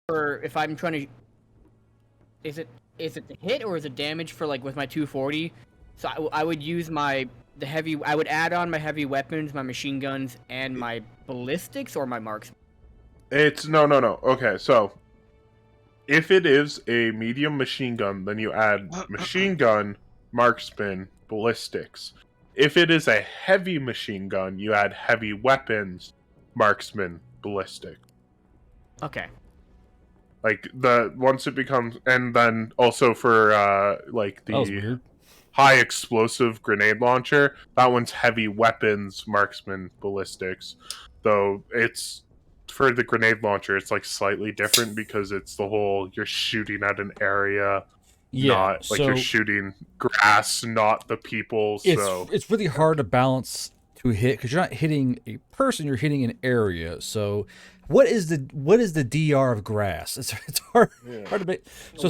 for if I'm trying to, is it the hit or is it damage for like with my 240? So I would use the heavy. I would add on my heavy weapons, my machine guns, and my ballistics or my marks. It's no. Okay, so if it is a medium machine gun, then you add machine gun, marksman, ballistics. If it is a heavy machine gun, you add heavy weapons, marksman, ballistic. Okay. Like once it becomes, and then also for like That was the weird. high explosive grenade launcher, that one's heavy weapons, marksman, ballistics. Though it's for the grenade launcher, it's like slightly different because it's the whole you're shooting at an area, Yeah, not like you're shooting grass, not the people. So it's really hard to balance to hit because you're not hitting a person, you're hitting an area. So what is the DR of grass? It's hard hard to make. So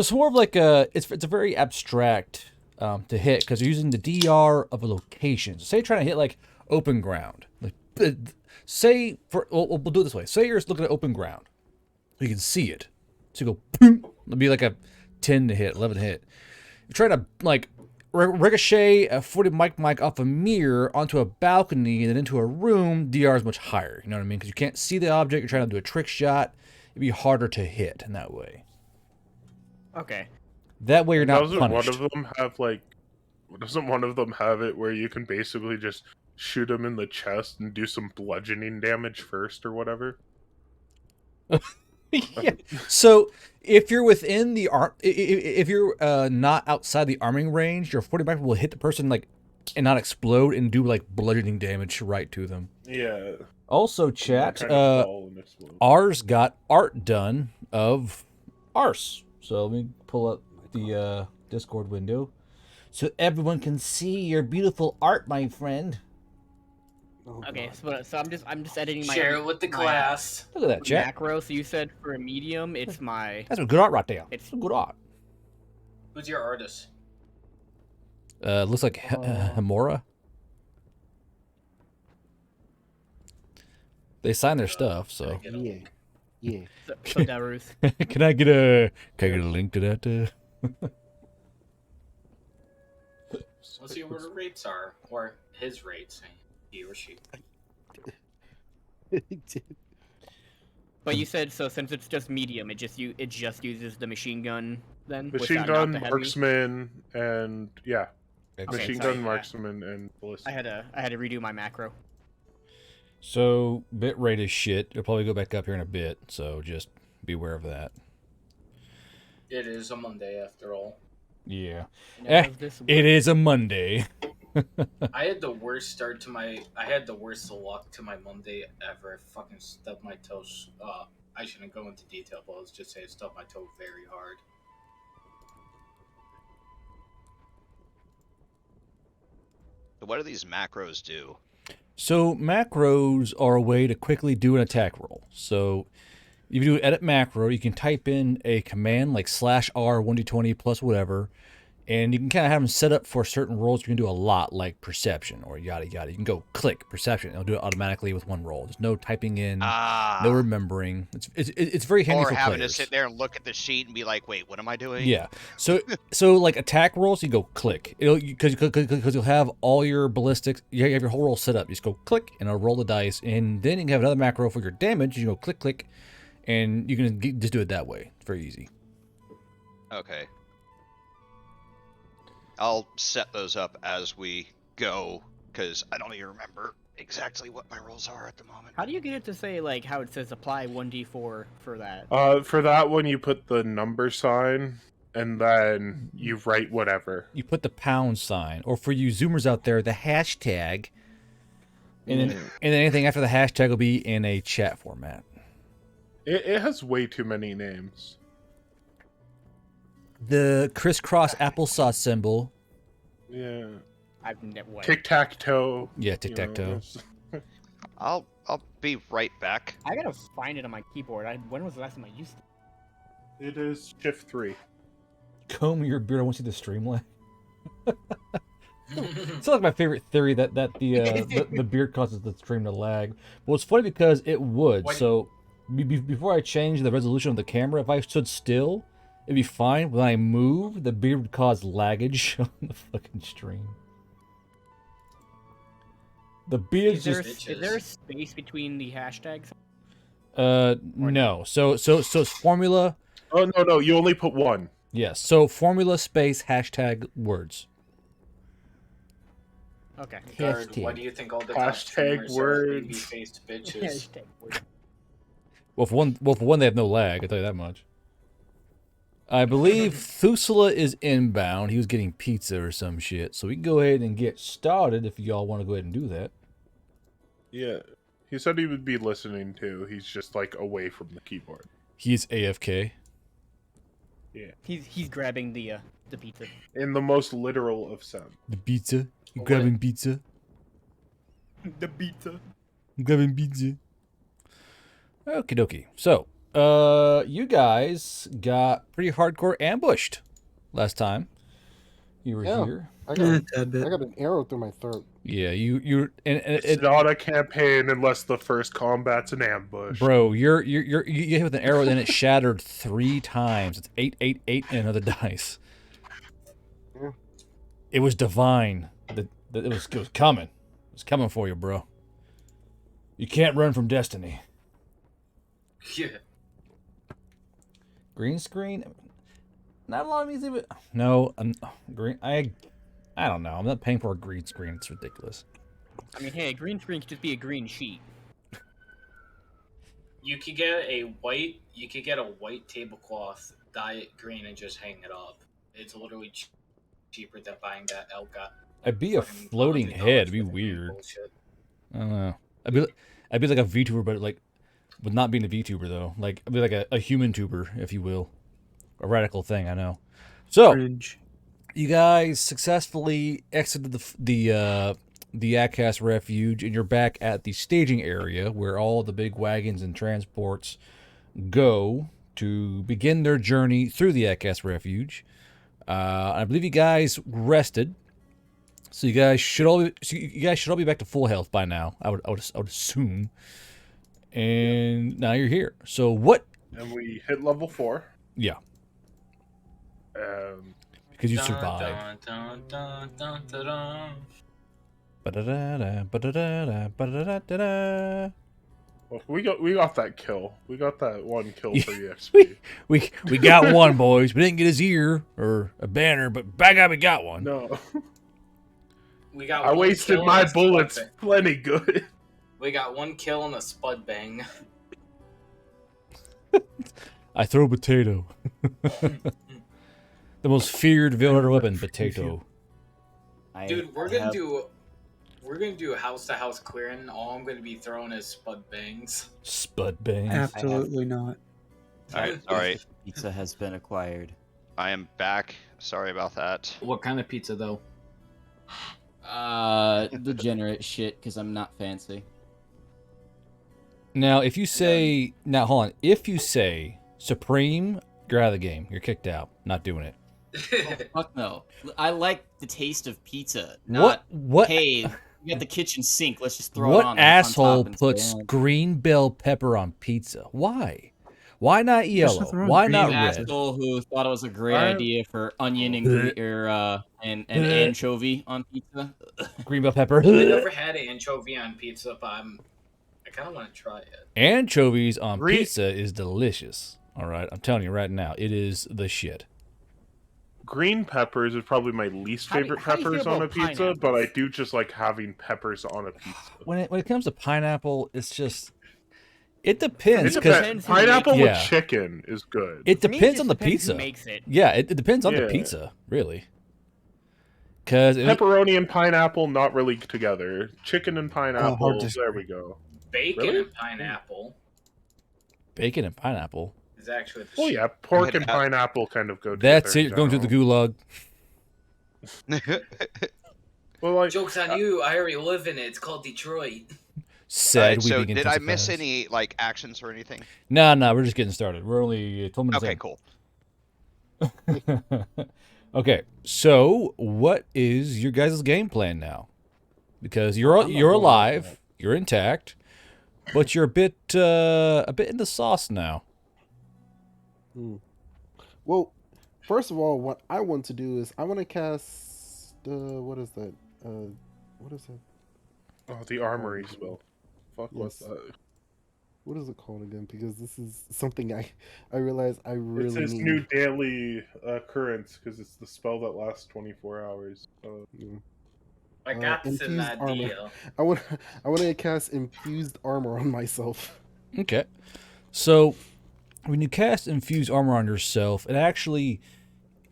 it's more of like it's a very abstract to hit because you're using the DR of a location. So say you're trying to hit like open ground. Like say we'll do it this way. Say you're just looking at open ground, you can see it. So you go boom. It'll be like a 10 to hit, 11 to hit. You're trying to like ricochet a 40 mic off a mirror onto a balcony and then into a room. DR is much higher. You know what I mean? Because you can't see the object. You're trying to do a trick shot. It'd be harder to hit in that way. Okay. That way you're not doesn't punished. one of them have like? Doesn't one of them have it where you can basically just shoot them in the chest and do some bludgeoning damage first or whatever? Yeah. So if you're within the if you're not outside the arming range, your 40 mic will hit the person like and not explode and do like bludgeoning damage right to them. Yeah. Also, chat, Kind of fall and explode. ours got art done of arse. So let me pull up the Discord window so everyone can see your beautiful art, my friend. Oh, Okay. God. So I'm just editing my Share it with the class. Look at that, chat. macro. So you said for a medium, it's my. That's some good art right there. It's Some good art. Who's your artist? Looks like Hamora. They signed their stuff, so. Yeah. so Ruth. Can I get a link to that? Let's see what her rates are, or his rates, he or she. But you said so since it's just medium, it just uses the machine gun then. Machine not gun, the heavy? marksman, and yeah, Okay, machine sorry, gun, yeah. marksman, and ballistic. I had to redo my macro. So bitrate is shit. It'll probably go back up here in a bit, so just be aware of that. It is a Monday after all. Yeah. Now, does this It work? is a Monday. I had the worst start to my. I had the worst luck to my Monday ever. I fucking stubbed my toes. I shouldn't go into detail, but let's just say I stubbed my toe very hard. So what do these macros do? So macros are a way to quickly do an attack roll. So if you do edit macro, you can type in a command like /R 1d20 plus whatever, and you can kind of have them set up for certain rolls. You can do a lot like perception or yada yada. You can go click perception, it'll do it automatically with one roll. There's no typing in, no remembering. It's very handy Or for having players. to sit there and look at the sheet and be like, wait, what am I doing? Yeah. So like attack rolls, you go click. It'll because you'll have all your ballistics. You have your whole roll set up. You just go click and it'll roll the dice, and then you can have another macro for your damage. You go click, and you can just do it that way. It's very easy. Okay. I'll set those up as we go, because I don't even remember exactly what my rolls are at the moment. How do you get it to say like how it says apply 1d4 for that? For that one, you put the number sign, and then you write whatever. You put the pound sign, or for you Zoomers out there, the hashtag, and then anything after the hashtag will be in a chat format. It has way too many names. The crisscross applesauce symbol. Yeah. I've never. Tic-tac-toe. Yeah, tic-tac-toe. I'll be right back. I gotta find it on my keyboard. When was the last time I used it? It is shift 3. Comb your beard. I want to see the stream lag. It's like my favorite theory that the beard causes the stream to lag. Well, it's funny because it would. When- So Before I change the resolution of the camera, if I stood still, it'd be fine. When I move, the beard would cause laggage on the fucking stream. The beard's Is there a space between the hashtags? no. So it's formula. Oh no, you only put one. Yes. So formula space hashtag words. Okay. Guard, Hashtag. why do you think all the Hashtag top streamers are words. baby-faced bitches? Hashtag word. Well, for one, they have no lag. I tell you that much. I believe Thusula is inbound. He was getting pizza or some shit. So we can go ahead and get started if y'all want to go ahead and do that. Yeah. He said he would be listening too. He's just like away from the keyboard. He's AFK. Yeah. He's grabbing the pizza. In the most literal of sense. The pizza. You What? grabbing pizza? The pizza. I'm grabbing pizza. Okie dokie. So, you guys got pretty hardcore ambushed last time you were Yeah. here. I A got, tad bit. I got an arrow through my throat. Yeah, you're and It's not a campaign unless the first combat's an ambush. bro, you hit with an arrow and it shattered 3 times. It's 8, 8, 8, and another dice. Yeah. It was divine. It was coming. It was coming for you, bro. You can't run from destiny. Yeah. Green screen. Not a lot of music, but no, green. I don't know. I'm not paying for a green screen. It's ridiculous. I mean, hey, a green screen could just be a green sheet. You could get a white tablecloth, dye it green, and just hang it up. It's literally cheaper than buying that Elgato. I'd be a fucking floating $100 head. It'd be worth of weird. bullshit. I don't know. I'd be like a VTuber, but like, with not being a VTuber though. Like, I'd be like a human tuber, if you will. A radical thing, I know. So, Cringe. you guys successfully exited the Akkas Refuge, and you're back at the staging area where all the big wagons and transports go to begin their journey through the Akkas Refuge. I believe you guys rested, so you guys should all be back to full health by now. I would assume. And now you're here. So what? And we hit level 4. Yeah, because you survived. Dun, dun, dun, dun, dun, dun. Ba-da-da-da, ba-da-da-da, ba-da-da-da-da. Well, we got that kill. We got that one kill for We, EXP. we got one, boys. We didn't get his ear or a banner, but by God, we got one. No. We got I one wasted kill my and a spud bullets bang. plenty good. We got one kill and a spud bang. I throw potato. The most feared villain weapon, potato. Dude, we're gonna do house to house clearing. All I'm gonna be throwing is spud bangs. Spud bang. Absolutely not. All right. Pizza has been acquired. I am back. Sorry about that. What kind of pizza though? Degenerate shit, because I'm not fancy. Now, if you say... Now, hold on. If you say Supreme, you're out of the game. You're kicked out. Not doing it. Fuck no. I like the taste of pizza. Not, What? hey, you got the kitchen sink. Let's just throw it What on asshole top and puts say, green bell pepper on pizza? Why? Why not yellow? nothing wrong Why with not "You green red? asshole who thought it was a great I- idea for onion and and anchovy on pizza. Green bell pepper. I never had an anchovy on pizza, but I kind of want to try it. Anchovies on Green- pizza is delicious. All right, I'm telling you right now, it is the shit. Green peppers is probably my least How do- favorite how do you feel peppers on a about pizza, but I do just like having peppers on a pizza. When it comes to pineapple, it's just it depends It because depends who makes pineapple it. with Yeah. chicken is good. it For me, depends just on the depends who pizza. makes it. Yeah, it depends on the Yeah. pizza, really. Because Pepperoni and pineapple not really together. Chicken and pineapple. hard to- There we go. Bacon Really? and pineapple bacon and pineapple. is actually the Well, shit. yeah, pork and Yeah. pineapple kind of go together. That's it. You're in going to the general. gulag. Well, like, Joke's on you. I already live in it. It's called Detroit. Sad. Alright, we so begin did to I miss surprise. any like actions or anything? No, we're just getting started. We're only 12 minutes Okay, in. cool. Okay, so what is your guys' game plan now? Because you're I'm not going alive, with you're intact. but you're a bit in the sauce now. Well, first of all, what I want to do is I want to cast what is that? What is that? Oh, the armory spell. Fuck what's Yes. that? What is it called again? Because this is something I realize I It's really this need. new daily occurrence because it's the spell that lasts 24 hours. I got this in infused that armor. deal. I want to cast infused armor on myself. Okay. So when you cast infuse armor on yourself, it actually,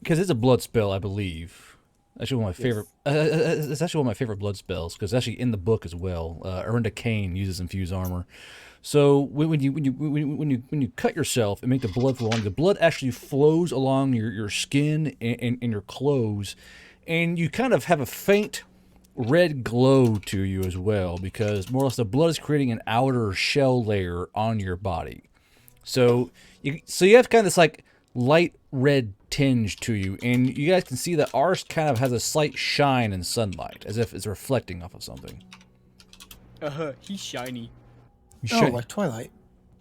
because it's a blood spell, I believe. Actually, one of my favorite. It's actually one of my favorite blood spells because it's actually in the book as well. Erinda Kane uses infuse armor. So when you cut yourself and make the blood flow along, the blood actually flows along your skin and your clothes, and you kind of have a faint red glow to you as well because more or less the blood is creating an outer shell layer on your body. So you have kind of this like light red tinge to you, and you guys can see that ours kind of has a slight shine in sunlight, as if it's reflecting off of something. He's shiny. You like Twilight.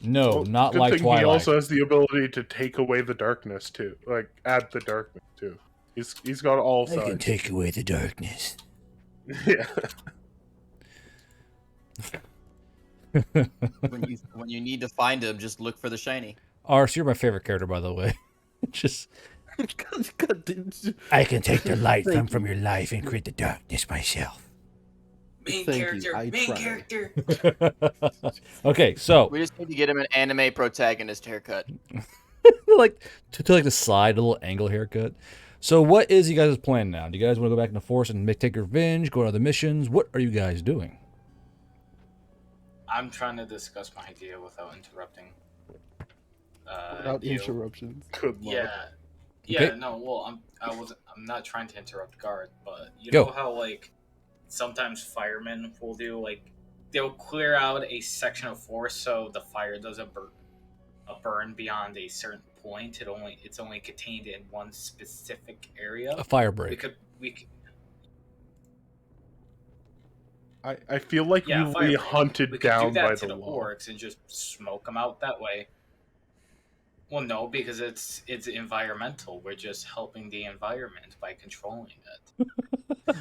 No, Well, not good like thing Twilight. He also has the ability to take away the darkness too, like add the darkness too. He's got all I can sides. take away the darkness. Yeah. When you need to find him, just look for the shiny. Ars, you're my favorite character, by the way. Just I can take the light from your life and create the darkness myself. Main Thank you, character, I main tried. character. okay. So We just need to get him an anime protagonist haircut. like to like the side, a little angle haircut. So what is you guys' plan now? Do you guys want to go back in the forest and take revenge, go on other missions? What are you guys doing? I'm trying to discuss my idea without interrupting. Without you. interruptions. Good luck. Yeah, Okay. no. Well, I'm not trying to interrupt guard, but you Go. know how like sometimes firemen will do like they'll clear out a section of forest so the fire doesn't burn beyond a certain point. It's only contained in one specific area. A fire break. We could I feel like Yeah, we will fire be break. hunted we could down do that by to the the law. orcs and just smoke them out that way. Well, no, because it's environmental. We're just helping the environment by controlling it.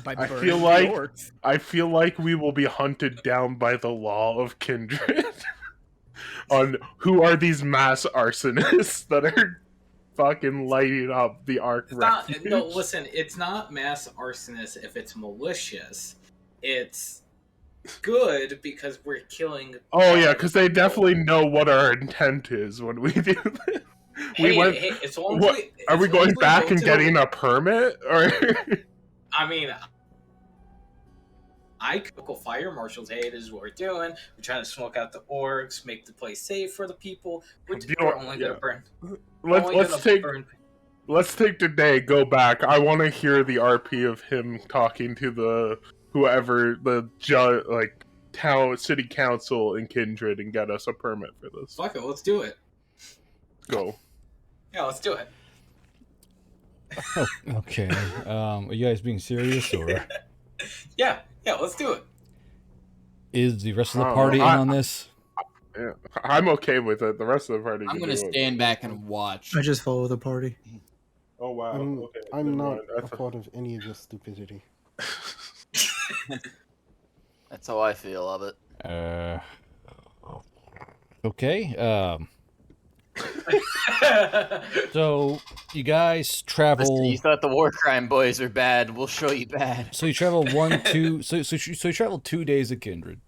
By I burning feel the like- orcs. I feel like we will be hunted down by the law of kindred. On who are these mass arsonists that are fucking lighting up the Ark It's not, refuge? no, listen, it's not mass arsonist if it's malicious. It's good because we're killing. Oh yeah, because they people. definitely know what our intent is when we do this. Hey, it's only. What, are we going back and getting a? a permit, or? I mean, local fire marshals. Hey, this is what we're doing. We're trying to smoke out the orcs, make the place safe for the people. We're only gonna burn. Let's take today. Go back. I want to hear the RP of him talking to the city council in Kindred and get us a permit for this. Fuck it, let's do it. Go. Yeah, let's do it. Oh, okay. Are you guys being serious, or Yeah, let's do it. is the rest of the Oh, party in on this? Yeah, I'm okay with it. The rest of the party. I'm can gonna do it. stand back and watch. I just follow the party. Oh wow. Okay. I'm never not mind. I a thought- part of any of your stupidity. That's how I feel of it. Okay. So you guys travel. Listen, you thought the war crime boys are bad. We'll show you bad. So you travel 1, 2. So you travel 2 days at Kindred.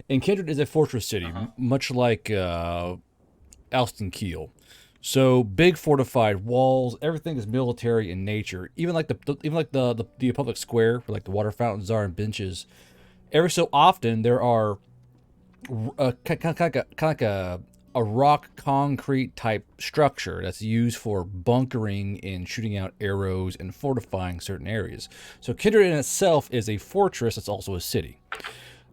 And Kindred is a fortress city, much like Alston Keel. So big fortified walls. Everything is military in nature. Even like the public square, where like the water fountains are and benches. Every so often there are kind of like a rock concrete type structure that's used for bunkering and shooting out arrows and fortifying certain areas. So Kindred in itself is a fortress that's also a city.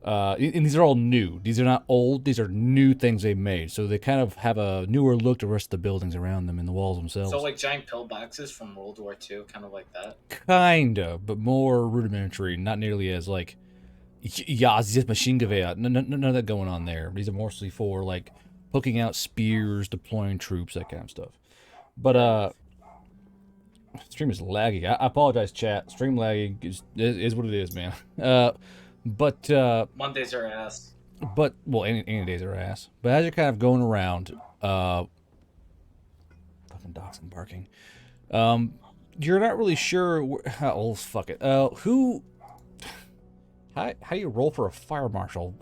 And these are all new. These are not old. These are new things they made. So they kind of have a newer look to the rest of the buildings around them and the walls themselves. So like giant pillboxes from World War II, kind of like that. Kind of, but more rudimentary. Not nearly as like Yeah, it's just Maschinengewehr. None of that going on there. These are mostly for like poking out spears, deploying troops, that kind of stuff. But stream is laggy. I apologize, chat. Stream lagging is what it is, man. But Mondays are ass. But well, any days are ass. But as you're kind of going around, fucking dogs and barking. You're not really sure. Oh fuck it. Who? How you roll for a fire marshal?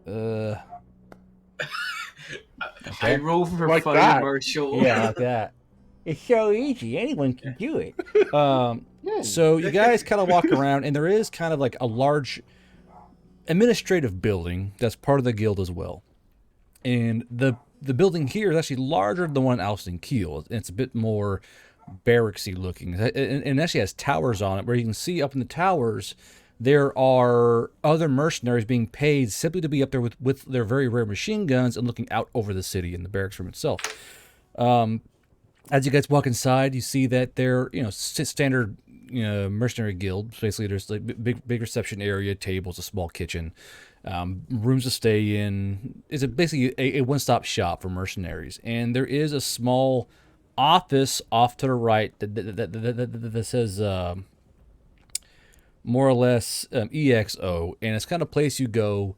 Okay. I roll for Like fire that. marshal. Yeah, like that. It's so easy. Anyone can do it. Yeah. So you guys kind of walk around, and there is kind of like a large administrative building that's part of the guild as well. And the building here is actually larger than the one in Alston Kiel. It's a bit more barracksy looking, and actually has towers on it where you can see up in the towers there are other mercenaries being paid simply to be up there with their very rare machine guns and looking out over the city and the barracks room itself. As you guys walk inside, you see that they're standard mercenary guild. Basically, there's like big reception area, tables, a small kitchen, rooms to stay in. It's basically a one-stop shop for mercenaries, and there is a small office off to the right that says more or less EXO, and it's kind of a place you go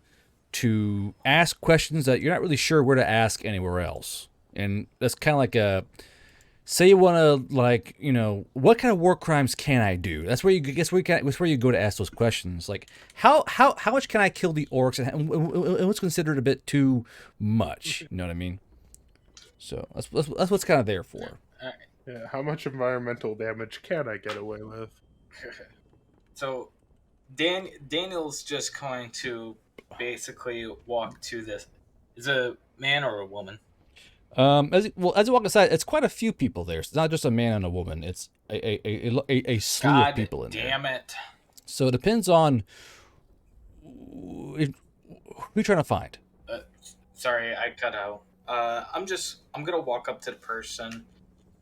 to ask questions that you're not really sure where to ask anywhere else. And that's kind of like a, say you want to, like, what kind of war crimes can I do? That's where that's where you go to ask those questions. Like, how much can I kill the orcs, and what's considered a bit too much? You know what I mean? So that's what's kind of there for. Yeah, how much environmental damage can I get away with? So, Daniel's just going to basically walk to this. Is it a man or a woman? As you walk inside, it's quite a few people there. It's not just a man and a woman. It's a slew of people in there. Damn it! So it depends on who you're trying to find. Sorry, I cut out. I'm gonna walk up to the person,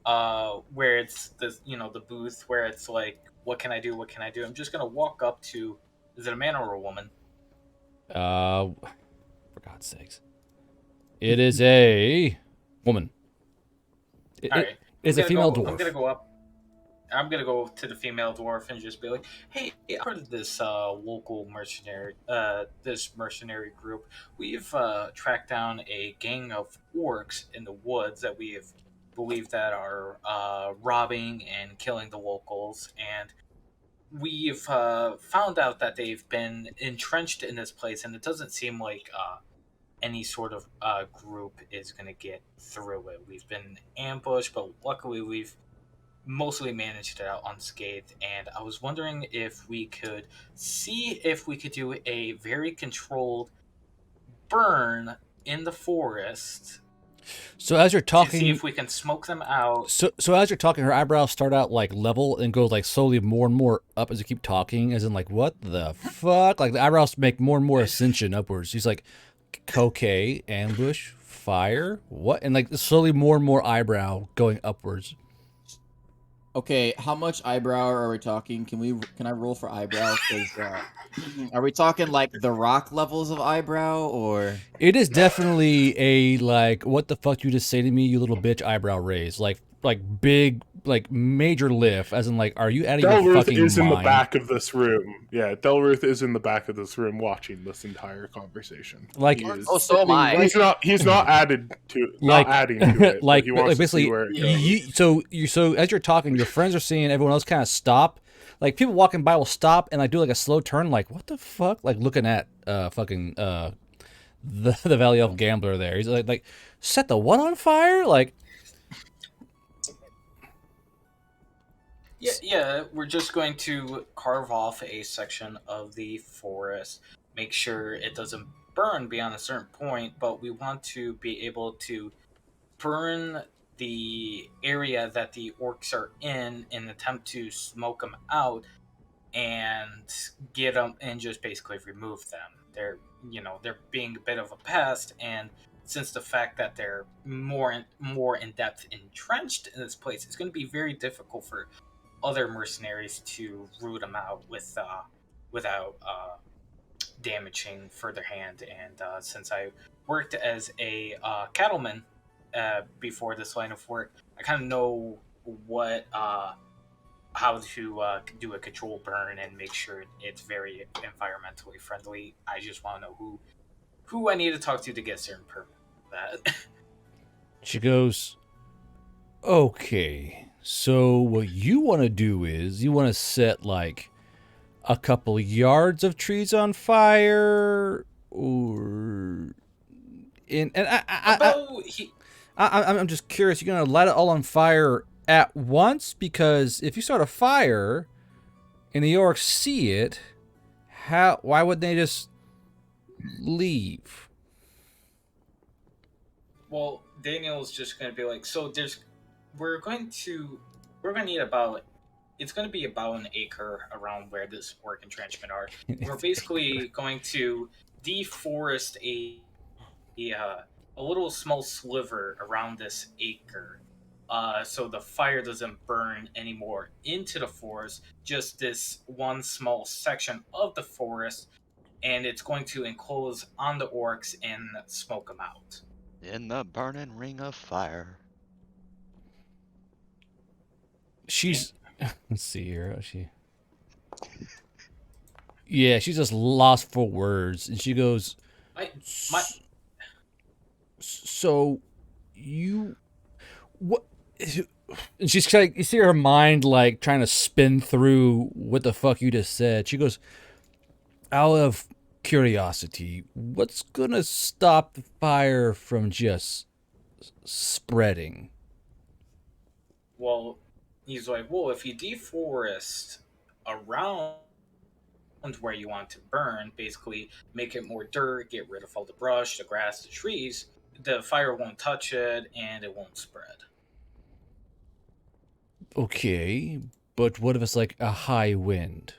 where it's the booth where it's like, what can I do? What can I do? I'm just gonna walk up to. Is it a man or a woman? For God's sakes, it is a woman. It's a female dwarf. I'm gonna go to the female dwarf and just be like, "Hey, part of this local mercenary, this mercenary group, we've tracked down a gang of orcs in the woods that we have believed that are robbing and killing the locals, and we've found out that they've been entrenched in this place, and it doesn't seem like any sort of group is going to get through it. We've been ambushed, but luckily we've mostly managed it out unscathed, and I was wondering if we could see if we could do a very controlled burn in the forest. So as you're talking, see if we can smoke them out. So as you're talking, her eyebrows start out like level and go like slowly more and more up as you keep talking, as in like, what the fuck? Like the eyebrows make more and more ascension upwards. She's like, okay, ambush, fire, what? And like slowly more and more eyebrow going upwards. Okay, how much eyebrow are we talking? Can I roll for eyebrow? Are we talking like the Rock levels of eyebrow, or? It is definitely a like, what the fuck you just say to me, you little bitch eyebrow raise, like big, like major lift, as in like, are you out of your fucking mind? Delruth is in the back of this room. Yeah, Delruth is in the back of this room watching this entire conversation. Like, so am I. He's not added to not adding to it. like he wants basically, to see where it goes. so as you're talking, your friends are seeing everyone else kind of stop. Like people walking by will stop and like do like a slow turn, like what the fuck, like looking at fucking the Valley Elf Gambler there. He's like set the what on fire, like. Yeah, we're just going to carve off a section of the forest, make sure it doesn't burn beyond a certain point, but we want to be able to burn the area that the orcs are in an attempt to smoke them out and get them and just basically remove them. They're being a bit of a pest, and since the fact that they're more in depth entrenched in this place, it's going to be very difficult for other mercenaries to root them out without damaging for their hand. And since I worked as a cattleman before this line of work, I kind of know what how to do a control burn and make sure it's very environmentally friendly. I just want to know who I need to talk to get certain permit for that. She goes, okay, so what you want to do is you want to set like a couple yards of trees on fire, or I'm just curious. You're gonna light it all on fire at once? Because if you start a fire and the orcs see it, why would they just leave? Well, Daniel's just gonna be like, so we're gonna need about, it's gonna be about an acre around where this orc entrenchment are. We're basically going to deforest a little small sliver around this acre, so the fire doesn't burn anymore into the forest, just this one small section of the forest, and it's going to enclose on the orcs and smoke them out. In the burning ring of fire. She's let's see here. Yeah, she's just lost for words, and she goes, so you what? And she's like, you see her mind like trying to spin through what the fuck you just said. She goes, out of curiosity, what's gonna stop the fire from just spreading? Well, he's like, well, if you deforest around where you want to burn, basically make it more dirt, get rid of all the brush, the grass, the trees, the fire won't touch it and it won't spread. Okay, but what if it's like a high wind?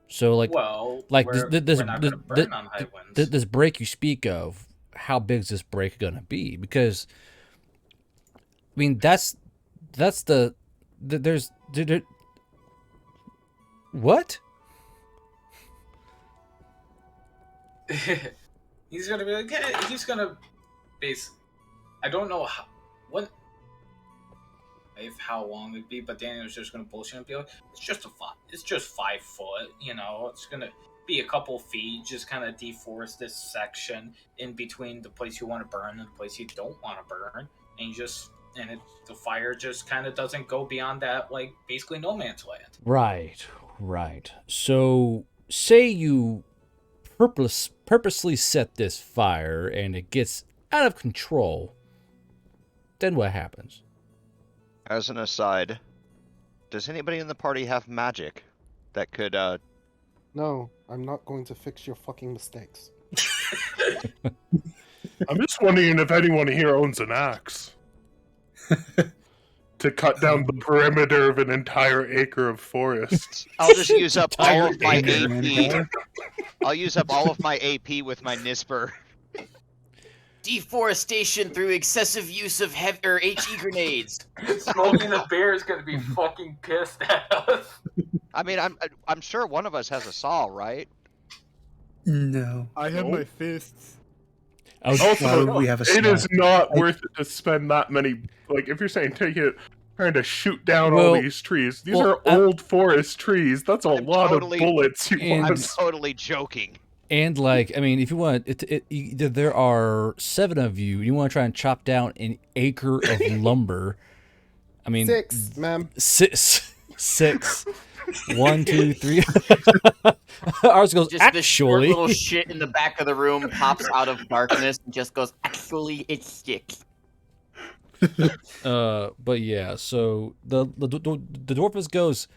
So like, well, like we're not going to burn on high winds. This break you speak of, how big is this break gonna be? Because I mean, there's what? He's gonna be like, yeah, he's gonna base. I don't know how long it'd be, but Daniel's just gonna bullshit and be like, it's just 5 foot, you know, it's gonna be a couple feet, just kind of deforest this section in between the place you want to burn and the place you don't want to burn, and the fire just kind of doesn't go beyond that, like basically no man's land. Right. So say you purposely set this fire and it gets out of control, then what happens? As an aside, does anybody in the party have magic that could, No, I'm not going to fix your fucking mistakes. I'm just wondering if anyone here owns an axe to cut down the perimeter of an entire acre of forest. I'll just use up all of my acre. AP. I'll use up all of my AP with my Nisper. Deforestation through excessive use of HE grenades. Smokey the Bear is gonna be fucking pissed at us. I mean, I'm sure one of us has a saw, right? No. I have my fists. Also, we have a it is small- not worth it to spend that many. Like, if you're saying take it, trying to shoot down all these trees. These are old forest trees. That's a lot of bullets you want. I'm totally joking. And like, I mean, if you want, there are 7 of you. You want to try and chop down an acre of lumber. I mean, 6, ma'am. 6. 1, 2, 3. Ours goes, Just actually. this short little shit in the back of the room pops out of darkness and just goes, actually, it's 6. But yeah, so the Dwarfus goes,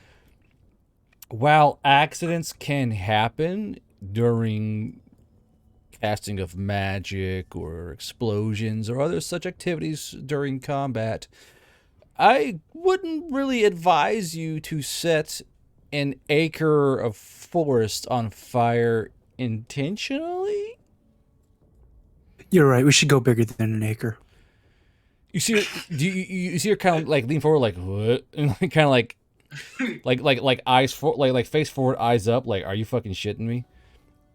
while accidents can happen during casting of magic or explosions or other such activities during combat, I wouldn't really advise you to set an acre of forest on fire intentionally. You're right. We should go bigger than an acre. You see, you see her kind of like lean forward, like what, and kind of like like eyes for like face forward, eyes up. Like, are you fucking shitting me?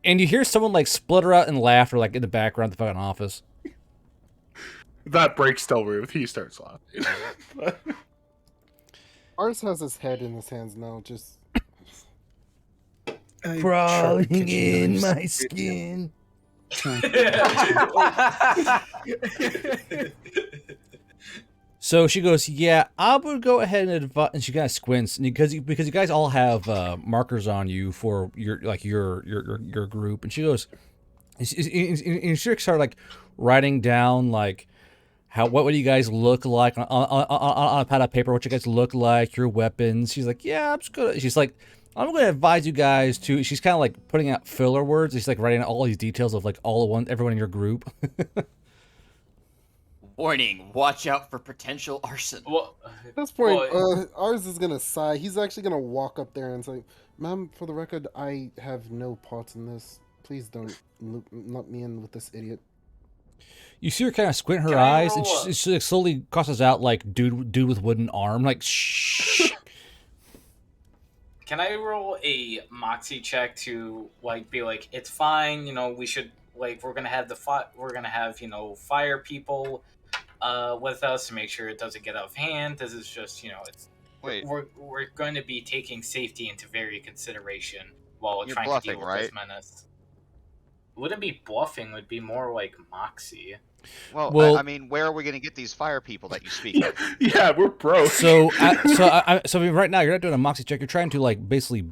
And you hear someone like splutter out in laughter, like in the background of the fucking office. That breaks Delruth. He starts laughing. Ours has his head in his hands now, just Crawling in my skin. So she goes, yeah, I would go ahead and advise, and she kind of squints, and because you guys all have markers on you for your group, and she goes, and she started like writing down like what would you guys look like on a pad of paper, what you guys look like, your weapons. She's like, yeah, I'm just gonna. She's like, I'm gonna advise you guys to. She's kind of like putting out filler words. She's like writing out all these details of like everyone in your group. Warning, watch out for potential arson. Well, at this point, ours is gonna sigh. He's actually gonna walk up there and say, "Ma'am, for the record, I have no part in this. Please don't let me in with this idiot." You see her kind of squint her eyes, and she like, slowly crosses out like dude with wooden arm, like shh. Can I roll a moxie check to like be like, it's fine, we should like we're gonna have fire people with us to make sure it doesn't get out of hand. This is just we're going to be taking safety into very consideration while You're trying bluffing, to deal with right? this menace. Wouldn't be bluffing, would be more like moxie. Well, I mean, where are we going to get these fire people that you speak of? Yeah, we're broke. So right now you're not doing a moxie check. You're trying to like basically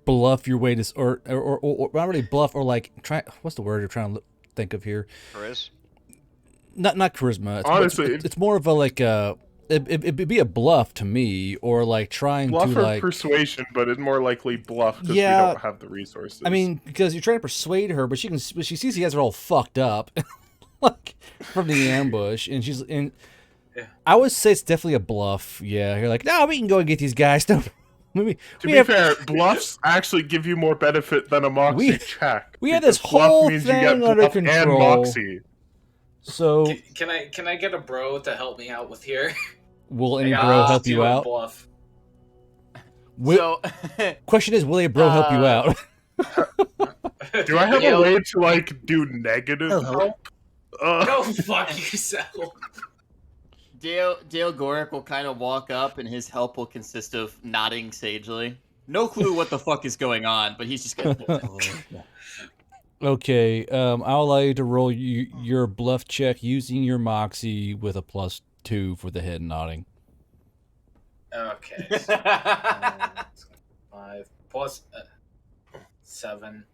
bluff your way to, or not really bluff, or like try. What's the word you're trying to think of here? Charisma? Not charisma. Honestly, it's more of a like it'd be a bluff to me, or like trying bluff to or like persuasion, but it's more likely bluff because we don't have the resources. I mean, because you're trying to persuade her, but she sees you guys are all fucked up, like from the ambush, and she's in. Yeah. I would say it's definitely a bluff. Yeah, you're like, no, we can go and get these guys. No, to be fair, bluffs actually give you more benefit than a moxie check. We have this whole means thing you get under bluff control. and moxie. So can I get a bro to help me out with here? Will any bro help you out? Bluff. Question is, will a bro help you out? Do I have a way to like do negative help? Go fuck yourself. Dale Gorick will kind of walk up, and his help will consist of nodding sagely. No clue what the fuck is going on, but he's just gonna. Okay, I'll allow you to roll your bluff check using your moxie with a +2 for the head nodding. Okay. 5 plus 7.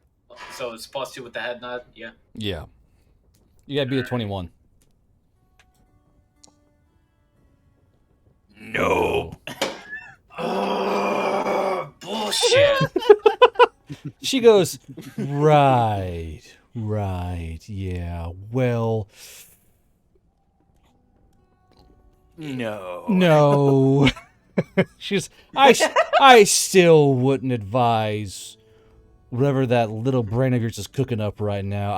So it's +2 with the head nod, yeah? Yeah. You gotta be a 21. No. Oh, bullshit. She goes, right, yeah, well, no. She's, I still wouldn't advise whatever that little brain of yours is cooking up right now.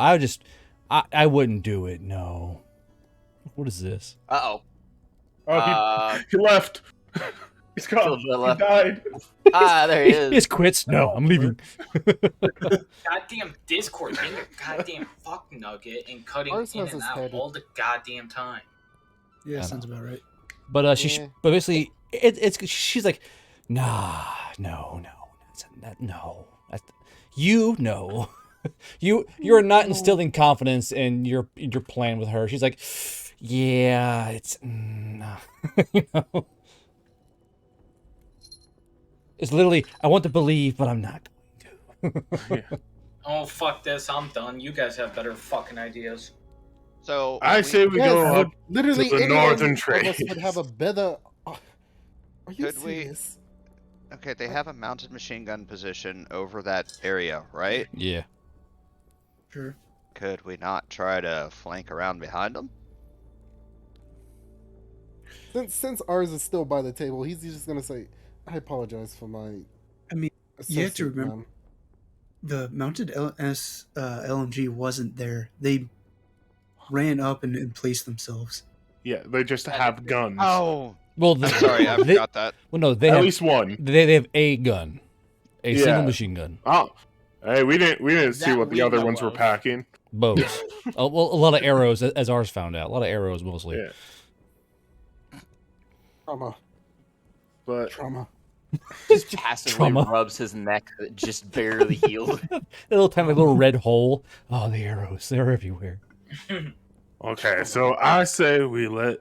I wouldn't do it, no. What is this? Uh-oh. Oh, he left. He's gone. He died. There he is. He just quits. No, I'm leaving. Goddamn Discord being a goddamn fuck nugget and cutting in and out all the goddamn time. Yeah, sounds about right. But but basically, she's like, nah, no, you're not instilling confidence in your plan with her. She's like, yeah, it's no. You know. It's literally, I want to believe, but I'm not going to. Oh, fuck this. I'm done. You guys have better fucking ideas. So I say we go up literally to the northern trade. trade. Would have a better. Are you Could serious? Okay, they have a mounted machine gun position over that area, right? Yeah. Sure. Could we not try to flank around behind them? Since ours is still by the table, he's just gonna say, "I apologize for my." I mean, you have to remember, ma'am." the mounted LMG wasn't there. They ran up and placed themselves. Yeah, they just have guns. Oh, Well, I'm sorry, I forgot that. Well, no, they At have least one. they have a gun, a single Yeah. machine gun. Oh, hey, we didn't see That what the we other know ones were of. packing. Bows. Well, a lot of arrows, as ours found out. A lot of arrows, mostly. Yeah. Trauma. But Trauma. Just passively Trauma. rubs his neck that just barely healed. A little tiny little red hole. Oh, the arrows. They're everywhere. okay, so I say we let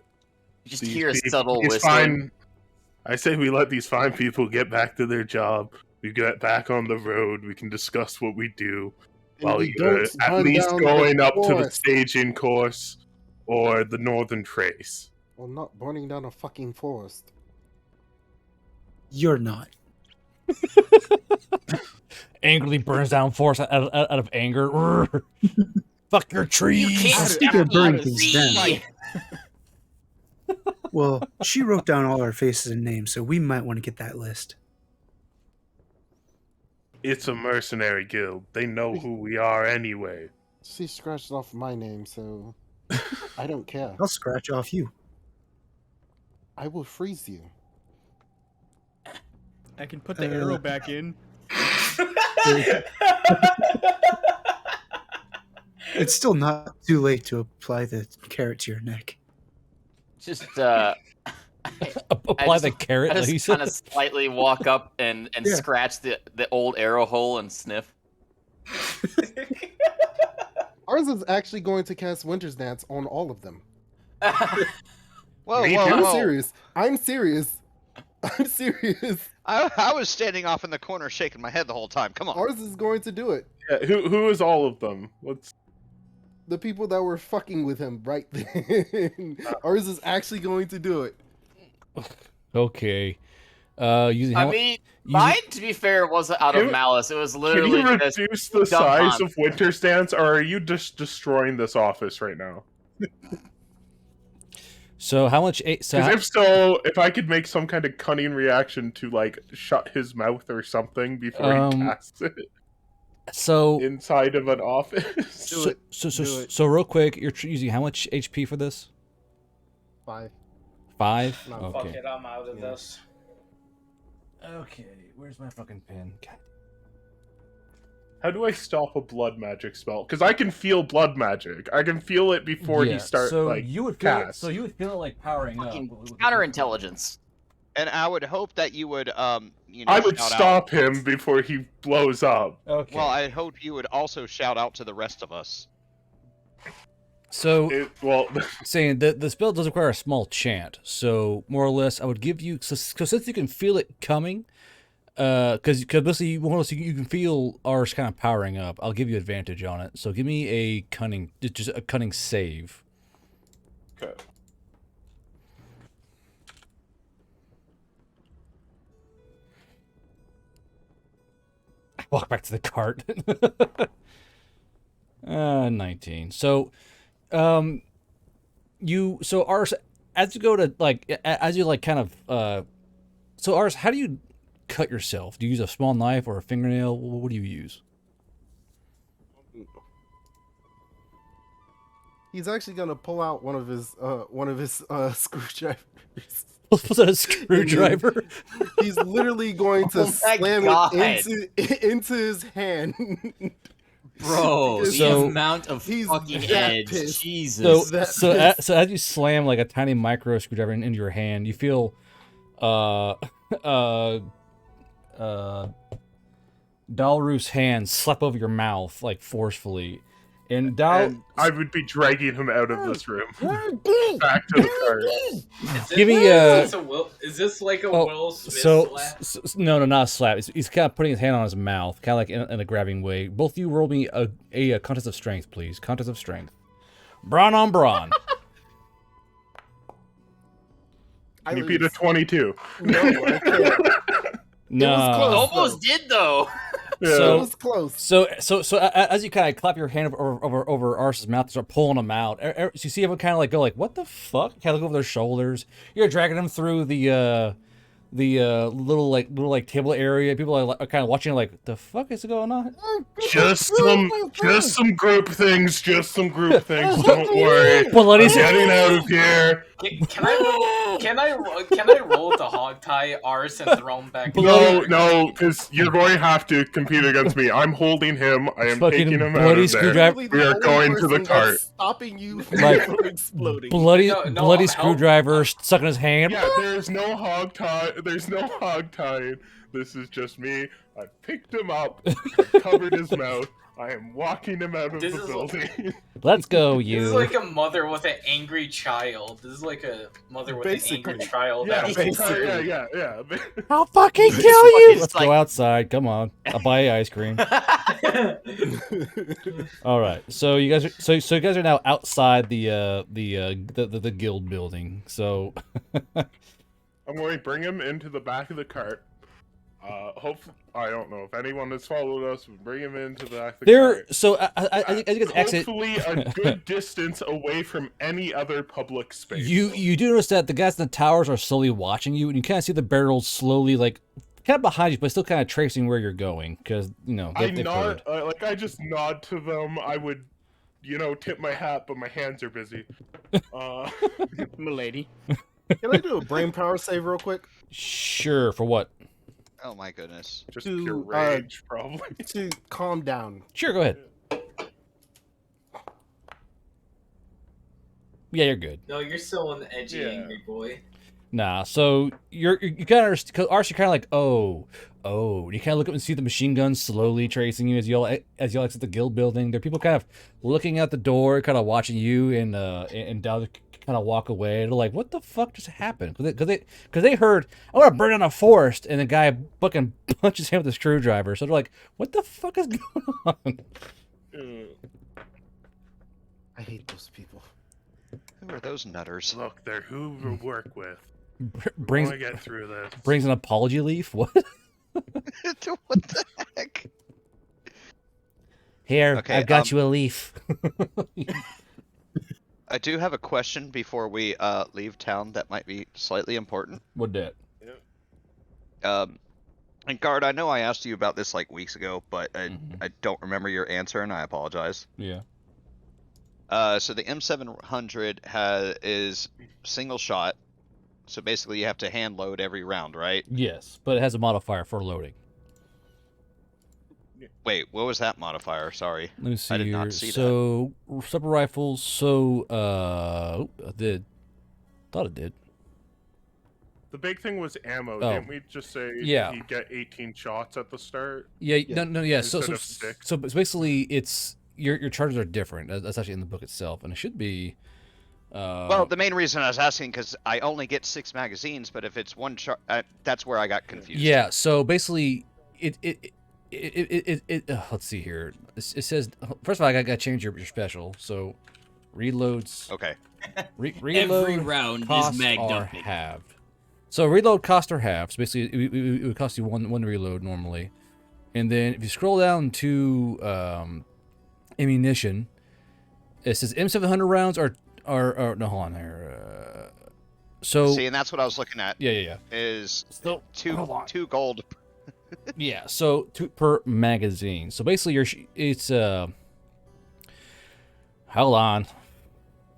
You just these hear a people- subtle these whistling. fine. I say we let these fine people get back to their job. We get back on the road. We can discuss what we do And while we you're don't at burn least down going the up to the forest. staging course or the Northern Trace. Well, not burning down a fucking forest. You're not. Angrily burns down forest out of anger. Fuck your trees. Speaking of burning things down, Right. well, she wrote down all our faces and names, so we might want to get that list. It's a mercenary guild. They know who we are anyway. She scratched off my name, so I don't care. I'll scratch off you. I will freeze you. I can put the arrow back in. It's still not too late to apply the carrot to your neck. Just Apply the carrot. I Like you just said. kind of slightly walk up and Yeah. scratch the old arrow hole and sniff. Ours is actually going to cast Winter's Dance on all of them. Whoa, Me whoa, too. I'm whoa. serious. I'm serious. I'm serious. I was standing off in the corner shaking my head the whole time. Come on. Ours is going to do it. Yeah, who is all of them? Let's. The people that were fucking with him right then. Ours is actually going to do it. Okay. Using I how mean, using- mine, to be fair, wasn't out of Can- malice. It was Can literally you just reduce the dumb size on. of Winter's Dance, or are you just destroying this office right now? So how much? So Because how, if so, if I could make some kind of cunning reaction to like shut his mouth or something before he casts it so inside of an office. Do it. Do it. so real quick, you're using how much HP for this? 5. 5. No, Fuck Okay. it, I'm out of this. Okay. Where's my fucking pen? God. How do I stop a blood magic spell? Because I can feel blood magic. I can feel it before he starts so like you would feel cast. so you would feel it like powering fucking up. counterintelligence. And I would hope that you would, I would shout stop out. him before he blows up. Okay. Well, I hope you would also shout out to the rest of us. so Well, saying that the spell does require a small chant, so more or less, I would give you so since you can feel it coming, because basically you can feel ours kind of powering up. I'll give you advantage on it. So give me a cunning, just a cunning save. okay. Walk back to the cart. 19. So, so ours, as you go to as you kind of, so ours, how do you cut yourself? Do you use a small knife or a fingernail? What do you use? He's actually gonna pull out one of his screwdrivers. Was that a screwdriver? He's literally going to Oh my slam God. it into his hand. Bro, So- the amount of he's fucking that edge. pissed. Jesus. That So pissed. as you slam like a tiny micro screwdriver into your hand, you feel Dalru's hand slap over your mouth like forcefully, and And I would be dragging him out of this room. Back to the cart. give me Is this like a Oh, Will Smith so, slap? no, not a slap. He's kind of putting his hand on his mouth, kind of like in a grabbing way. Both of you roll me a contest of strength, please. Contest of strength. Brawn on brawn. I You beat a lose. 22. No, I can't. No. close. Almost did though. Yeah. So- It was close. So as you kind of clap your hand over Ars's mouth and start pulling him out, so you see everyone kind of like go like, "What the fuck?" Kind of look over their shoulders. You're dragging him through the little table area. People are kind of watching like the fuck is going on? Just some group things. Just some group things. Don't worry. Bloody I'm getting out of here. Can I roll with the hog tie ours and throw him back? No, because you're going to have to compete against me. I'm holding him. I am Fucking taking him out bloody of there. screwdriver. Literally We the are only going to the person cart. that's stopping you Like, from exploding. bloody I'm screwdriver stuck in his hand. Yeah, there's no hog tie. There's no hog tying. This is just me. I picked him up, I covered his mouth. I am walking him out of This the is building. Let's go, This is you. like a mother with an angry child. This is like a mother with an angry Basically. child. Yeah, Basically. yeah. I'll fucking This kill fucking- you. it's Let's like- go outside. Come on. I'll buy you ice cream. All right. So you guys are so you guys are now outside the guild building. So I'm going to bring him into the back of the cart. Hopefully, I don't know if anyone has followed us. We bring him into the back of the there. cart. So I think it's exit. Hopefully, a good distance away from any other public space. You do notice that the guys in the towers are slowly watching you, and you kind of see the barrels slowly kind of behind you, but still kind of tracing where you're going because they've heard. I just nod to them. I would, tip my hat, but my hands are busy. Milady. Can I do a brain power save real quick? Sure. For what? Oh my goodness. Just To, pure rage, probably. To calm down. Sure. Go ahead. Yeah, you're good. No, you're still an edgy, Yeah. angry boy. Nah, so you kind of understand. Cause Arch, you're kind of like, oh. You kind of look up and see the machine guns slowly tracing you as y'all exit the guild building. There are people kind of looking out the door, kind of watching you, and Dowd kind of walk away. They're like, what the fuck just happened? Because they heard, I want to burn down a forest, and the guy fucking punches him with a screwdriver. So they're like, what the fuck is going on? I hate those people. Who are those nutters? Look, they're who we work with. Brings We're gonna get through this. brings an apology leaf. What? What the heck? Here, Okay, I've got you a leaf. I do have a question before we leave town that might be slightly important. What that? And Guard, I know I asked you about this like weeks ago, but I don't remember your answer, and I apologize. Yeah. So the M700 is single shot, so basically you have to hand load every round, right? Yes, but it has a modifier for loading. Wait, what was that modifier? Sorry. Let me see I did here. not see that. So separate rifles. So I did. Thought it did. The big thing was ammo. Oh. Didn't we just say Yeah. he'd get 18 shots at the start? Yeah. Yeah. No. Yeah. So Instead of 6. so basically, it's your charges are different. That's actually in the book itself, and it should be. Well, the main reason I was asking because I only get 6 magazines, but if it's one shot, that's where I got confused. Yeah. So basically, it let's see here. It says first of all, I got to change your special. So reloads. Okay. Reload Every round is costs mag are dumping. halved. So reload costs are halved. So basically, it would cost you one reload normally, and then if you scroll down to ammunition, it says M700 rounds are no, hold on here. So See, and that's what I was looking at. yeah. Is So hold on. two gold. Yeah, so 2 per magazine. So basically, it's hold on.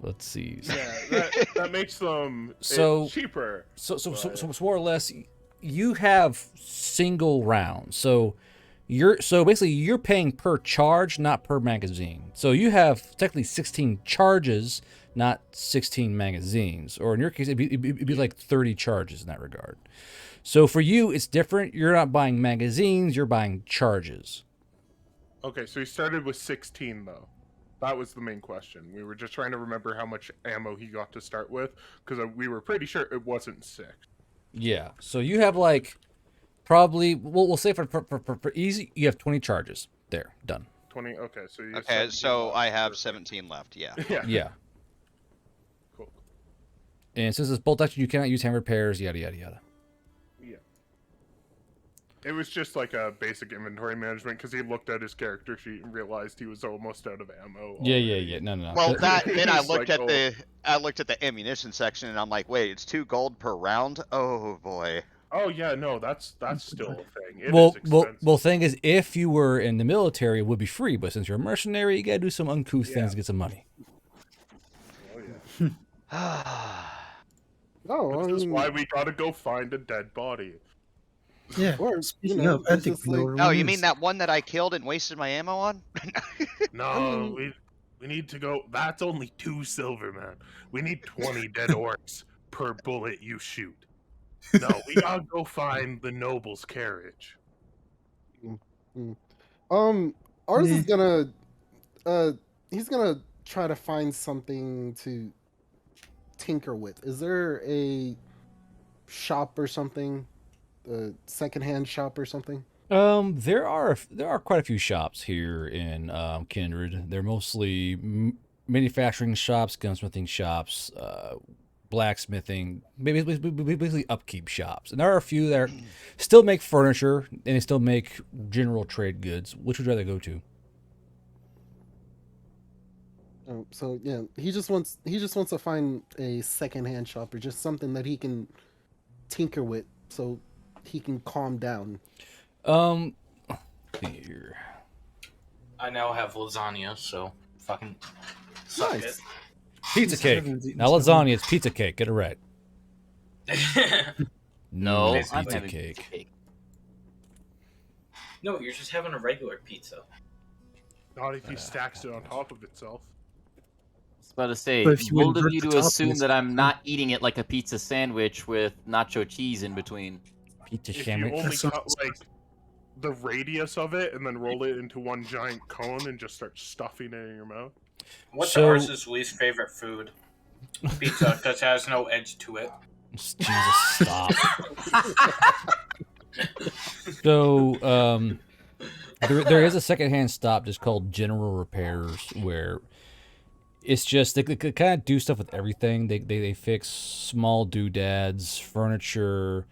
Let's see. Yeah, that makes them So- cheaper. So more or less, you have single rounds. So basically you're paying per charge, not per magazine. So you have technically 16 charges, not 16 magazines. Or in your case, it'd be like 30 charges in that regard. So for you, it's different. You're not buying magazines, you're buying charges. Okay, so he started with 16 though. That was the main question. We were just trying to remember how much ammo he got to start with, because we were pretty sure it wasn't 6. Yeah. So you have like probably we'll say for easy, you have 20 charges. There, done. 20. Okay, so you. Okay, so I have 17 left. Yeah. Yeah. Yeah. Cool. And since it's bolt action, you cannot use hand repairs. Yada yada yada. Yeah. It was just like a basic inventory management because he looked at his character sheet and realized he was almost out of ammo. Yeah. No. Well, then I He's looked like, at the ammunition section and I'm like, wait, it's 2 gold per round. Oh boy. Oh yeah, no, that's still a thing. It is Well, expensive. thing is, if you were in the military, it would be free. But since you're a mercenary, you gotta do some uncouth things to get some money. Oh yeah. Oh, I This is mean, why we gotta go find a dead body. Yeah. or Speaking of, I it's think just we know like, where Oh, one you is. mean that one that I killed and wasted my ammo on? No, mean- we need to go. That's only 2 silver, man. We need 20 dead orcs per bullet you shoot. No, we gotta go find the noble's carriage. ours Yeah. is gonna, he's gonna try to find something to tinker with. Is there a shop or something, a secondhand shop or something? There are quite a few shops here in Kindred. They're mostly manufacturing shops, gunsmithing shops, blacksmithing, basically upkeep shops. And there are a few that still make furniture and they still make general trade goods. Which would you rather go to? Oh, so yeah, he just wants to find a secondhand shop or just something that he can tinker with, so he can calm down. Let's see here. I now have lasagna, so fucking suck Nice. Pizza cake. Everyone's eating Now lasagna, it's pizza cake. Get it right. it. No, it's I'm pizza having cake. pizza cake. No, you're just having a regular pizza. Not if he stacks it on top of itself. I was about to say, But if you bold of invert you the to toppings, assume that I'm not eating it like a pizza sandwich with nacho cheese in between. Pizza If you sandwich. only That sounds cut like the radius of it and then roll it into one giant cone and just start stuffing it in your mouth. What's So- ours' least favorite food? Pizza, because it has no edge to it. Jesus, stop. So, there is a secondhand stop just called General Repairs where it's just they kind of do stuff with everything. They fix small doodads, furniture,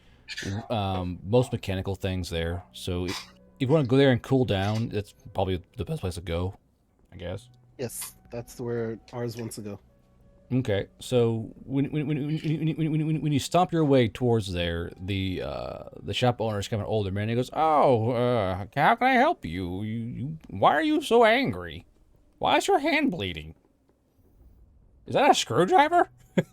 most mechanical things there. So if you want to go there and cool down, that's probably the best place to go, I guess. Yes, that's where ours wants to go. Okay, so when you stomp your way towards there, the shop owner is kind of an older man. He goes, "Oh, how can I help you? Why are you so angry? Why is your hand bleeding? Is that a screwdriver?" I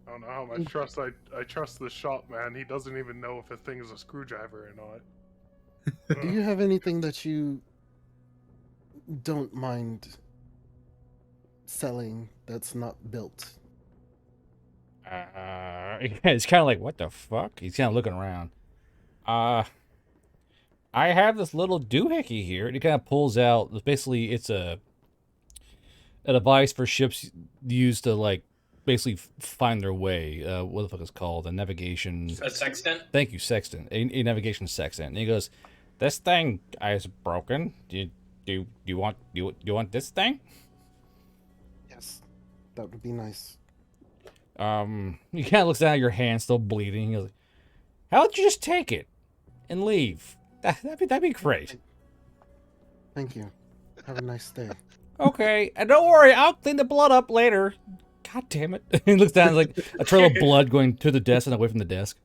don't know how much trust I trust the shop man. He doesn't even know if a thing is a screwdriver or not. Do you have anything that you don't mind selling that's not built? It's kind of like, what the fuck? He's kind of looking around. I have this little doohickey here, and he kind of pulls out. Basically, it's a device for ships used to like basically find their way. What the fuck is it called? A navigation. A sextant? Thank you, sextant. A navigation sextant. And he goes, "This thing is broken. Do you want this thing?" Yes, that would be nice. He kind of looks down at your hand, still bleeding. He goes, "How about you just take it and leave? That'd be great." Thank you. Have a nice day. Okay, and don't worry, I'll clean the blood up later. God damn it! He looks down, like a trail of blood going to the desk and away from the desk.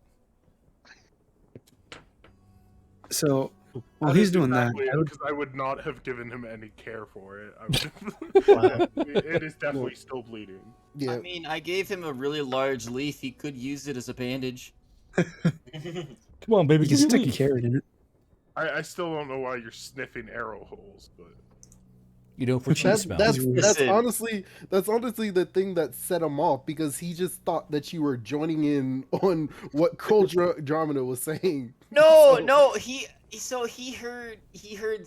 So while he's doing that, I would, because I would not have given him any care for it. It is definitely still bleeding. Yeah. I mean, I gave him a really large leaf. He could use it as a bandage. Come on, baby, you can get stick a carrot in it. I still don't know why you're sniffing arrow holes, but You know, for cheese smells. That's Listen. honestly the thing that set him off, because he just thought that you were joining in on what Cole Dramina was saying. No, So- no, he heard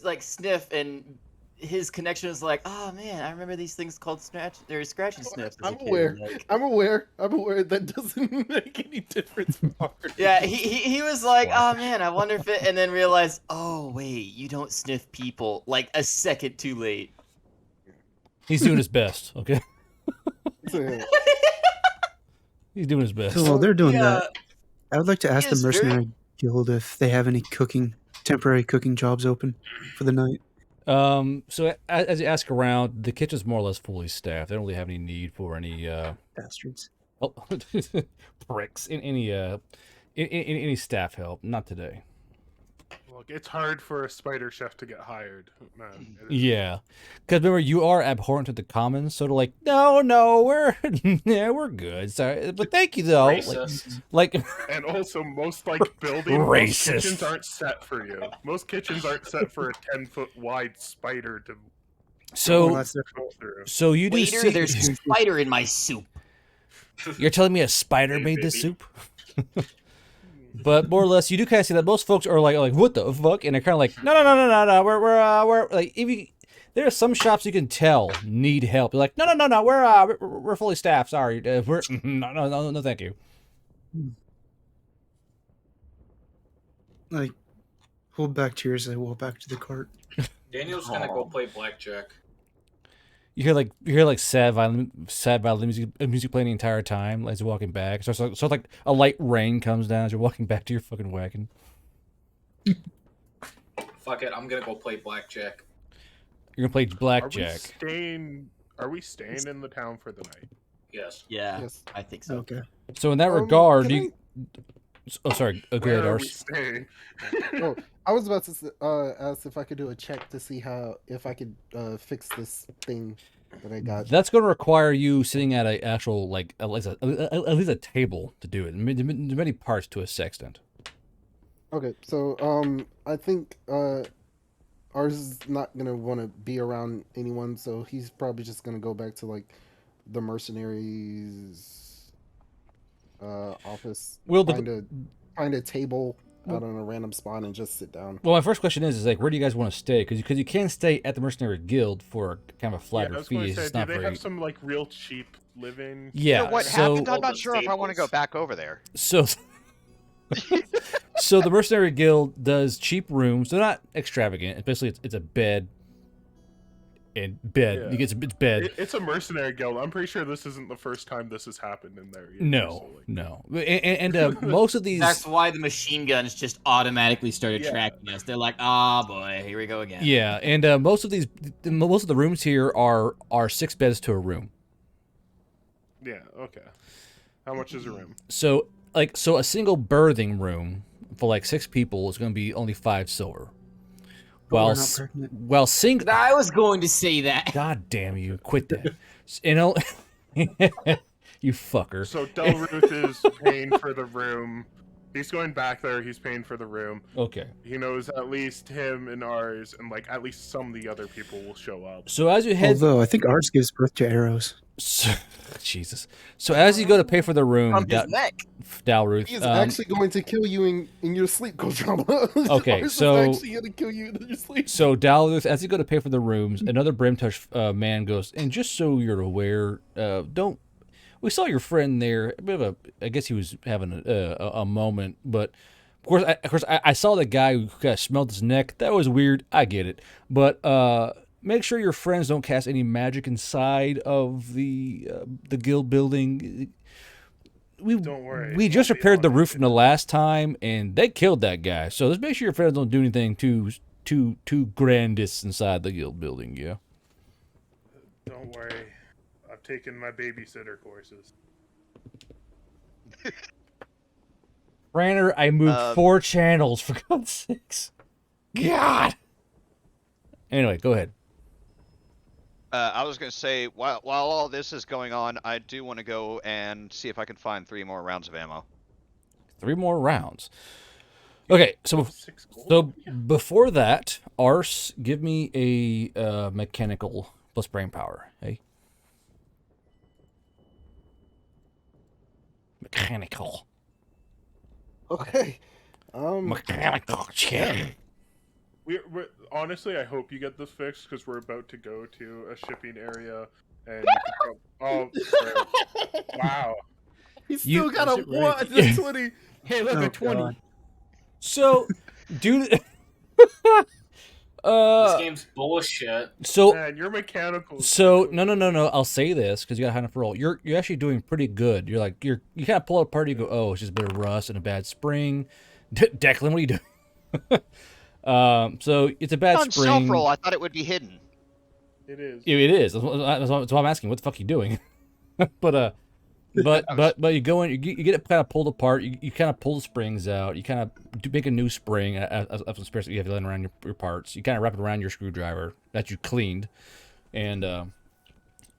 like sniff, and his connection was like, oh man, I remember these things called scratch and sniff. as a I'm kid," aware. like- I'm aware that doesn't make any difference. Yeah, he was like, oh man, I wonder if it, and then realized, oh wait, you don't sniff people, like a second too late. He's doing his best. Okay, So, he's doing his best. So while they're doing Yeah. that, I would like to ask He the is very- mercenary guild if they have any temporary cooking jobs open for the night. So as you ask around, the kitchen's more or less fully staffed. They don't really have any need for any Bastards. Oh, pricks in any staff help. Not today. Look, it's hard for a spider chef to get hired, man. It is. Yeah, because remember you are abhorrent to the commons, so they're like, no, we're yeah, we're good. Sorry, but thank you though. Racist. Like And also, most buildings, most kitchens aren't set for you. Most kitchens aren't set for a 10-foot wide spider to. So, go through. so you do Waiter, see. there's a spider in my soup. You're telling me a spider Hey, made this baby. soup? But more or less, you do kind of see that most folks are like, what the fuck? And they're kind of like, no. We're like, if you, there are some shops you can tell need help. You're like, no. We're fully staffed. Sorry, we're no, thank you. Like, hold back tears as I walk back to the cart. Daniel's gonna go play blackjack. You hear like sad violin music playing the entire time as you're walking back. So it's like a light rain comes down as you're walking back to your fucking wagon. Fuck it, I'm gonna go play blackjack. You're gonna play blackjack. Are we staying in the town for the night? Yes. Yeah, Yes. I think so. Okay. So in that regard, can you. Oh, sorry. Go ahead, Where are we Ars. staying? Oh, I was about to ask if I could do a check to see if I could fix this thing that I got. That's going to require you sitting at a actual like at least a table to do it. There's many parts to a sextant. Okay, so I think ours is not gonna want to be around anyone, so he's probably just gonna go back to like the mercenaries office. Well, find a table out on a random spot and just sit down. Well, my first question is like, where do you guys want to stay? Because you can stay at the Mercenary Guild for kind of a flatter fee. It's not do they very. have some like real cheap living? Yeah. You know what so, happened? I'm not sure if I want to go back over there. So, so the Mercenary Guild does cheap rooms. They're not extravagant. Especially, it's a bed. And bed. Yeah. You get it's bed. It's a mercenary guild. I'm pretty sure this isn't the first time this has happened in there. Either, No. And most of these. That's why the machine guns just automatically started Yeah. tracking us. They're like, ah, boy, here we go again. Yeah, and most of the rooms here are 6 beds to a room. Yeah. Okay. How much is a room? So a single berthing room for like 6 people is going to be only 5 silver. We're not pregnant. Single. I was going to say that. God damn you! Quit that. You fucker. So Delruth is paying for the room. He's going back there. He's paying for the room. Okay. He knows at least him and ours, and like at least some of the other people will show up. So as you head, Although I think ours gives birth to arrows. Jesus. So as you go to pay for the room, From his neck. Dalruth, He's actually going to kill you in your sleep, Kojama. Okay, Ours is so- actually going to kill you in your sleep. So Dalruth, as you go to pay for the rooms, another Brimtouch man goes, and just so you're aware, don't. We saw your friend there. A bit of I guess he was having a moment, but of course, I saw the guy who kind of smelled his neck. That was weird. I get it, but make sure your friends don't cast any magic inside of the guild building. Don't worry. We just I'll be repaired the on roof it. from the last time, and they killed that guy. So let's make sure your friends don't do anything too grandest inside the guild building. Yeah. Don't worry. I've taken my babysitter courses. Ranner, I moved 4 channels for God's sakes. God. Anyway, go ahead. I was going to say, while all this is going on, I do want to go and see if I can find 3 more rounds of ammo. 3 more rounds. Okay, so 6 gold? before that, Ars, give me a mechanical plus brain power. Hey. Mechanical. Okay. Mechanical check. We're honestly, I hope you get this fixed because we're about to go to a shipping area, and you can wow. He's still got a is it right? 1 to 20. Hey, look, Oh, a 20. God. So, dude. This game's bullshit. So, Man, you're mechanical. So no. I'll say this because you got a high enough roll. You're actually doing pretty good. You're like you kind of pull it apart. You go, oh, it's just a bit of rust and a bad spring. Declan, what are you doing? So it's a bad On spring. self-roll, I thought it would be hidden. It is. It is. That's why I'm asking. What the fuck are you doing? But But you go in, you get it kind of pulled apart. You kind of pull the springs out. You kind of make a new spring of the spares that you have laying around your parts. You kind of wrap it around your screwdriver that you cleaned, and you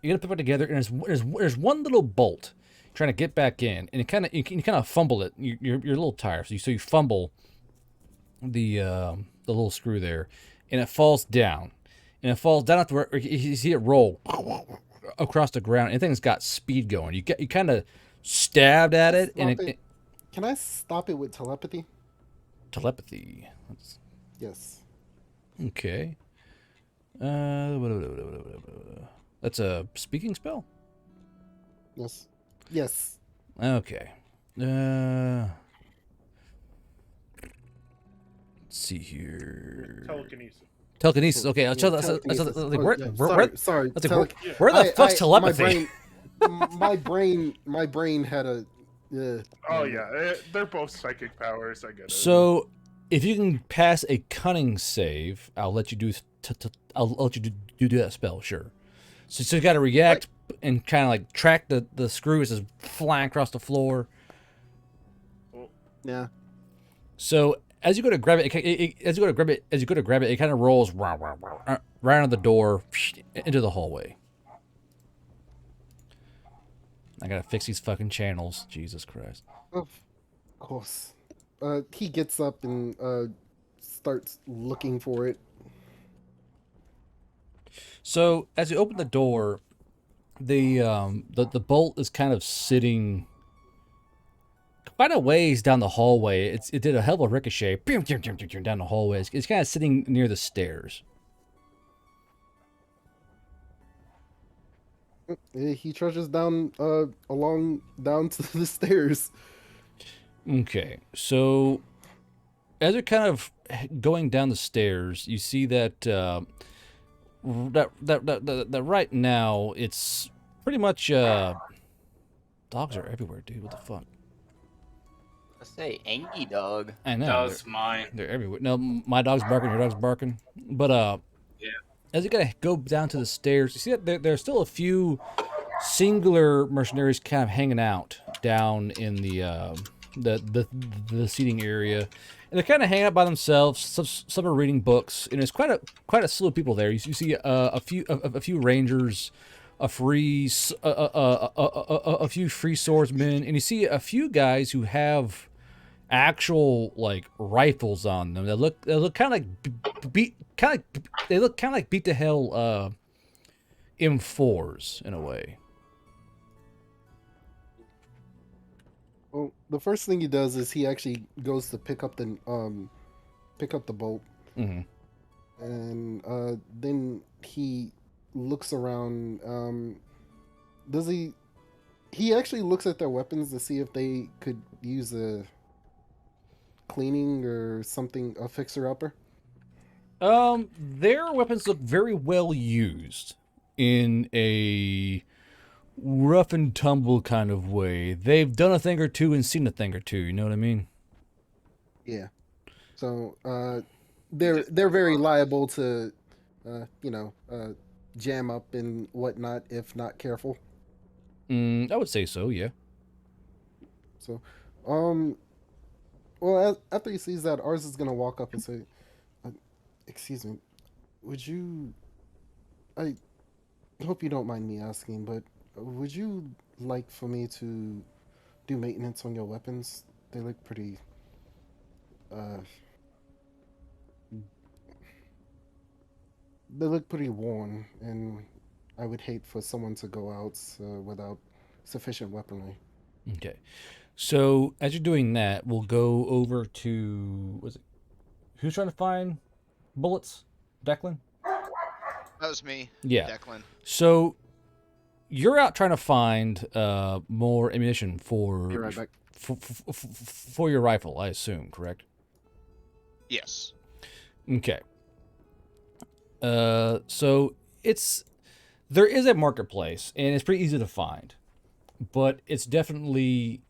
get it put together. And there's one little bolt trying to get back in, and you kind of fumble it. You're a little tired, so you fumble the little screw there, and it falls down. And it falls down after you see it roll across the ground. And thing's got speed going. You kind of stabbed at it, and Can I stop it with telepathy? Telepathy. Yes. Okay. That's a speaking spell. Yes. Yes. Okay. Let's see here. Telekinesis. Okay, I'll tell Yeah, that. telekinesis. Sorry. Where the fuck's telepathy? My brain had a. Oh yeah, they're both psychic powers. I get it. So, if you can pass a cunning save, I'll let you do. I'll let you do that spell. Sure. So you got to react and kind of like track the screws as flying across the floor. Yeah. So as you go to grab it, it kind of rolls right out the door into the hallway. I gotta fix these fucking channels. Jesus Christ. Of course. He gets up and starts looking for it. So as you open the door, the bolt is kind of sitting quite a ways down the hallway. It did a hell of a ricochet down the hallway. It's kind of sitting near the stairs. He trudges down along down to the stairs. Okay, so as you're kind of going down the stairs, you see that that right now it's pretty much dogs are everywhere, dude. What the fuck? I say Angie dog. I know. That was mine. They're everywhere. No, my dog's barking. Your dog's barking. But Yeah. as you gotta go down to the stairs, you see that there's still a few singular mercenaries kind of hanging out down in the seating area, and they're kind of hanging out by themselves. Some are reading books, and there's quite a slew of people there. You see a few rangers, a few free swordsmen, and you see a few guys who have actual like rifles on them. They look kind of like beat to hell M4s in a way. Well, the first thing he does is he actually goes to pick up the bolt, Mm-hmm. and then he looks around. Does he? He actually looks at their weapons to see if they could use a cleaning or something, a fixer-upper. Their weapons look very well used in a rough and tumble kind of way. They've done a thing or two and seen a thing or two. You know what I mean? Yeah. So they're very liable to, jam up and whatnot if not careful. I would say so. Yeah. So, well, after he sees that, ours is gonna walk up and say, "Excuse me, would you? I hope you don't mind me asking, but would you like for me to do maintenance on your weapons? They look pretty, they look pretty worn, and I would hate for someone to go out without sufficient weaponry." Okay. So as you're doing that, we'll go over to who's trying to find bullets? Declan? That was me. Yeah. Declan. So you're out trying to find more ammunition for Be right back. for your rifle, I assume, correct? Yes. Okay. So there is a marketplace, and it's pretty easy to find, but it's definitely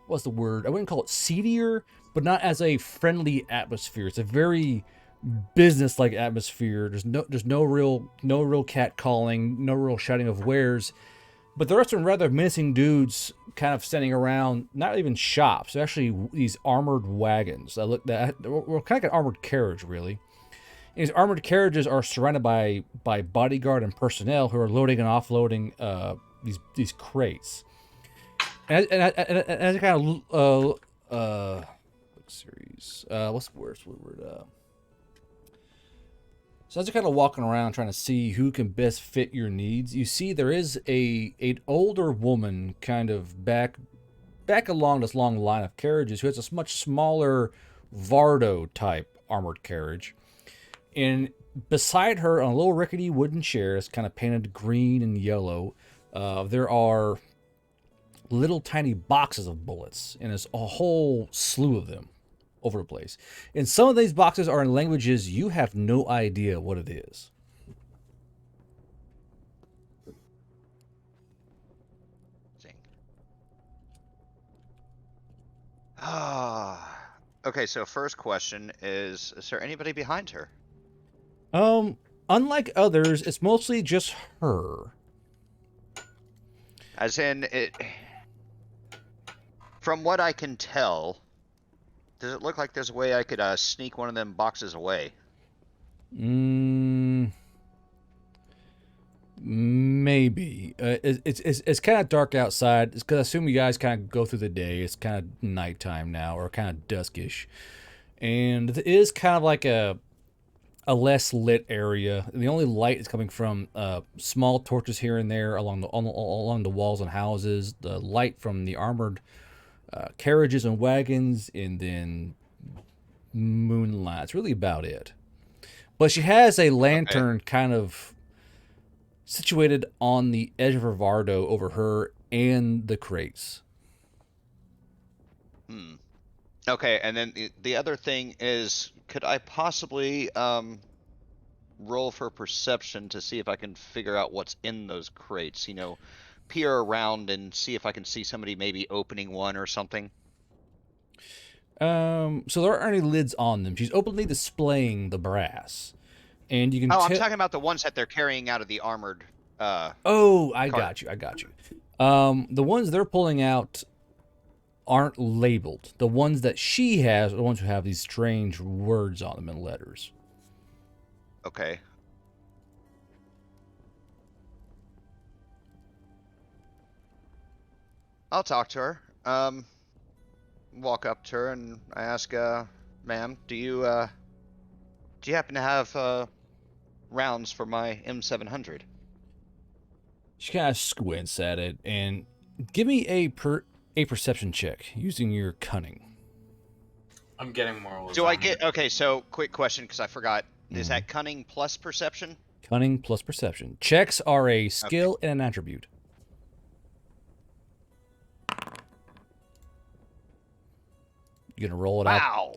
what's the word? I wouldn't call it seedier, but not as a friendly atmosphere. It's a very business-like atmosphere. There's no real cat calling, no real shouting of wares. But there are some rather menacing dudes kind of standing around, not even shops. They're actually these armored wagons that look that were kind of like an armored carriage, really. And these armored carriages are surrounded by bodyguard and personnel who are loading and offloading these crates. And as I kind of series, what's the worst word? So as you're kind of walking around trying to see who can best fit your needs, you see there is an older woman kind of back along this long line of carriages who has a much smaller Vardo type armored carriage. And beside her on a little rickety wooden chair, it's kind of painted green and yellow, there are little tiny boxes of bullets, and there's a whole slew of them over the place. And some of these boxes are in languages you have no idea what it is. Okay, so first question is there anybody behind her? Unlike others, it's mostly just her. As in, from what I can tell, does it look like there's a way I could sneak one of them boxes away? Maybe. It's kind of dark outside. It's because I assume you guys kind of go through the day. It's kind of nighttime now, or kind of duskish, and it is kind of like a less lit area. The only light is coming from small torches here and there along the walls and houses. The light from the armored carriages and wagons, and then moonlight. That's really about it. But she has a lantern kind of situated on the edge of her Vardo over her and the crates. Okay, and then the other thing is, could I possibly roll for perception to see if I can figure out what's in those crates? You know, peer around and see if I can see somebody maybe opening one or something. So there aren't any lids on them. She's openly displaying the brass, and you can. I'm talking about the ones that they're carrying out of the armored. I got you. The ones they're pulling out aren't labeled. The ones that she has are the ones who have these strange words on them in letters. Okay. I'll talk to her. Walk up to her and I ask, ma'am, do you happen to have rounds for my M700? She kind of squints at it and give me a perception check using your cunning. I'm getting more. Do I get okay? So quick question because I forgot. Is that cunning plus perception? Cunning plus perception. Checks are a skill and an attribute. You gonna roll it out?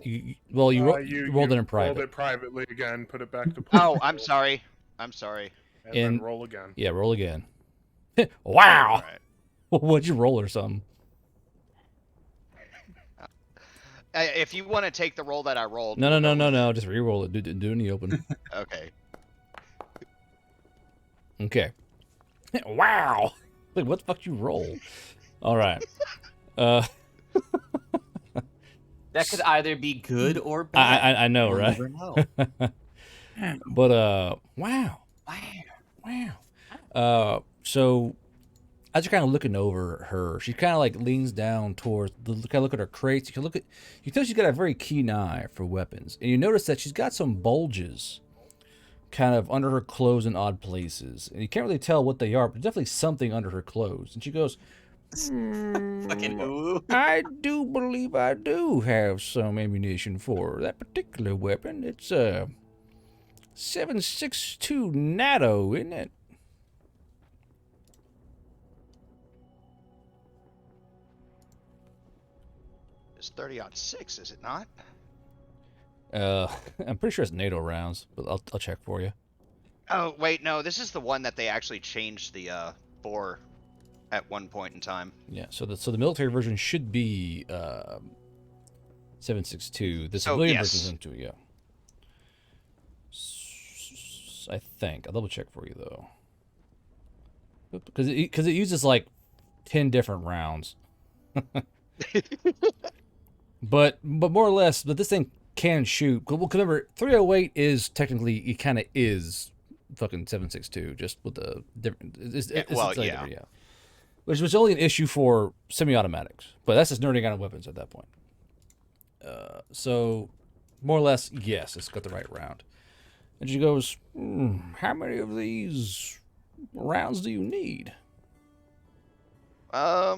Wow. You rolled it in private. Rolled it privately again. Put it back to. Oh, I'm sorry. And then roll again. Yeah, roll again. Wow. Right. What'd you roll or something? If you want to take the roll that I rolled. No. Just re-roll it. Do it in the open. Okay. Okay. Wow. Like, what the fuck you roll? All right. That could either be good or bad. I know, We'll right? never know. But wow. So as you're kind of looking over her, she kind of like leans down towards kind of look at her crates. You tell she's got a very keen eye for weapons, and you notice that she's got some bulges kind of under her clothes in odd places, and you can't really tell what they are, but definitely something under her clothes. And she goes, Fucking ooh. I do believe I do have some ammunition for that particular weapon. It's a 7.62 NATO, isn't it? It's 30-06, is it not? I'm pretty sure it's NATO rounds, but I'll check for you. Oh wait, no. This is the one that they actually changed the bore at one point in time. Yeah. So the military version should be 7.62. The civilian version's into it, yeah. I think I'll double check for you though. because it uses like 10 different rounds. but more or less, but this thing can shoot. Well, remember, 308 is technically, it kind of is fucking 7.62, just with the different. It's slightly different, yeah. Which was only an issue for semi-automatics, but that's just nerding out on weapons at that point. So, more or less, yes, it's got the right round. And she goes, how many of these rounds do you need? I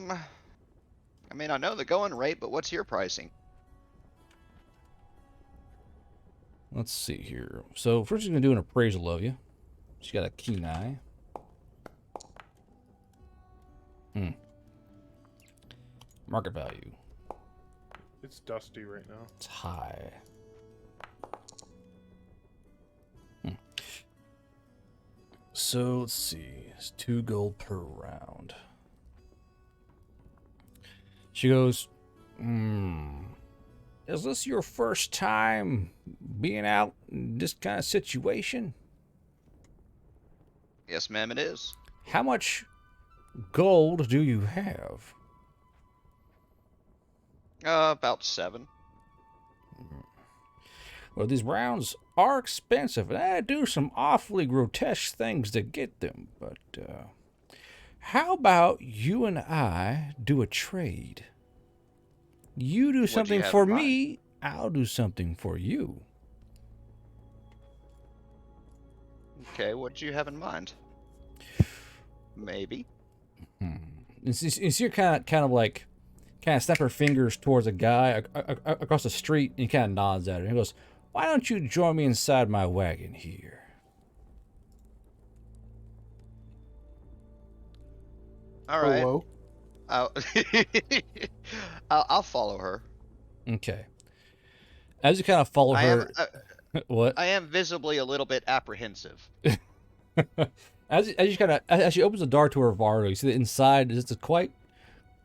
mean, I know the going rate, but what's your pricing? Let's see here. So first she's going to do an appraisal of you. She's got a keen eye. Market value. It's dusty right now. It's high. So let's see. It's 2 gold per round. She goes, is this your first time being out in this kind of situation? Yes, ma'am, it is. How much gold do you have? About 7. Well, these rounds are expensive, and I do some awfully grotesque things to get them, but how about you and I do a trade? You do something for me, I'll do something for you. Okay, what do you have in mind? Maybe. And so you're kind of snap her fingers towards a guy across the street, and he kind of nods at her. He goes, why don't you join me inside my wagon here? All right. Hello? I'll follow her. Okay. As you kind of follow her... what? I am visibly a little bit apprehensive. As she opens the door to her Vardo, you see that inside is a quite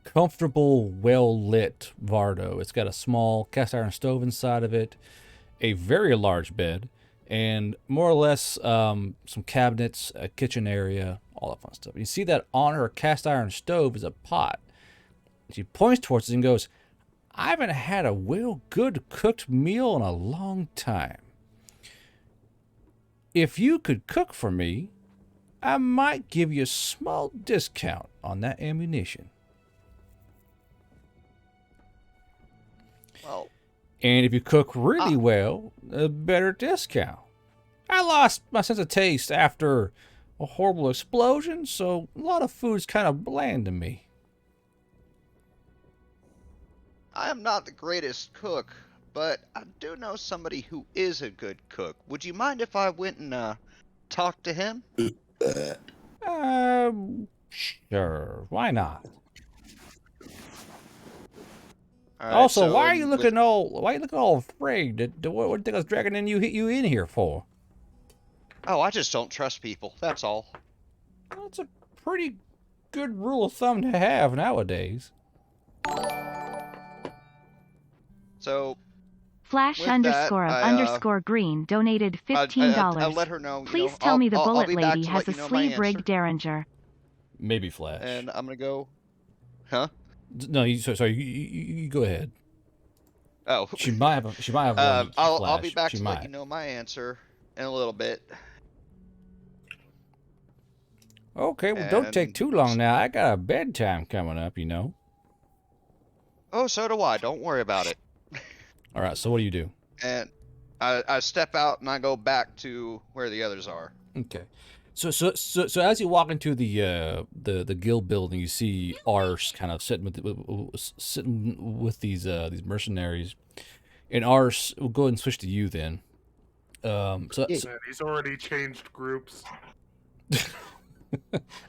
comfortable, well-lit Vardo. It's got a small cast iron stove inside of it, a very large bed, and more or less some cabinets, a kitchen area, all that fun stuff. You see that on her cast iron stove is a pot. She points towards it and goes, I haven't had a good cooked meal in a long time. If you could cook for me, I might give you a small discount on that ammunition. Well, and if you cook really well, a better discount. I lost my sense of taste after a horrible explosion, so a lot of food's kind of bland to me. I am not the greatest cook, but I do know somebody who is a good cook. Would you mind if I went and talked to him? Sure. Why not? Right, also, so why are you looking all afraid? What do you think I was dragging you in here for? Oh, I just don't trust people. That's all. Well, it's a pretty good rule of thumb to have nowadays. So, Flash underscore of underscore green donated $15. I'll let her know. Please tell me the bullet be back lady to has a let you know my sleeve answer. rigged Derringer. Maybe Flash. And I'm gonna go. Huh? No, sorry. You go ahead. Oh. She might have one. I'll be back she to might. let you know my answer in a little bit. Okay, well, don't take too long now. I got a bedtime coming up, you know. Oh, so do I. Don't worry about it. All right, so what do you do? And I step out and I go back to where the others are. Okay. So as you walk into the guild building, you see Ars kind of sitting with these mercenaries, and Ars, we'll go ahead and switch to you then. Man, he's already changed groups.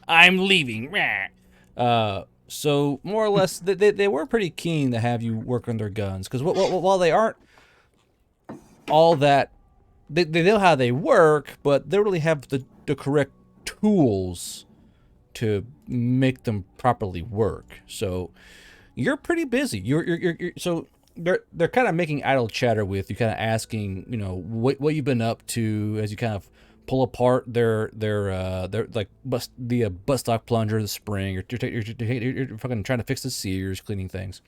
I'm leaving. So more or less, they were pretty keen to have you work on their guns, because while they aren't all that, they know how they work, but they really have the correct tools to make them properly work. So you're pretty busy. You're so they're kind of making idle chatter with you, kind of asking, you know, what you've been up to as you kind of pull apart their like butt stock plunger, the spring, you're fucking trying to fix the sears, cleaning things.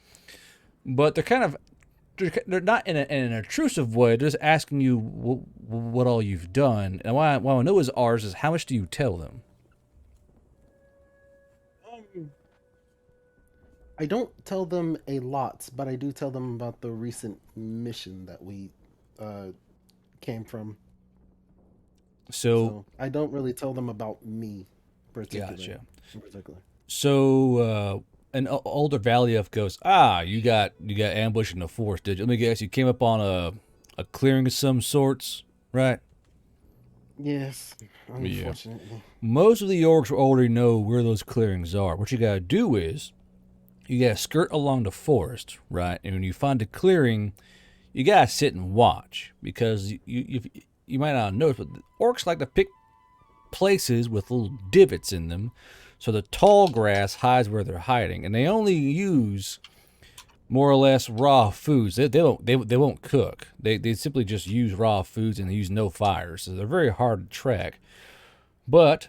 But they're not in an intrusive way. They're just asking you what all you've done. And why I know is ours is how much do you tell them? I don't tell them a lot, but I do tell them about the recent mission that we came from. So I don't really tell them about me, particularly. Gotcha. So an older Valley Elf goes, you got ambushed in the forest, did you? Let me guess, you came up on a clearing of some sorts, right? Yes, unfortunately. Yeah. Most of the orcs already know where those clearings are. What you gotta do is, you gotta skirt along the forest, right? And when you find a clearing, you gotta sit and watch, because you might not notice, but the orcs like to pick places with little divots in them, so the tall grass hides where they're hiding, and they only use more or less raw foods. They won't cook. They simply just use raw foods, and they use no fires, so they're very hard to track. But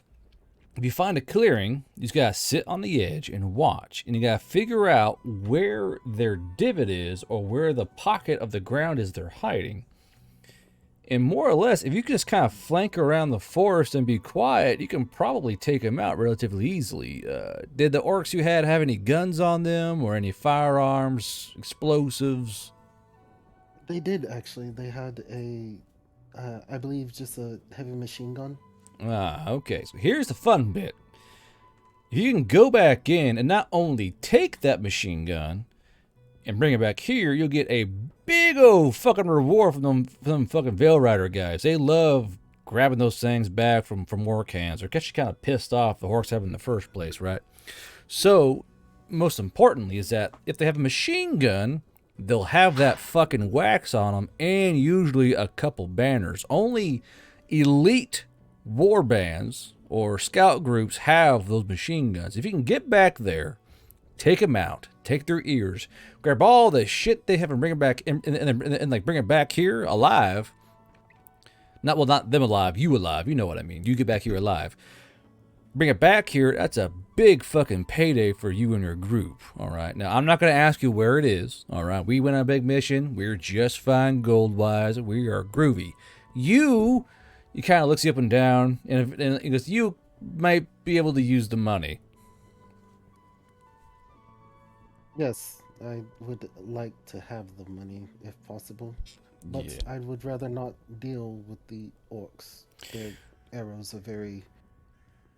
if you find a clearing, you just gotta sit on the edge and watch, and you gotta figure out where their divot is, or where the pocket of the ground is they're hiding. And more or less, if you just kind of flank around the forest and be quiet, you can probably take them out relatively easily. Did the orcs you had have any guns on them, or any firearms, explosives? They did, actually. They had I believe, just a heavy machine gun. Okay. So here's the fun bit. If you can go back in and not only take that machine gun and bring it back here, you'll get a big old fucking reward from them fucking Veil Rider guys. They love grabbing those things back from orc hands, or get you kind of pissed off the orcs have in the first place, right? So, most importantly is that if they have a machine gun, they'll have that fucking wax on them, and usually a couple banners. Only elite war bands or scout groups have those machine guns. If you can get back there, take them out, take their ears, grab all the shit they have, and bring it back, and like bring it back here alive. Not them alive, you alive. You know what I mean. You get back here alive. Bring it back here. That's a big fucking payday for you and your group. All right. Now I'm not gonna ask you where it is. All right. We went on a big mission. We're just fine gold wise. We are groovy. You kind of looks you up and down, and he goes, you might be able to use the money. Yes, I would like to have the money if possible, but Yeah. I would rather not deal with the orcs. Their arrows are very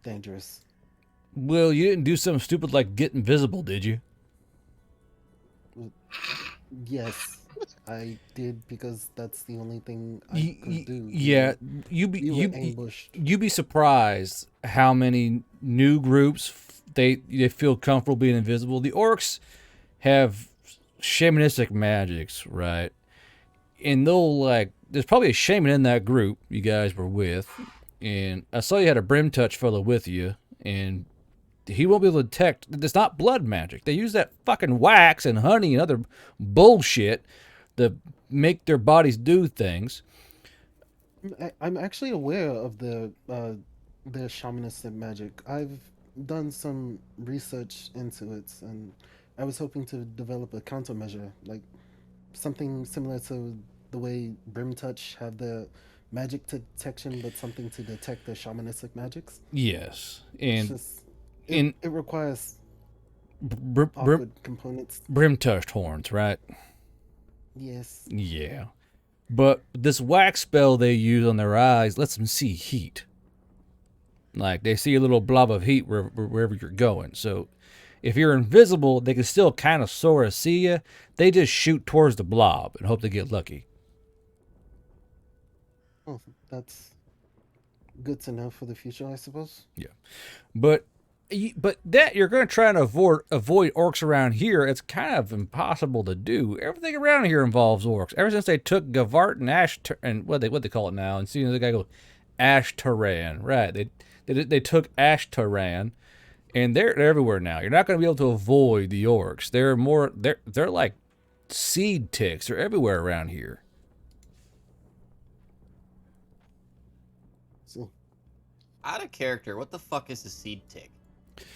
dangerous. Well, you didn't do something stupid like get invisible, did you? Yes, I did, because that's the only thing I could do. Yeah, you'd be surprised how many new groups they feel comfortable being invisible. The orcs have shamanistic magics, right? And they'll there's probably a shaman in that group you guys were with, and I saw you had a brim touch fellow with you, and he won't be able to detect. It's not blood magic. They use that fucking wax and honey and other bullshit to make their bodies do things. I'm actually aware of the shamanistic magic. I've done some research into it, and I was hoping to develop a countermeasure, like something similar to the way Brim Touch have the magic detection, but something to detect the shamanistic magics. Yes, and it requires awkward components. Brim touched horns, right? Yes. Yeah, but this wax spell they use on their eyes lets them see heat. Like they see a little blob of heat wherever you're going. So if you're invisible, they can still kind of sort of see you. They just shoot towards the blob and hope they get lucky. Oh, that's good to know for the future, I suppose. Yeah, but that you're going to try and avoid orcs around here. It's kind of impossible to do. Everything around here involves orcs. Ever since they took Gavart and what they call it now, and seeing the guy go Ashtaran, right? They took Ashtaran. And they're everywhere now. You're not going to be able to avoid the orcs. They're like seed ticks. They're everywhere around here. So out of character, what the fuck is a seed tick?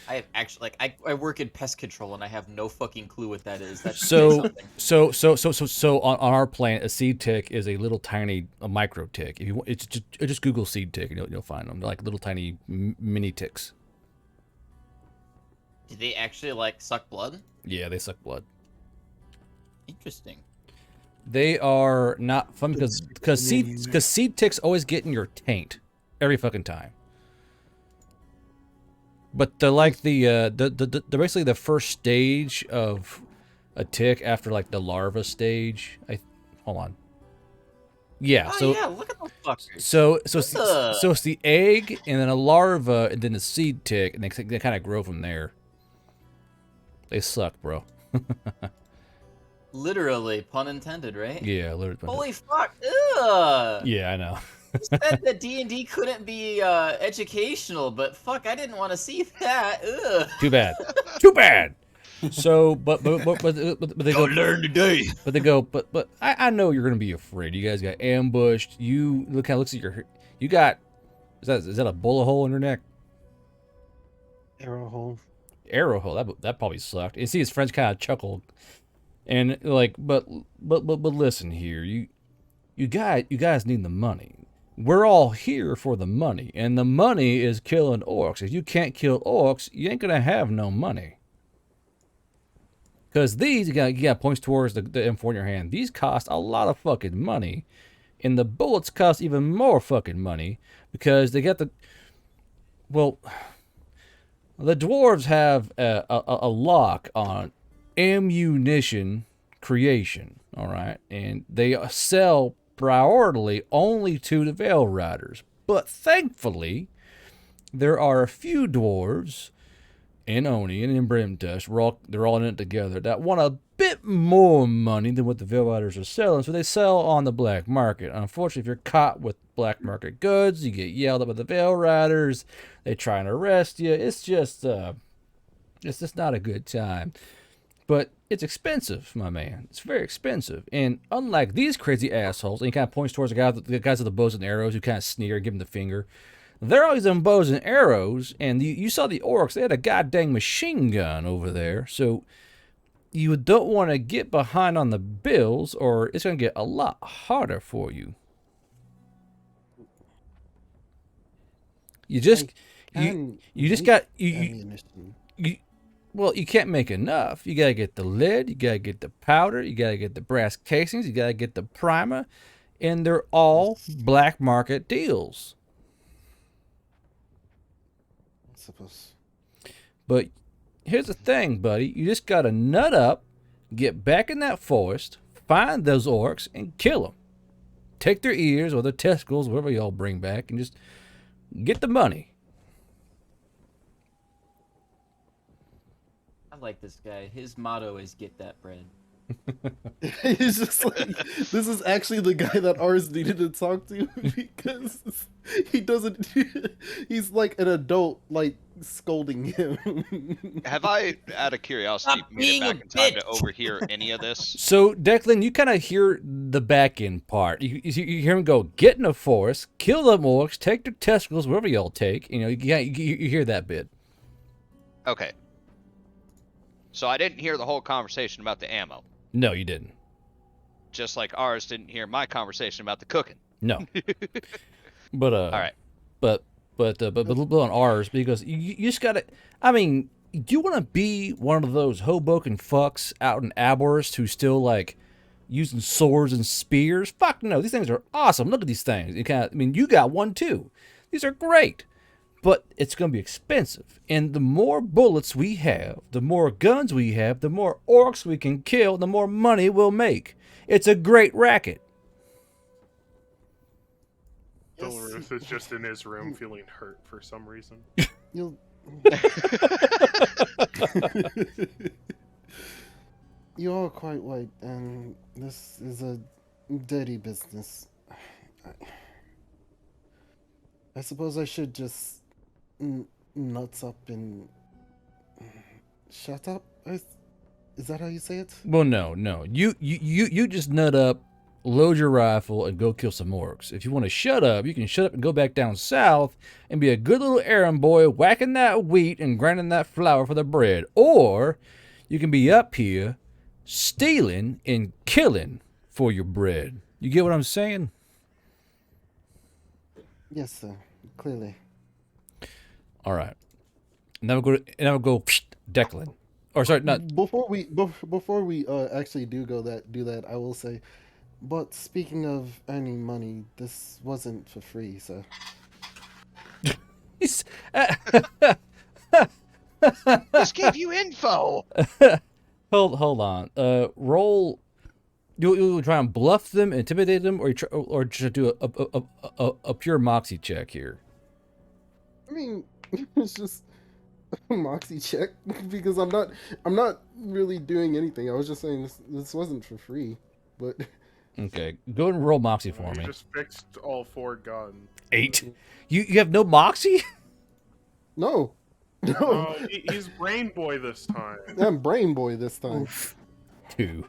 I have actually I work in pest control and I have no fucking clue what that is. That So on our planet, a seed tick is a little tiny micro tick. If you want, it's just Google seed tick and you'll find them. They're like little tiny mini ticks. Do they actually like suck blood? Yeah, they suck blood. Interesting. They are not fun because seed ticks always get in your taint every fucking time. But they're like they're basically the first stage of a tick after like the larva stage. Hold on. Yeah. Oh yeah, look at those fuckers. So it's the egg and then a larva and then the seed tick and they kind of grow from there. They suck, bro. Literally, pun intended, right? Yeah, literally. Holy fuck! Ugh. Yeah, I know. You said that D&D couldn't be educational, but fuck, I didn't want to see that. Ugh. Too bad. Too bad. So, but they go learn today. But they go, but I know you're gonna be afraid. You guys got ambushed. You look how it looks at your. You got. Is that a bullet hole in your neck? Arrow hole. Arrow hole. That probably sucked. You see his friends kind of chuckled, and like, but listen here, you guys need the money. We're all here for the money, and the money is killing orcs. If you can't kill orcs, you ain't gonna have no money. Because these, you got points towards the M4 in your hand. These cost a lot of fucking money, and the bullets cost even more fucking money because they got the. Well, the dwarves have a lock on ammunition creation. All right, and they sell priority only to the Veil Riders. But thankfully, there are a few dwarves in Oni and in Brimdust, they're all in it together, that want a bit more money than what the Veil Riders are selling, so they sell on the black market. Unfortunately, if you're caught with black market goods, you get yelled at by the Veil Riders, they try and arrest you. It's just not a good time. But it's expensive, my man. It's very expensive. And unlike these crazy assholes, and he kind of points towards the guys with the bows and arrows who kind of sneer and give him the finger. They're always on bows and arrows, and you saw the orcs. They had a goddamn machine gun over there. So you don't want to get behind on the bills, or it's going to get a lot harder for you. You just well, you can't make enough. You gotta get the lead, you gotta get the powder, you gotta get the brass casings, you gotta get the primer, and they're all black market deals. I suppose. But here's the thing, buddy. You just gotta nut up, get back in that forest, find those orcs, and kill them. Take their ears or their testicles, whatever y'all bring back, and just get the money. I like this guy. His motto is "Get that bread." He's just like, this is actually the guy that ours needed to talk to because he doesn't. He's like an adult, like scolding him. Have I, out of curiosity, made it back in time to overhear any of this? So, Declan, you kind of hear the back end part. You hear him go, get in the forest, kill the orcs, take their testicles, wherever y'all take. You know, you hear that bit. Okay. So I didn't hear the whole conversation about the ammo. No, you didn't. Just like ours didn't hear my conversation about the cooking. No. But all right. But a little bit on ours because you just gotta. I mean, do you want to be one of those Hoboken fucks out in Aberystwyth who's still like using swords and spears? Fuck no, these things are awesome. Look at these things. You got one too. These are great. But it's going to be expensive. And the more bullets we have, the more guns we have, the more orcs we can kill, the more money we'll make. It's a great racket. Dolores is just in his room feeling hurt for some reason. You are quite right, and this is a dirty business. I suppose I should just nuts up and shut up. Is that how you say it? Well, no. You just nut up, load your rifle, and go kill some orcs. If you want to shut up, you can shut up and go back down south and be a good little errand boy whacking that wheat and grinding that flour for the bread. Or you can be up here stealing and killing for your bread. You get what I'm saying? Yes, sir. Clearly. All right. Now we'll go Declan. Or sorry, not Before we actually do that, I will say, but speaking of earning money, this wasn't for free, so. He's- This gave you info. hold on. Roll. You try and bluff them, intimidate them, or just do a pure moxie check here. I mean, it's just a moxie check because I'm not really doing anything. I was just saying this wasn't for free, but. Okay, go ahead and roll moxie for You me. just fixed all 4 guns. 8. You have no moxie? No. No. Oh, he's Brain Boy this time. I'm Brain Boy this time. 2.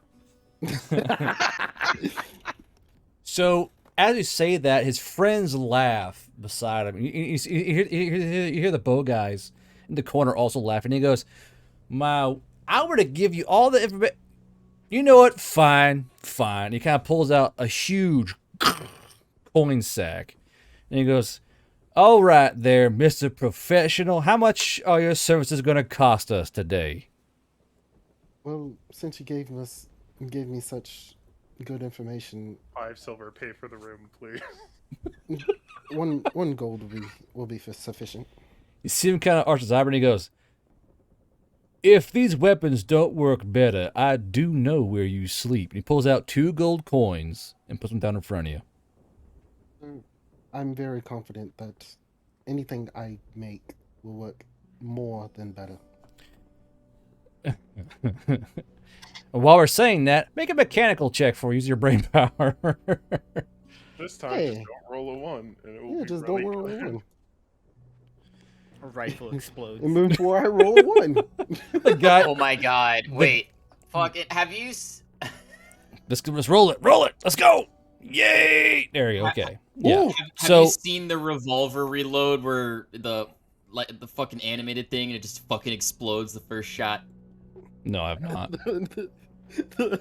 So, as you say that, his friends laugh beside him. You hear the bow guys in the corner also laughing. He goes, I were to give you all the information. You know what? Fine. He kind of pulls out a huge coin sack. And he goes, all right there, Mr. Professional. How much are your services going to cost us today? Well, since you gave me such good information, 5 silver, pay for the room, please. one gold will be sufficient. You see him kind of arch his eyebrow and he goes, if these weapons don't work better, I do know where you sleep. And he pulls out 2 gold coins and puts them down in front of you. I'm very confident that anything I make will work more than better. While we're saying that, make a mechanical check for use your brain power. This time, just don't roll a 1. And it will be just really don't roll a good. 1. A rifle explodes. And before I roll a 1. The guy, Oh my god! Wait, fucking have you? let's roll it. Let's go. Yay! There you go. Okay. Yeah. Have So you seen the revolver reload where the fucking animated thing and it just fucking explodes the first shot? no, I've not.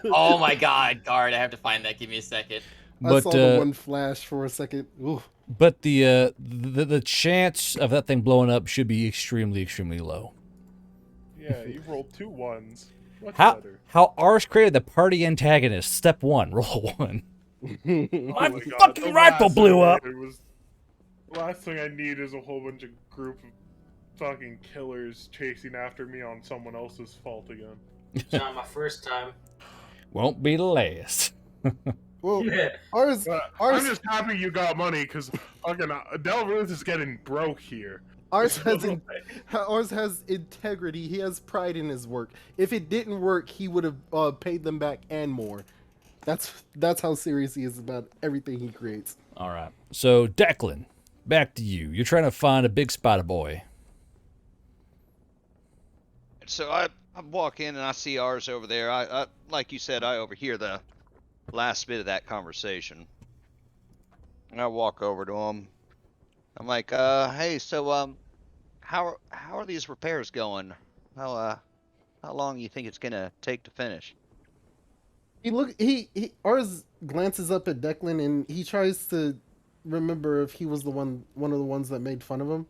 Oh my god, guard! I have to find that. Give me a second. I saw the one flash for a second. Ooh. But the chance of that thing blowing up should be extremely low. Yeah, you rolled 2 1s. Much How better. Ars created the party antagonist? Step 1, roll a 1. My Oh God, fucking the rifle last blew thing up. Last thing I need is a whole bunch of group of fucking killers chasing after me on someone else's fault again. It's not my first time. Won't be the last. Well, Yeah. ours. I'm just happy you got money because fucking Del Ruth is getting broke here. Ours has integrity. He has pride in his work. If it didn't work, he would have paid them back and more. That's how serious he is about everything he creates. All right. So Declan, back to you. You're trying to find a big spider boy. So I walk in and I see ours over there. I like you said, I overhear the last bit of that conversation. And I walk over to him. I'm like, hey, so how are these repairs going? How long do you think it's gonna take to finish? Ours glances up at Declan and he tries to remember if he was one of the ones that made fun of him.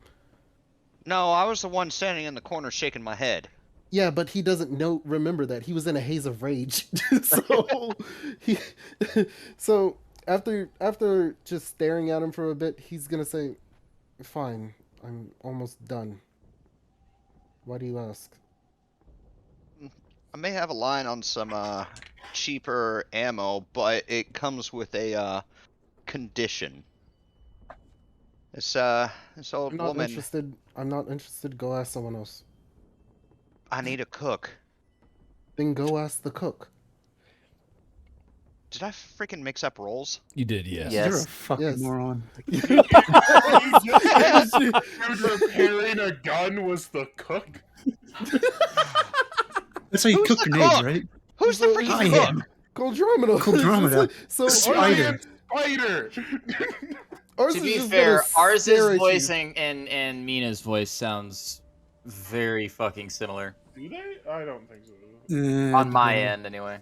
No, I was the one standing in the corner shaking my head. Yeah, but he doesn't remember that. He was in a haze of rage. So after just staring at him for a bit, he's gonna say, fine, I'm almost done. Why do you ask? I may have a line on some cheaper ammo, but it comes with a condition. This old I'm not woman. interested. I'm not interested. Go ask someone else. I need a cook. Then go ask the cook. Did I freaking mix up roles? You did, yes. Yes. You're a fucking moron. Dude, repairing a gun was the cook. That's how you Who's cook the grenades, cook? right? Who's the I freaking cook? am. Coldromino. Coldromino. So Spider. Spider. Ours To is be just fair, gonna ours' stare at voice you. and Mina's voice sounds very fucking similar. Do they? I don't think so. On my depending. end, anyway.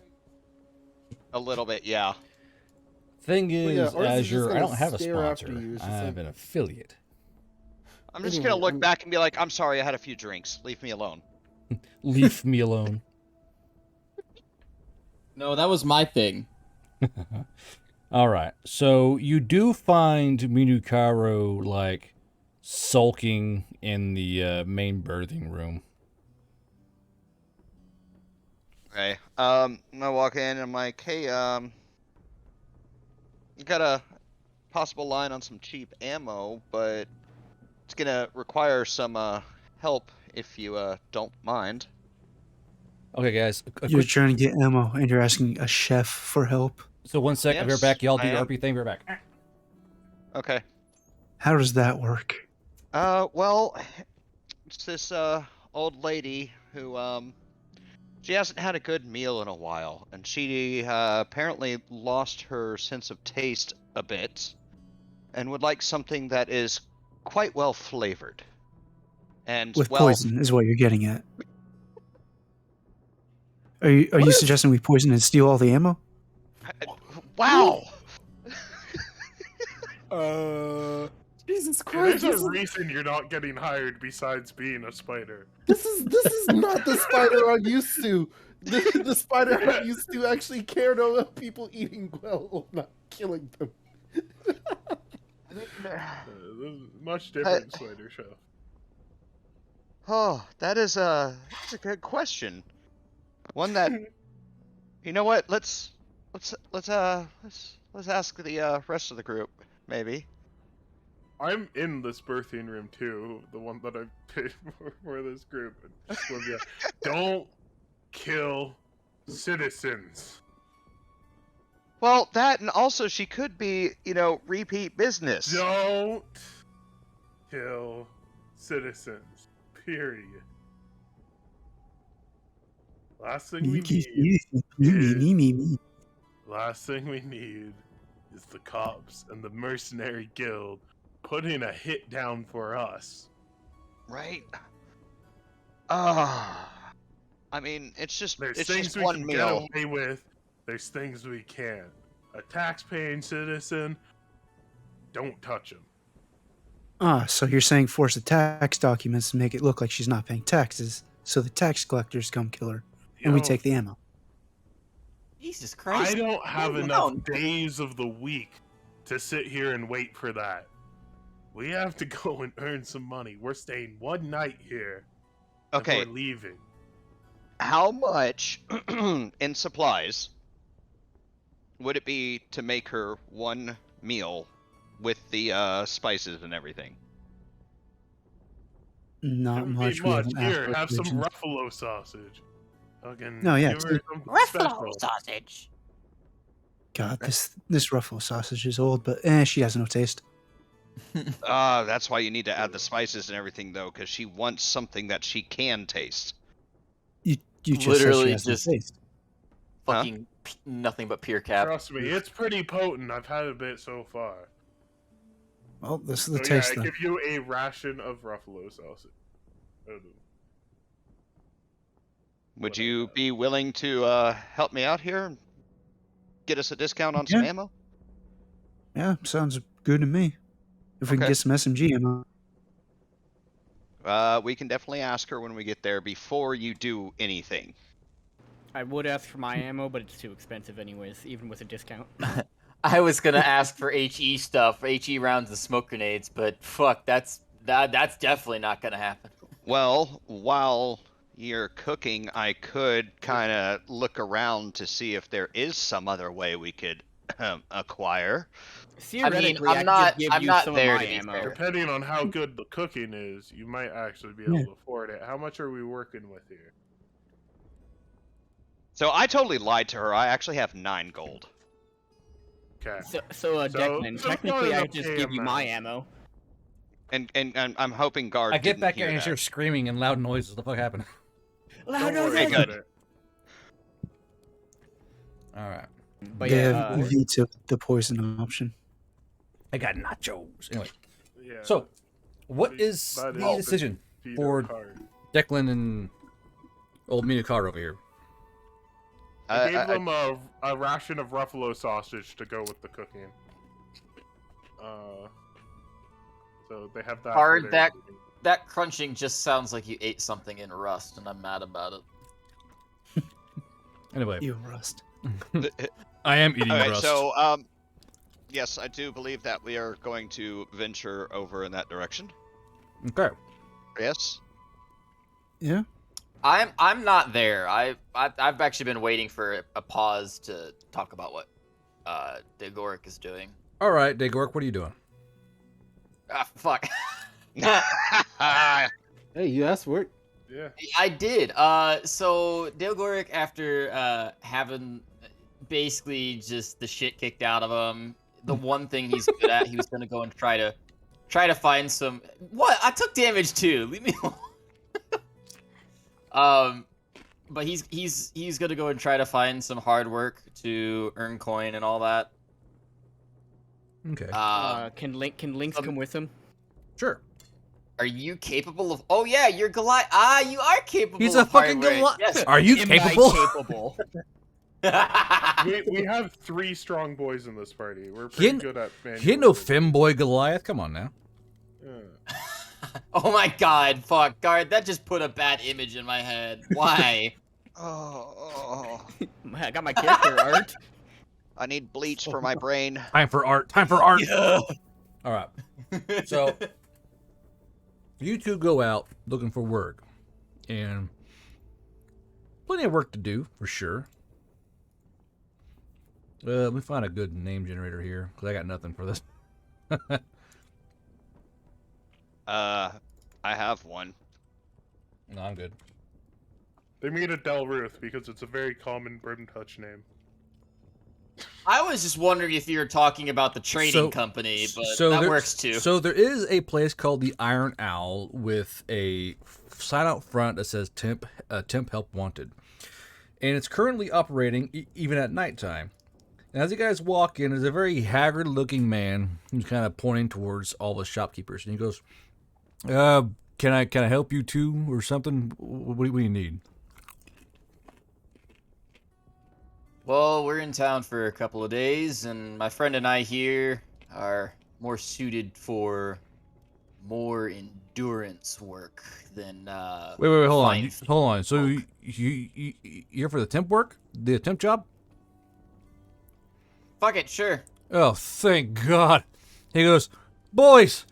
A little bit, yeah. Thing But yeah, is, ours is just Azure, I gonna don't have a stare after sponsor. you. It's I just have like- an affiliate. I'm just Anyway, gonna look I'm- back and be like, I'm sorry, I had a few drinks. Leave me alone. Leave me alone. No, that was my thing. All right. So you do find Minukaro like sulking in the main birthing room. Okay. I walk in and I'm like, hey, you got a possible line on some cheap ammo, but it's gonna require some help if you don't mind. Okay, guys. You're trying to get ammo, and you're asking a chef for help. So 1 sec. I'll be right back. Y'all do your RP thing. Be right back. Okay. How does that work? Well, it's this old lady who she hasn't had a good meal in a while, and she apparently lost her sense of taste a bit, and would like something that is quite well flavored. And With well, poison is what you're getting at. Are you suggesting we poison and steal all the ammo? wow. Jesus Christ! There's a reason you're not getting hired besides being a spider. This is not the spider I'm used to. The spider I'm used to actually cared about people eating well, not killing them. This is much different spider show. Oh, that's a good question. One that, you know what? Let's ask the rest of the group, maybe. I'm in this birthing room too, the one that I paid for this group. Don't kill citizens. Well, that and also she could be, repeat business. Don't kill citizens. Period. Last thing we need. Last thing we need is the cops and the mercenary guild putting a hit down for us. Right? I mean, it's just There's it's things just we one can meal. get away with. There's things we can't. A tax-paying citizen, don't touch him. So you're saying force the tax documents to make it look like she's not paying taxes, so the tax collectors come kill her, and we take the ammo. Jesus Christ! I don't have Calm enough down. days of the week to sit here and wait for that. We have to go and earn some money. We're staying one night here. and Okay. we're leaving. How much in supplies would it be to make her one meal with the spices and everything? Not Wouldn't much. be We much. haven't Here, asked have some questions. Ruffalo sausage. Fucking No, yeah, give her see? something Ruffalo special. sausage. God, this Ruffalo sausage is old, but she has no taste. That's why you need to add the spices and everything, though, because she wants something that she can taste. You just Literally said she has just no taste. fucking nothing but pure cap. Trust me, it's pretty potent. I've had a bit so far. Well, this is the So taste yeah, I then. give you a ration of Ruffalo sausage. Would you be willing to help me out here? Get us a discount on some Yeah. ammo? Yeah, sounds good to me. If we can Okay. get some SMG ammo. We can definitely ask her when we get there before you do anything. I would ask for my ammo, but it's too expensive anyways, even with a discount. I was gonna ask for HE stuff, HE rounds and smoke grenades, but fuck, that's definitely not gonna happen. Well, while you're cooking, I could kind of look around to see if there is some other way we could acquire. Theoretically, I'm I could not- just give I'm you not some there of my to be ammo. fair. Depending on how good the cooking is, you might actually be able to afford it. How much are we working with here? So I totally lied to her. I actually have 9 gold. Okay. So Declan, technically I could just give you my ammo. And I'm hoping guard. I get didn't back hear there and that. you're screaming and loud noises. What the fuck happened? Loud Don't worry Okay, noises! about good. it. All right. But They yeah, have vetoed the poison option. I got nachos. Anyway, Yeah. so what is That the is decision veto for card. Declan and old Mina Car over here? I gave them a ration of Ruffalo sausage to go with the cooking. So they have that. Hard, for their- that crunching just sounds like you ate something in rust, and I'm mad about it. Anyway, You rust. I am eating All right, rust. so yes, I do believe that we are going to venture over in that direction. Okay. Yes. Yeah. I'm not there. I've actually been waiting for a pause to talk about what Degoric is doing. All right, Dagork, what are you doing? Ah, fuck. Hey, you asked for it. Yeah. I did. So Degoric, after having basically just the shit kicked out of him, the one thing he's good at, he was gonna go and try to find some. What? I took damage too. Leave me alone. But he's gonna go and try to find some hard work to earn coin and all that. Okay. can Lynx come with him? Sure. Are you capable of? Oh yeah, you're Goliath. Ah, you are capable. He's of a fucking hard work. Goliath. Yes. Are you Am I capable? capable? We have 3 strong boys in this party. We're He pretty ain't- good at. He ain't no femboy Goliath. Come on now. Yeah. Oh my god, fuck, Guard, that just put a bad image in my head. Why? Oh, I got my character art. I need bleach for my brain. Time for art. Time for art. Yeah. All right. So you two go out looking for work, and plenty of work to do for sure. Let me find a good name generator here because I got nothing for this. I have one. No, I'm good. They made a Del Ruth because it's a very common Brim Touch name. I was just wondering if you were talking about the trading company, but that works too. So there is a place called the Iron Owl with a sign out front that says temp help wanted, and it's currently operating even at nighttime. And as you guys walk in, there's a very haggard-looking man who's kind of pointing towards all the shopkeepers, and he goes, "Can I help you too, or something? What do you need?" Well, we're in town for a couple of days, and my friend and I here are more suited for more endurance work than Wait, hold on, fine hold on. So folk. you're for the temp work, the temp job? Fuck it, sure. Oh, thank God. He goes, "Boys,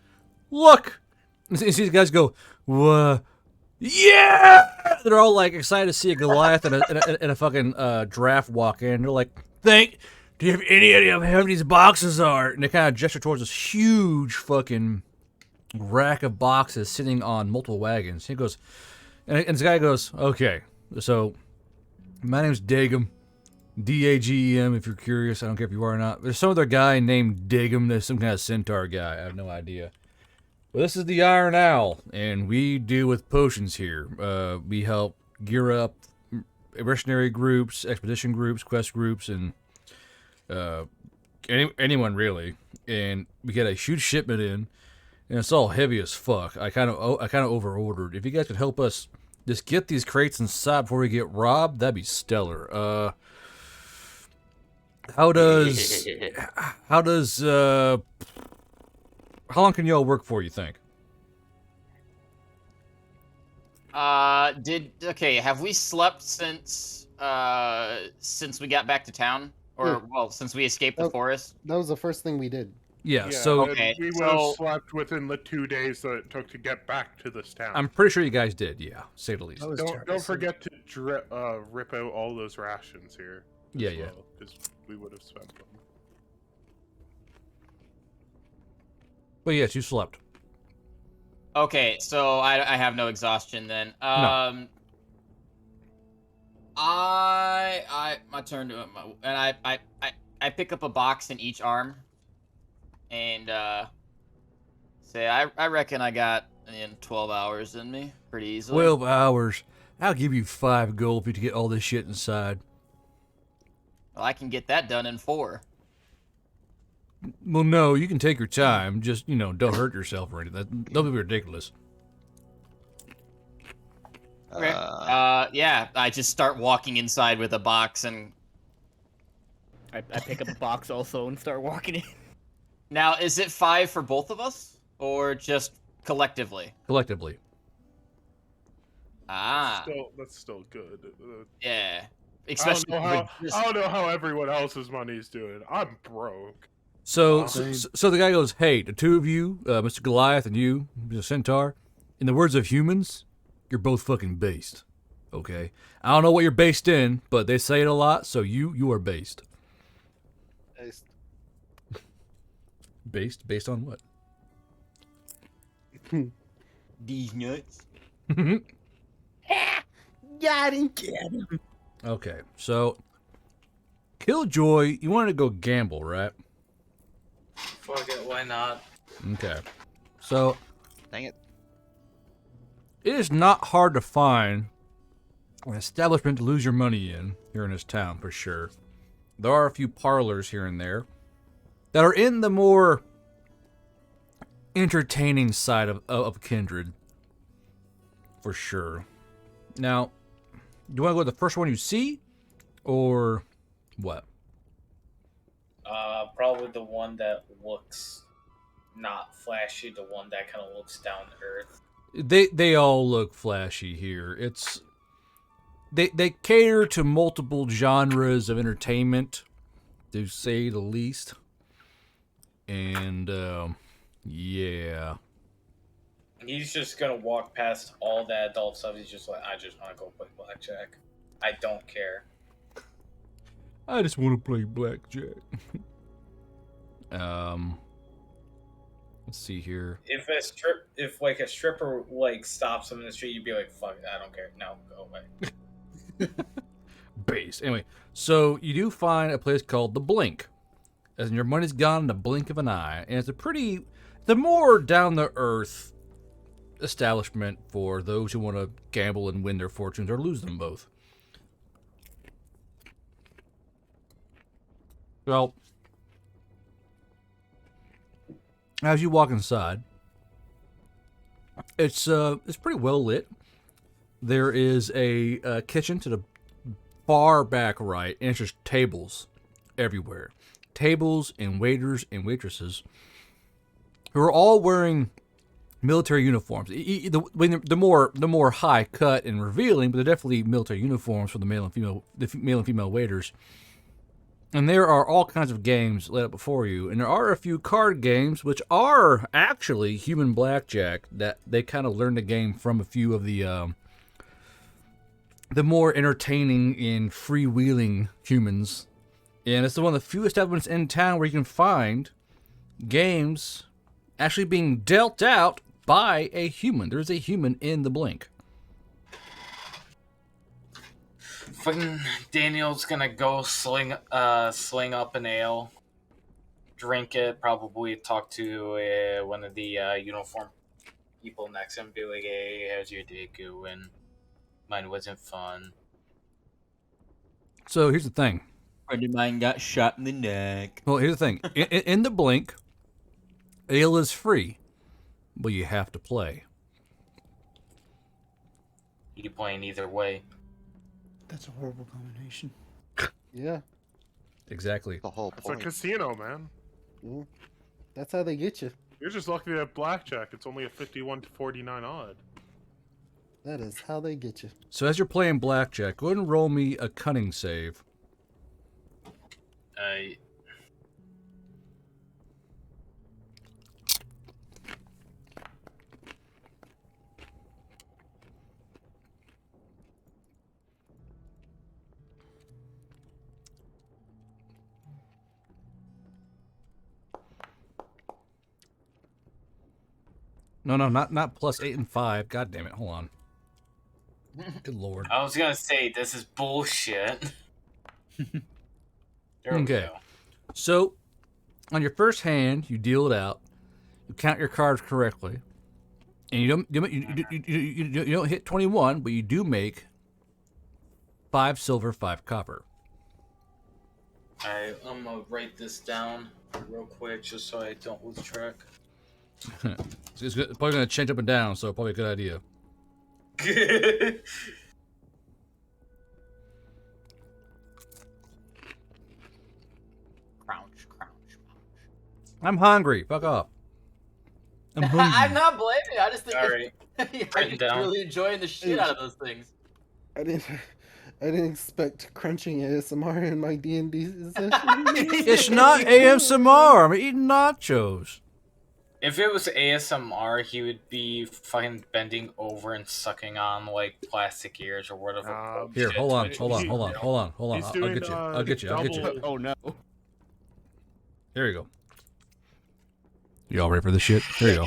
look." And you see the guys go, "What? Yeah!" They're all like excited to see a Goliath and a fucking giraffe walk in. They're like, do you have any idea how heavy these boxes are?" And they kind of gesture towards this huge fucking rack of boxes sitting on multiple wagons. He goes, and this guy goes, "Okay, so my name's Dagum. Dagem, if you're curious. I don't care if you are or not. There's some other guy named Dagum. There's some kind of centaur guy. I have no idea. Well, this is the Iron Owl, and we deal with potions here. We help gear up mercenary groups, expedition groups, quest groups, and anyone really. And we get a huge shipment in, and it's all heavy as fuck. I kind of over-ordered. If you guys could help us just get these crates inside before we get robbed, that'd be stellar. How long can y'all work for, you think? Have we slept since we got back to town? Or, well, since we escaped the forest? That was the first thing we did. Yeah, so we would have slept within the 2 days that it took to get back to this town. I'm pretty sure you guys did, yeah, say the least. Don't forget to rip out all those rations here. Yeah. Because we would have spent them. But yes, you slept. Okay, so I have no exhaustion then. No. My turn to and I pick up a box in each arm, and say I reckon I got 12 hours in me pretty easily. 12 hours. I'll give you 5 gold for you to get all this shit inside. Well, I can get that done in 4. Well, no, you can take your time. Just, don't hurt yourself or anything. Don't be ridiculous. Okay. Yeah, I just start walking inside with a box and... I pick up a box also and start walking in. Now, is it 5 for both of us? Or just collectively? Collectively. Ah. That's still good. Yeah. I Especially don't know how everyone else's money's doing. I'm broke. So the guy goes, "Hey, the two of you, Mr. Goliath and you, Mr. Centaur, in the words of humans, you're both fucking based. Okay? I don't know what you're based in, but they say it a lot, so you are based." Based on what? These nuts. Got him. Okay, so Killjoy, you wanted to go gamble, right? Fuck it, why not? Okay. So Dang it. it is not hard to find an establishment to lose your money in here in this town, for sure. There are a few parlors here and there that are in the more entertaining side of Kindred, for sure. Now, do you want to go to the first one you see, or what? Probably the one that looks not flashy, the one that kind of looks down to earth. They all look flashy here. It's they cater to multiple genres of entertainment, to say the least. And yeah. He's just gonna walk past all that adult stuff. He's just like, I just want to go play blackjack. I don't care. I just want to play blackjack. Let's see here. If a stripper stops him in the street, you'd be like, fuck it, I don't care. No, go away. Base. Anyway, so you do find a place called the Blink, as in your money's gone in the blink of an eye, and it's the more down the earth establishment for those who want to gamble and win their fortunes or lose them both. Well, as you walk inside, it's pretty well lit. There is a kitchen to the far back right, and it's just tables everywhere. Tables and waiters and waitresses who are all wearing military uniforms. The more high cut and revealing, but they're definitely military uniforms for the male and female waiters. And there are all kinds of games laid out before you, and there are a few card games which are actually human blackjack that they kind of learned the game from a few of the more entertaining and freewheeling humans. And it's one of the few establishments in town where you can find games actually being dealt out by a human. There's a human in the Blink. Fucking Daniel's gonna go sling up an ale, drink it, probably talk to one of the uniform people next to him, be like, hey, how's your day going? Mine wasn't fun. So here's the thing. Friend of mine got shot in the neck. Well, here's the thing. In the Blink, ale is free, but you have to play. You playing either way. That's a horrible combination. Yeah. Exactly. The whole It's a point. casino, man. That's how they get you. You're just lucky to have blackjack. It's only a 51 to 49 odd. That is how they get you. So as you're playing blackjack, go ahead and roll me a cunning save. No, not plus 8 and 5. God damn it! Hold on. Good lord. I was gonna say this is bullshit. There we Okay. go. So, on your first hand, you deal it out. You count your cards correctly, and you don't hit 21, but you do make 5 silver, 5 copper. Alright, I'm gonna write this down real quick just so I don't lose track. It's probably going to change up and down, so probably a good idea. Crouch. I'm hungry. Fuck off. I'm hungry. I'm not blaming you. I just think Alright. I'm really enjoying the shit out of those things. I didn't expect crunching ASMR in my D&D session. It's not ASMR. I'm eating nachos. If it was ASMR, he would be fucking bending over and sucking on like plastic ears or whatever. Here, hold on. He's I'll doing, get you. I'll get you. double- Oh no. Here you go. Y'all ready for this shit? Here you go.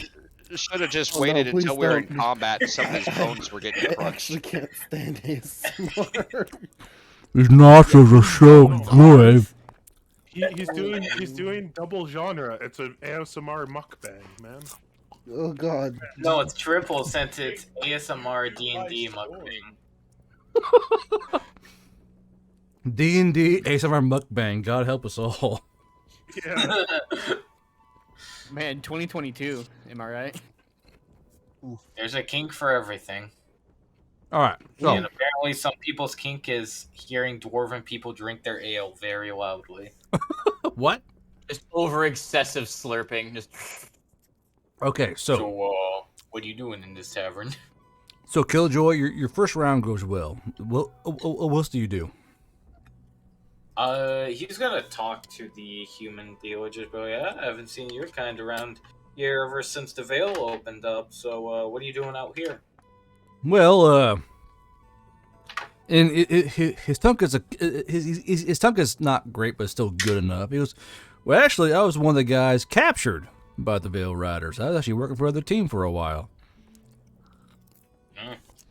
Should have just Oh, no, waited please until we were in don't. combat and some of these bones were getting I crunched. actually can't stand ASMR. These nachos are so good. He's doing double genre. It's an ASMR mukbang, man. Oh god. No, it's triple since it's ASMR D&D mukbang. D&D ASMR mukbang. God help us all. Yeah. Man, 2022. Am I right? There's a kink for everything. All right. So, And apparently some people's kink is hearing dwarven people drink their ale very loudly. what? Just over excessive slurping. Just Okay, so What are you doing in this tavern? So Killjoy, your first round goes well. What else do you do? He's gonna talk to the human dealer, just be like, I haven't seen your kind around here ever since the Veil opened up, so, what are you doing out here? Well, and his tongue is his tongue is not great, but still good enough. He goes, well, actually, I was one of the guys captured by the Veil Riders. I was actually working for another team for a while.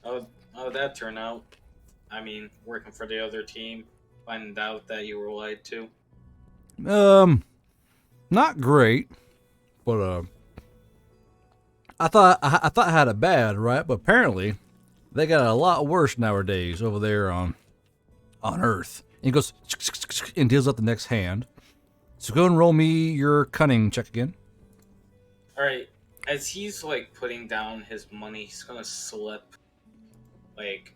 How did that turn out? I mean, working for the other team, finding out that you were lied to. Not great, but I thought I had it bad, right? But apparently, they got it a lot worse nowadays over there on Earth. And he goes and deals out the next hand. So go and roll me your cunning check again. Alright, as he's, like, putting down his money, he's gonna slip, like,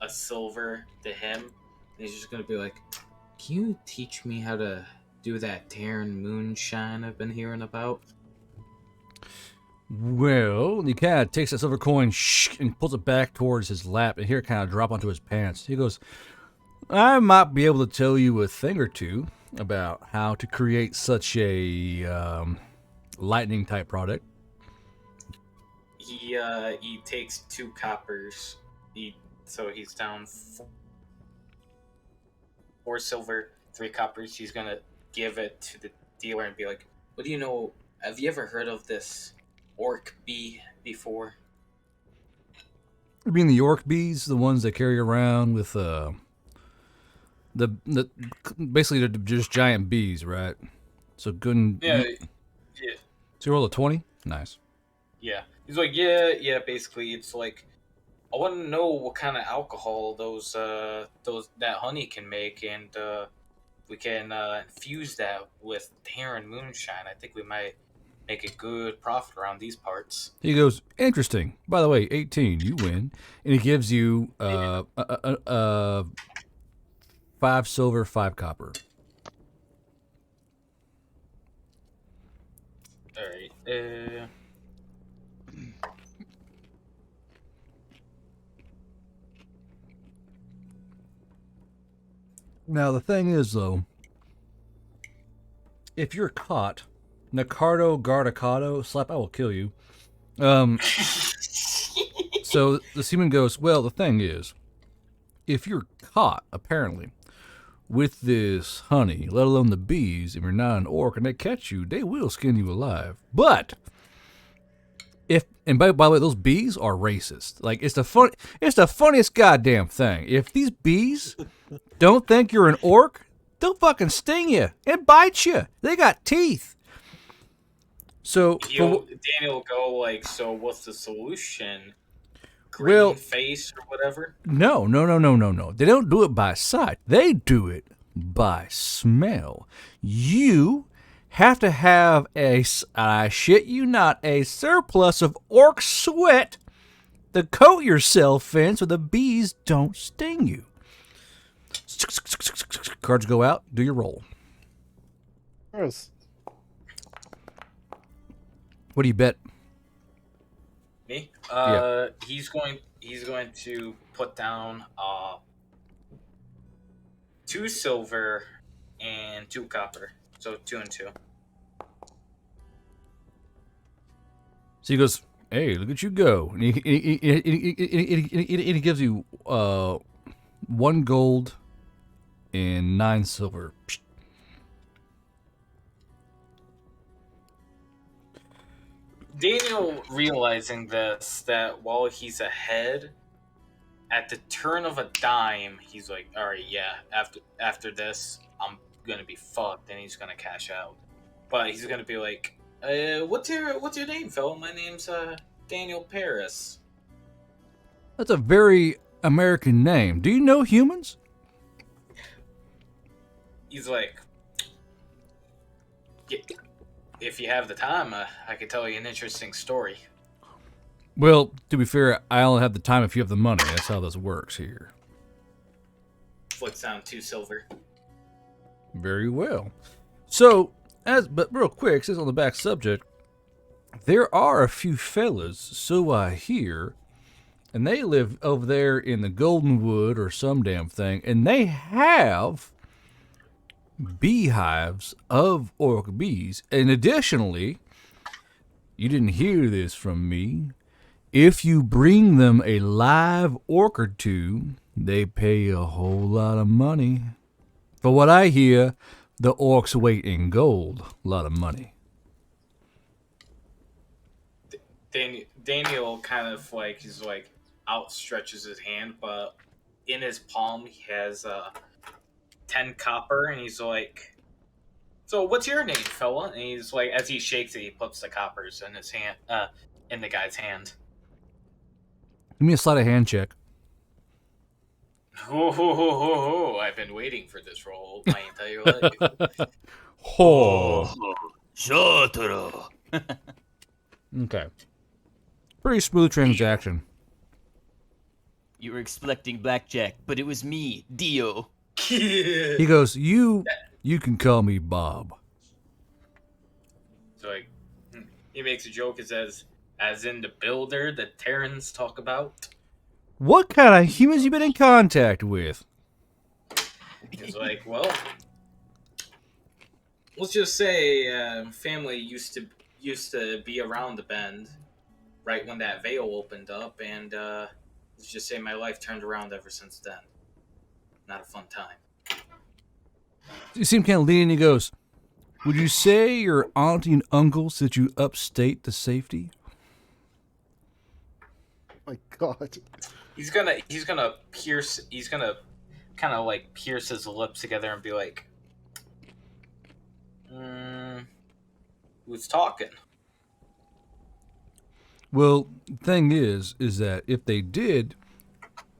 a silver to him. And he's just gonna be like, can you teach me how to do that Terran moonshine I've been hearing about? Well, he kind of takes that silver coin and pulls it back towards his lap, and here it kind of drop onto his pants. He goes, I might be able to tell you a thing or two about how to create such a lightning type product. He takes 2 coppers. So he's down 4 silver, 3 coppers. He's gonna give it to the dealer and be like, what do you know? Have you ever heard of this orc bee before? I mean, the orc bees, the ones they carry around with the basically they're just giant bees, right? So good. Yeah. So you roll a 20? Nice. Yeah. He's like, yeah. Basically, it's like, I want to know what kind of alcohol that honey can make, and we can infuse that with Terran moonshine. I think we might make a good profit around these parts. He goes, interesting. By the way, 18, you win, and he gives you 5 silver, 5 copper. All right. Now, the thing is, though, if you're caught, Nicardo Gardicado, slap, I will kill you. So the seaman goes, well, the thing is, if you're caught, apparently, with this honey, let alone the bees, if you're not an orc and they catch you, they will skin you alive. But by the way, those bees are racist. Like, it's the funniest goddamn thing. If these bees don't think you're an orc, they'll fucking sting you and bite you. They got teeth. So Daniel will go like, so what's the solution? Green face or whatever? No. They don't do it by sight. They do it by smell. You have to have I shit you not, a surplus of orc sweat to coat yourself in so the bees don't sting you. Cards go out. Do your roll. Yes. What do you bet? Me? Yeah. He's going to put down 2 silver and 2 copper. So 2 and 2. So he goes, "Hey, look at you go!" And he gives you 1 gold and 9 silver. Daniel realizing this, that while he's ahead, at the turn of a dime, he's like, all right, yeah, after this, I'm gonna be fucked, and he's gonna cash out. But he's gonna be like, what's your name, fella? My name's Daniel Paris. That's a very American name. Do you know humans? He's like, yeah, if you have the time, I could tell you an interesting story. Well, to be fair, I only have the time if you have the money. That's how this works here. Flicks down 2 silver. Very well. So, but real quick, since on the back subject, there are a few fellas, so I hear, and they live over there in the Golden Wood or some damn thing, and they have beehives of orc bees. And additionally, you didn't hear this from me, if you bring them a live orc or two, they pay a whole lot of money. For what I hear, the orcs weight in gold. A lot of money. Daniel kind of like, he's like, outstretches his hand, but in his palm he has 10 copper, and he's like, so what's your name, fella? And he's like, as he shakes it, he puts the coppers in his hand, in the guy's hand. Give me a sleight of hand check. Oh, I've been waiting for this role my entire life. Shut up. Okay. Pretty smooth transaction. You were expecting blackjack, but it was me, Dio. He goes, you can call me Bob. So like, he makes a joke, it says, as in the builder that Terrans talk about. What kind of humans you been in contact with? He's like, well, let's just say family used to be around the bend right when that veil opened up, and let's just say my life turned around ever since then. Not a fun time. You seem kind of leaning. He goes, would you say your auntie and uncle sent you upstate to safety? My God. He's gonna kind of like pierce his lips together and be like, who's talking? Well, the thing is that if they did,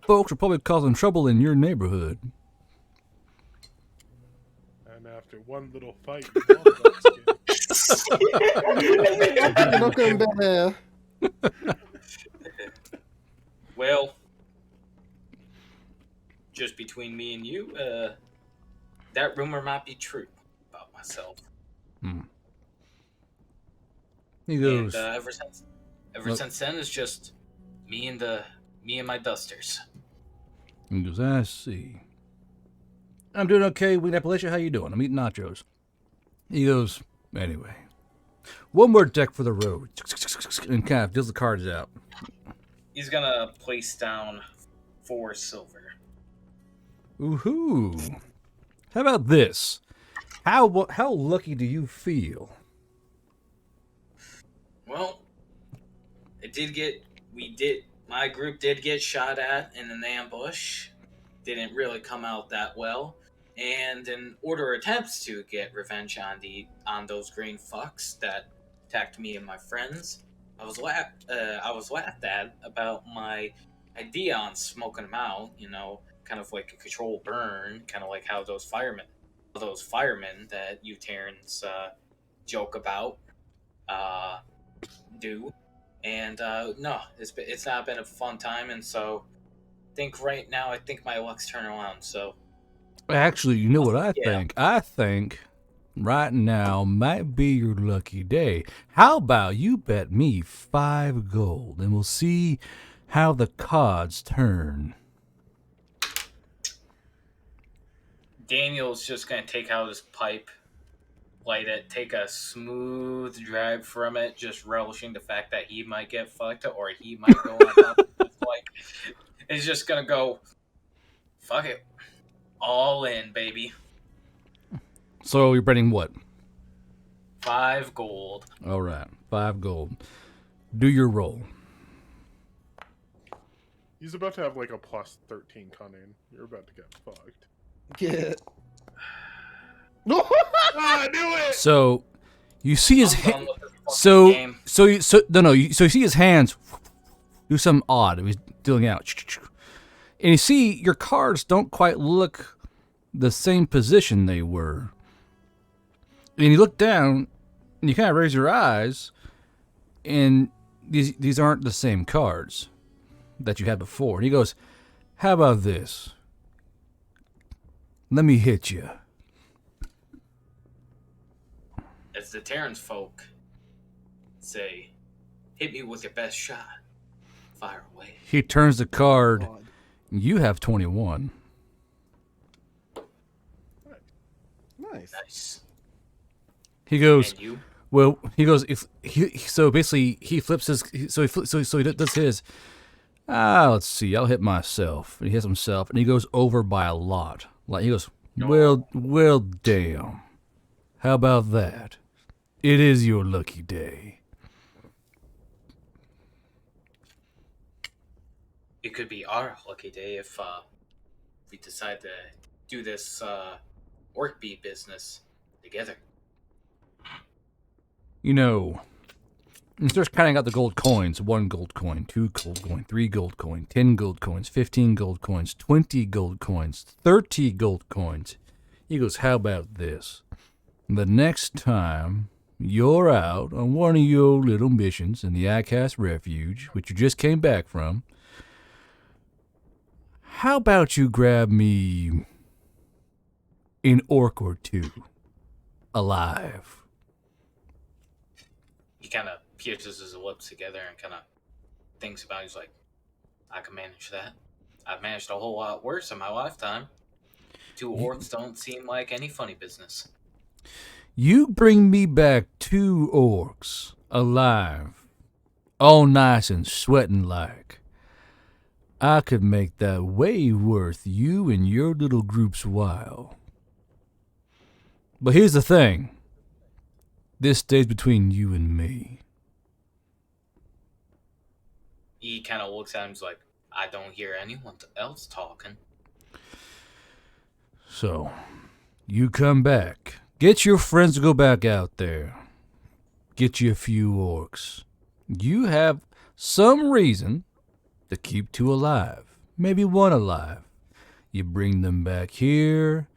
folks are probably causing trouble in your neighborhood. And after one little fight, Looking better. Well, just between me and you, that rumor might be true about myself. He goes, And ever since then, it's just me and my dusters. He goes, I see. I'm doing okay. We in Appalachia, how you doing? I'm eating nachos. He goes, anyway, one more deck for the road. And kind of deals the cards out. He's gonna place down 4 silver. Woohoo! How about this? How lucky do you feel? Well, my group did get shot at in an ambush. Didn't really come out that well. And in order attempts to get revenge on those green fucks that attacked me and my friends, I was laughed at about my idea on smoking them out, kind of like a controlled burn, kind of like how those firemen that you Terrans joke about do. And no, it's not been a fun time, and so I think right now my luck's turning around. So Actually, you know what I Yeah. think? I think right now might be your lucky day. How about you bet me 5 gold and we'll see how the cards turn. Daniel's just gonna take out his pipe, light it, take a smooth drag from it, just relishing the fact that he might get fucked or he might go on top of this pipe. He's just gonna go, fuck it, all in, baby. So you're betting what? 5 gold. All right, 5 gold. Do your roll. He's about to have like a plus 13 cunning. You're about to get fucked. Yeah. I knew it. So you see his I'm done with this fucking so game. so you see his hands do something odd. He's dealing out, and you see your cards don't quite look the same position they were. And you look down, and you kind of raise your eyes, and these aren't the same cards that you had before. And he goes, "How about this? Let me hit you." As the Terrans folk say, hit me with your best shot. Fire away. He turns the card. God. You have 21. Nice. Nice. He goes, And you? well, he goes, so basically he flips his, so he does his, let's see, I'll hit myself. And he hits himself, and he goes over by a lot. Like, he goes, well, damn. How about that? It is your lucky day. It could be our lucky day if we decide to do this work bee business together. You know, he starts counting out the gold coins. 1 gold coin, 2 gold coin, 3 gold coin, 10 gold coins, 15 gold coins, 20 gold coins, 30 gold coins. He goes, how about this? The next time you're out on one of your little missions in the ICAS Refuge, which you just came back from, how about you grab me an orc or 2 alive? He kind of pierces his lips together and kind of thinks about it. He's like, I can manage that. I've managed a whole lot worse in my lifetime. 2 orcs don't seem like any funny business. You bring me back 2 orcs alive, all nice and sweating like. I could make that way worth you and your little group's while. But here's the thing. This stays between you and me. He kind of looks at him and is like, I don't hear anyone else talking. So, you come back. Get your friends to go back out there. Get you a few orcs. You have some reason to keep 2 alive. Maybe 1 alive. You bring them back here.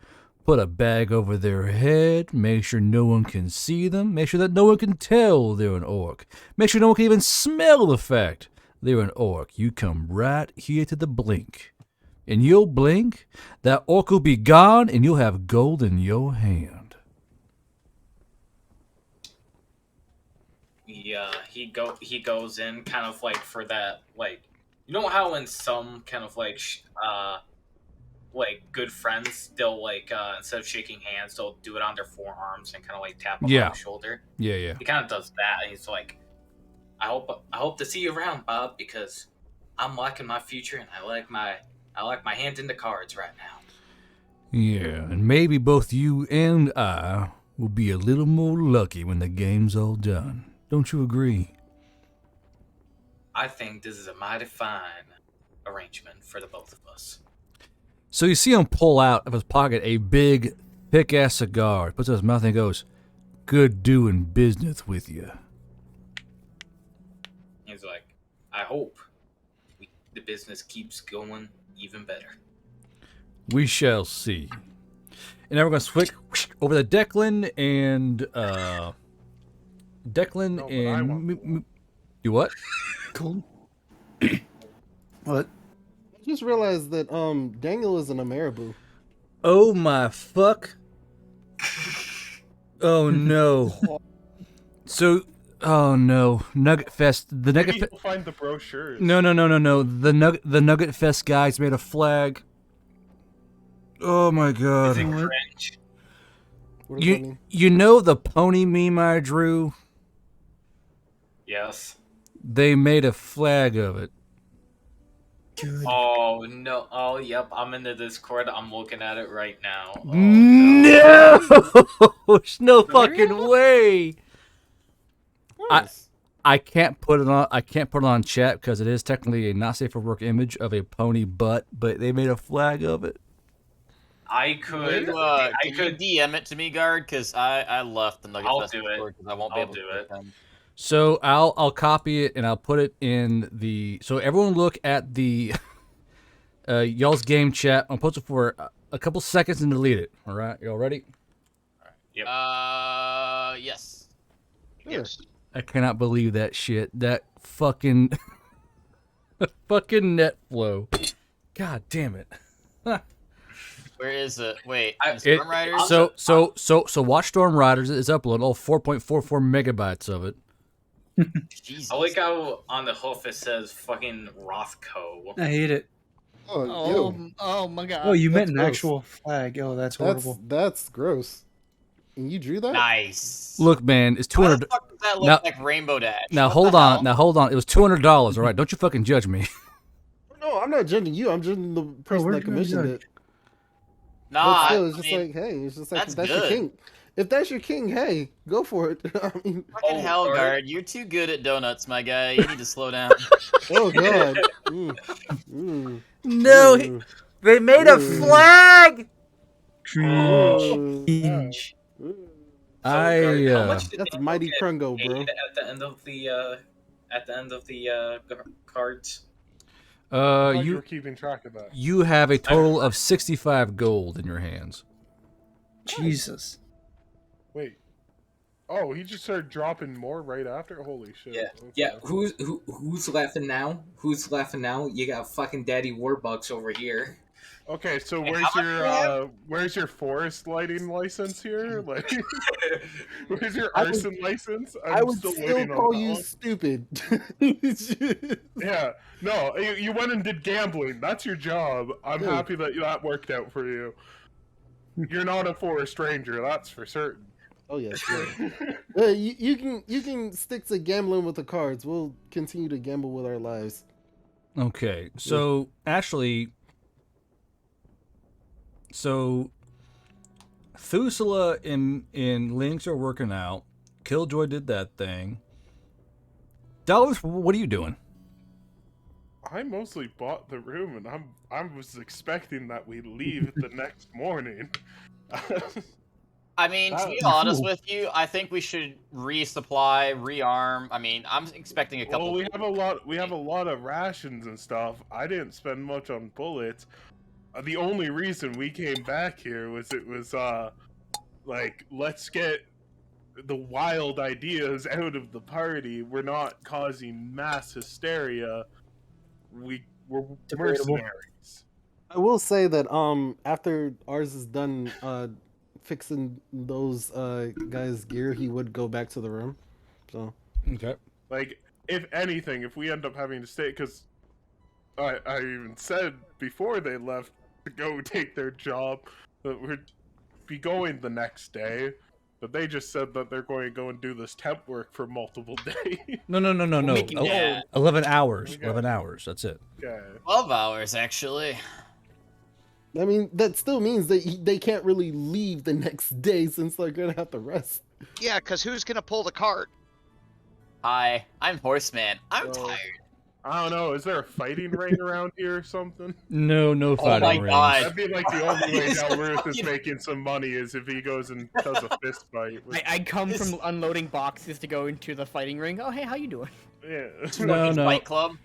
Put a bag over their head. Make sure no one can see them. Make sure that no one can tell they're an orc. Make sure no one can even smell the fact they're an orc. You come right here to the blink. And you'll blink, that orc will be gone, and you'll have gold in your hand. Yeah, he goes in kind of like for that, like, you know how in some kind of like good friends, they'll like instead of shaking hands, they'll do it on their forearms and kind of like tap them on the shoulder. Yeah. He kind of does that, and he's like, I hope to see you around, Bob, because I'm liking my future and I like my hand in the cards right now. Yeah, and maybe both you and I will be a little more lucky when the game's all done. Don't you agree? I think this is a mighty fine arrangement for the both of us. So you see him pull out of his pocket a big, thick-ass cigar. He puts it in his mouth and goes, good doing business with you. He's like, I hope the business keeps going even better. We shall see. And now we're going to switch over to Declan and you what? Cool. What? I just realized that Daniel isn't a marabou. Oh my fuck. Oh no. So, oh no, Nugget Fest. The Nugget Maybe Fest. you'll find the brochures. No. The Nugget Fest guys made a flag. Oh my god. Is it cringe? What does that mean? You know the pony meme I drew? Yes. They made a flag of it. Good. Oh no! Oh yep, I'm in the Discord. I'm looking at it right now. Oh, No, there's no fucking way. I can't put it on. I can't put it on chat because it is technically a not safe for work image of a pony butt. But they made a flag of it. I could. Can you DM it to me, Guard? Because I left the Nugget I'll Fest do it. because I won't be able to do it. So I'll copy it and I'll put it in the. So everyone look at the y'all's game chat. I'll post it for a couple seconds and delete it. All right, y'all ready? Yep. Yes. Yes. I cannot believe that shit. That fucking fucking net flow. God damn it. Where is it? Wait, Storm Riders? So watch Storm Riders is uploaded all 4.44 megabytes of it. Jesus. I like how on the hoof it says fucking Rothko. I hate it. Oh my god. Oh, you meant an gross. actual flag. Oh, that's horrible. That's gross. And you drew that? Nice. Look, man, it's Why $200. the fuck does that look like Rainbow Dash? Now What hold the on. hell? Now hold on. It was $200. All right, don't you fucking judge me. No, I'm not judging you. I'm judging the person we're that commissioned gonna it. Nah, But still, it's I just mean, like, hey, it's just like that's if that's your good. king. If that's your king, hey, go for it. I mean, fucking hell, Guard. Guard. You're too good at donuts, my guy. You need to slow down. oh god. No, they made a flag. Cringe. I how much did That's Daniel mighty get Krungo, paid bro. at the end of the cards? You were keeping track of that. You have a total of 65 gold in your hands. Jesus. Wait. Oh, he just started dropping more right after. Holy shit. Yeah, Okay. yeah. Who's laughing now? Who's laughing now? You got fucking Daddy Warbucks over here. Okay, so Hey, where's how much do you your where's your forest lighting license here? Like, where's your I would- arson license? I would still still waiting on call that you one. stupid. Yeah, no, you went and did gambling. That's your job. I'm Yeah. happy that that worked out for you. You're not a forest ranger, that's for certain. Oh yes. You can stick to gambling with the cards. We'll continue to gamble with our lives. Okay, so actually, Thusula and Lynx are working out. Killjoy did that thing. Dollars, what are you doing? I mostly bought the room, and I was expecting that we'd leave the next morning. I mean, to be honest with you, I think we should resupply, rearm. I mean, I'm expecting a couple. Well, we have a lot of rations and stuff. I didn't spend much on bullets. The only reason we came back here was like, let's get the wild ideas out of the party. We're not causing mass hysteria. We're Debatable. mercenaries. I will say that after ours is done fixing those guys' gear, he would go back to the room. So Okay. Like, if anything, if we end up having to stay, because I even said before they left to go take their job that we'd be going the next day, but they just said that they're going to go and do this temp work for multiple days. No. making gold. 11 hours. Okay. 11 hours. That's it. Okay. 12 hours, actually. I mean, that still means that they can't really leave the next day since they're gonna have to rest. Yeah, because who's gonna pull the cart? Hi, I'm Horseman. I'm Well, tired. I don't know. Is there a fighting ring around here or something? No Oh fighting my rings. God. That'd be like the only way He's Del Ruth is fucking- making some money is if he goes and does a fist fight. With, I come from unloading boxes to go into the fighting ring. Oh, hey, how you doing? yeah. No. Fight Club.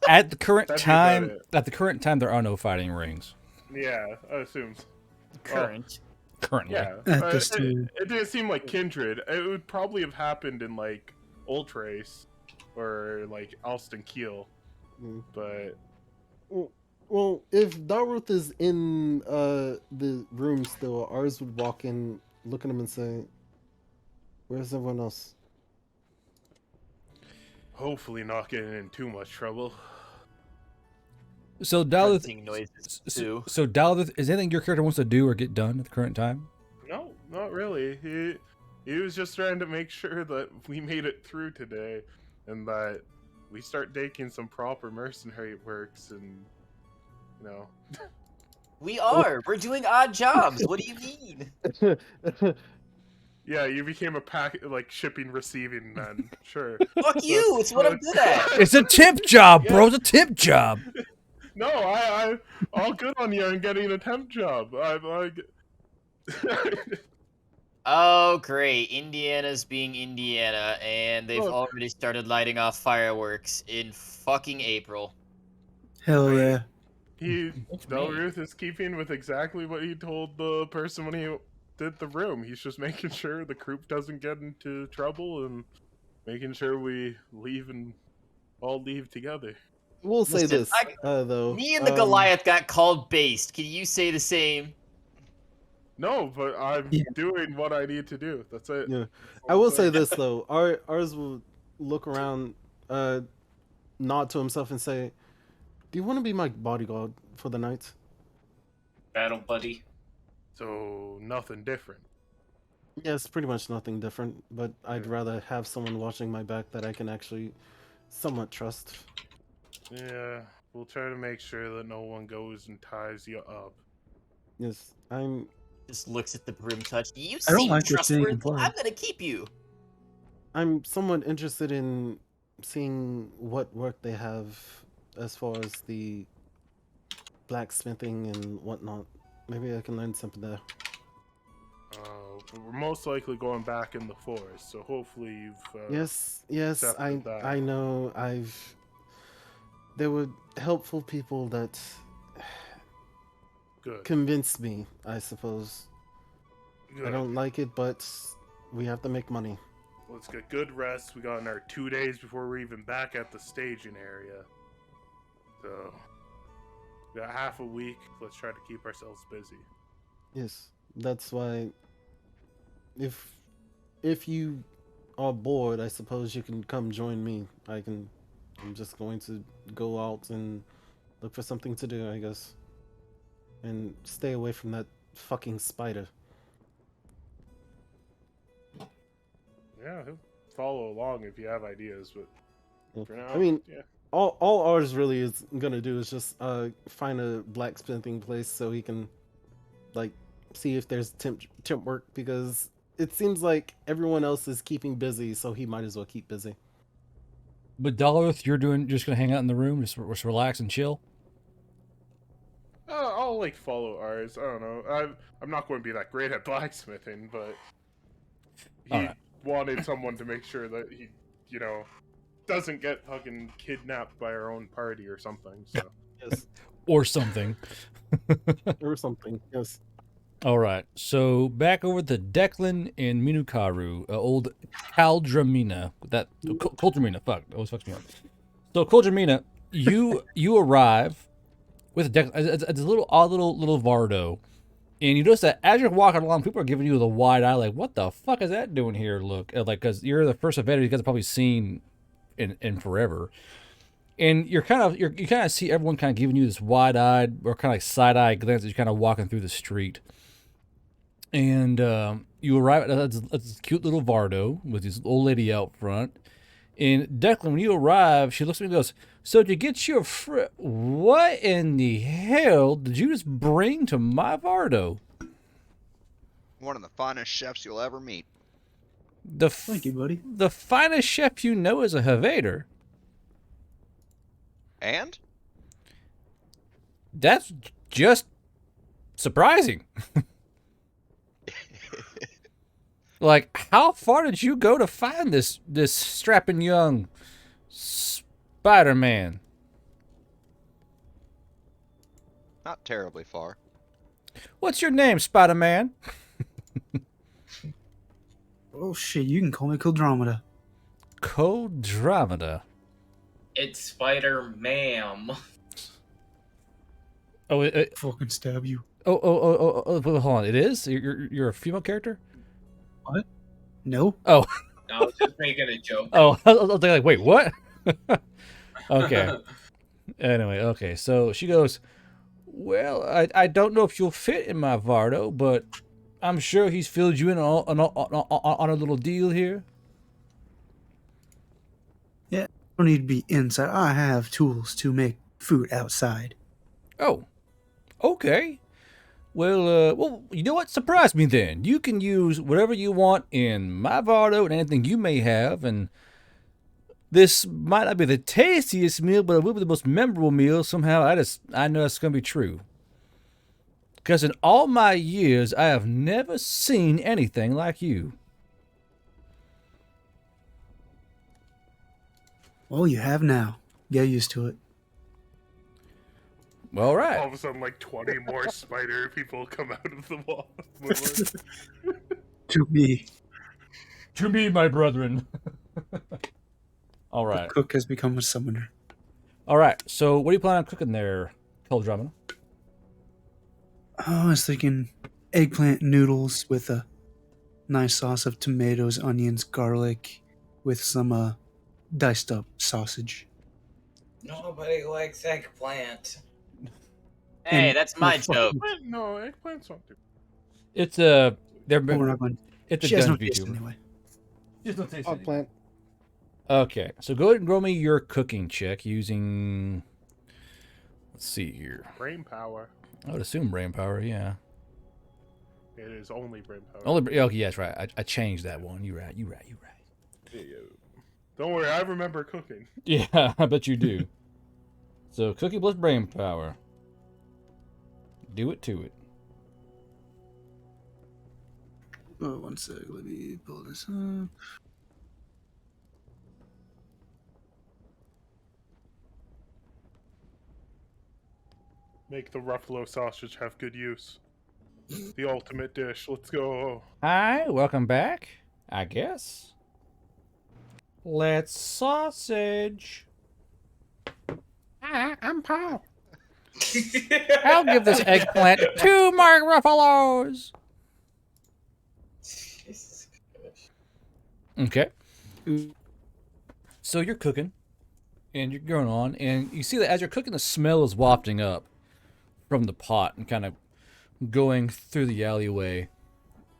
At the current That'd be about time, it. there are no fighting rings. Yeah, I assume. Current. Currently. Yeah, At this it time. didn't seem like kindred. It would probably have happened in like Ultrace or like Alston Keel, but Well, if Daruth is in the room still, ours would walk in, look at him, and say, "Where's everyone else?" hopefully not getting in too much trouble. So Daleth, Grunting noises too. so Daleth, is anything your character wants to do or get done at the current time? No, not really. He was just trying to make sure that we made it through today, and that we start taking some proper mercenary works, and you know. We are. We're doing odd jobs. What do you mean? Yeah, you became a like shipping receiving man. Sure. Fuck you. It's what I'm good at. It's a temp job, bro. It's a temp job. No, I all good on you on getting a temp job. I'm like. Oh, great. Indiana's being Indiana, and they've Look. already started lighting off fireworks in fucking April. Hell yeah. Ruth is keeping with exactly what he told the person when he did the room. He's just making sure the group doesn't get into trouble and making sure we leave and all leave together. We'll say Listen, this, though. Me and the Goliath got called based. Can you say the same? No, but I'm doing what I need to do. That's it. Yeah, I will say this though. Ours will look around, nod to himself, and say, "Do you want to be my bodyguard for the night?" Battle buddy. So nothing different. Yes, pretty much nothing different. But I'd rather have someone watching my back that I can actually somewhat trust. Yeah, we'll try to make sure that no one goes and ties you up. Yes, I'm. Just looks at the broom touch. You I don't seem like this being trustworthy. implied. I'm gonna keep you. I'm somewhat interested in seeing what work they have as far as the blacksmithing and whatnot. Maybe I can learn something there. But we're most likely going back in the forest, so hopefully you've. Yes, accepted that. I know. There were helpful people that Good. convinced me, I suppose. Good. I don't like it, but we have to make money. Let's get good rest. We got in our 2 days before we're even back at the staging area. So, we got half a week. Let's try to keep ourselves busy. Yes, that's why. If you are bored, I suppose you can come join me. I'm just going to go out and look for something to do, I guess. And stay away from that fucking spider. Yeah, he'll follow along if you have ideas, but for now, I mean, yeah. all ours really is gonna do is just find a blacksmithing place so he can like see if there's temp work, because it seems like everyone else is keeping busy, so he might as well keep busy. But Daleth, you're just gonna hang out in the room, just relax and chill. I'll like follow ours. I don't know. I'm not going to be that great at blacksmithing, but he wanted someone to make sure that he, doesn't get fucking kidnapped by our own party or something. So Yes, Or something. or something. Yes. All right. So back over to Declan and Minukaru, old Kaldramina. Koldramina. Fuck, that always fucks me up. So Koldramina, you arrive with Declan. It's a little odd little Vardo, and you notice that as you're walking along, people are giving you the wide eye, like, "What the fuck is that doing here?" Look, like, because you're the first event you guys have probably seen in forever. And you kind of see everyone kind of giving you this wide-eyed or kind of like side-eyed glance as you're kind of walking through the street. And you arrive at this cute little Vardo with this old lady out front. And Declan, when you arrive, she looks at me and goes, "So to get your what in the hell did you just bring to my Vardo?" One of the finest chefs you'll ever meet. Thank you, buddy. The finest chef you know is a Havader. And? That's just surprising. Like, how far did you go to find this strapping young Spiderman? Not terribly far. What's your name, Spider-Man? Oh shit, you can call me Coldromeda. Coldromeda. It's Spider-Man. Oh, Fucking stab you. oh, hold on. It is? You're a female character? What? No. Oh. I was just making a joke. Oh, I was like, wait, what? Okay. Anyway, okay. So she goes, well, I don't know if you'll fit in my Vardo, but I'm sure he's filled you in on a little deal here. Yeah, I don't need to be inside. I have tools to make food outside. Oh, okay. Well, you know what? Surprise me then. You can use whatever you want in my Vardo and anything you may have, and this might not be the tastiest meal, but it will be the most memorable meal. Somehow, I know it's gonna be true. Because in all my years, I have never seen anything like you. Well, you have now. Get used to it. All right. All of a sudden, like 20 more spider people come out of the wall. To me. To me, my brethren. All right. The cook has become a summoner. All right. So, what do you plan on cooking there, Coldromeda? Oh, I was thinking eggplant noodles with a nice sauce of tomatoes, onions, garlic, with some diced up sausage. Nobody likes eggplant. Hey, that's my joke. No, eggplant's not too. It's a. We're not going. It's a She has no gun taste VTuber. anyway. Just don't taste it. Plant. Okay, so go ahead and roll me your cooking check using. Let's see here. Brain power. I would assume brain power. Yeah. It is only brain power. Only. Okay, yeah, that's right. I changed that one. You right. Yeah. Don't worry, I remember cooking. Yeah, I bet you do. So cooking plus brain power. Do it to it. Oh, one sec. Let me pull this up. Make the Ruffalo sausage have good use. The ultimate dish. Let's go. Hi, welcome back. I guess. Let's sausage. Hi, I'm Paul. I'll give this eggplant 2 Mark Ruffalos. Okay. So you're cooking, and you're going on, and you see that as you're cooking, the smell is wafting up from the pot and kind of going through the alleyway.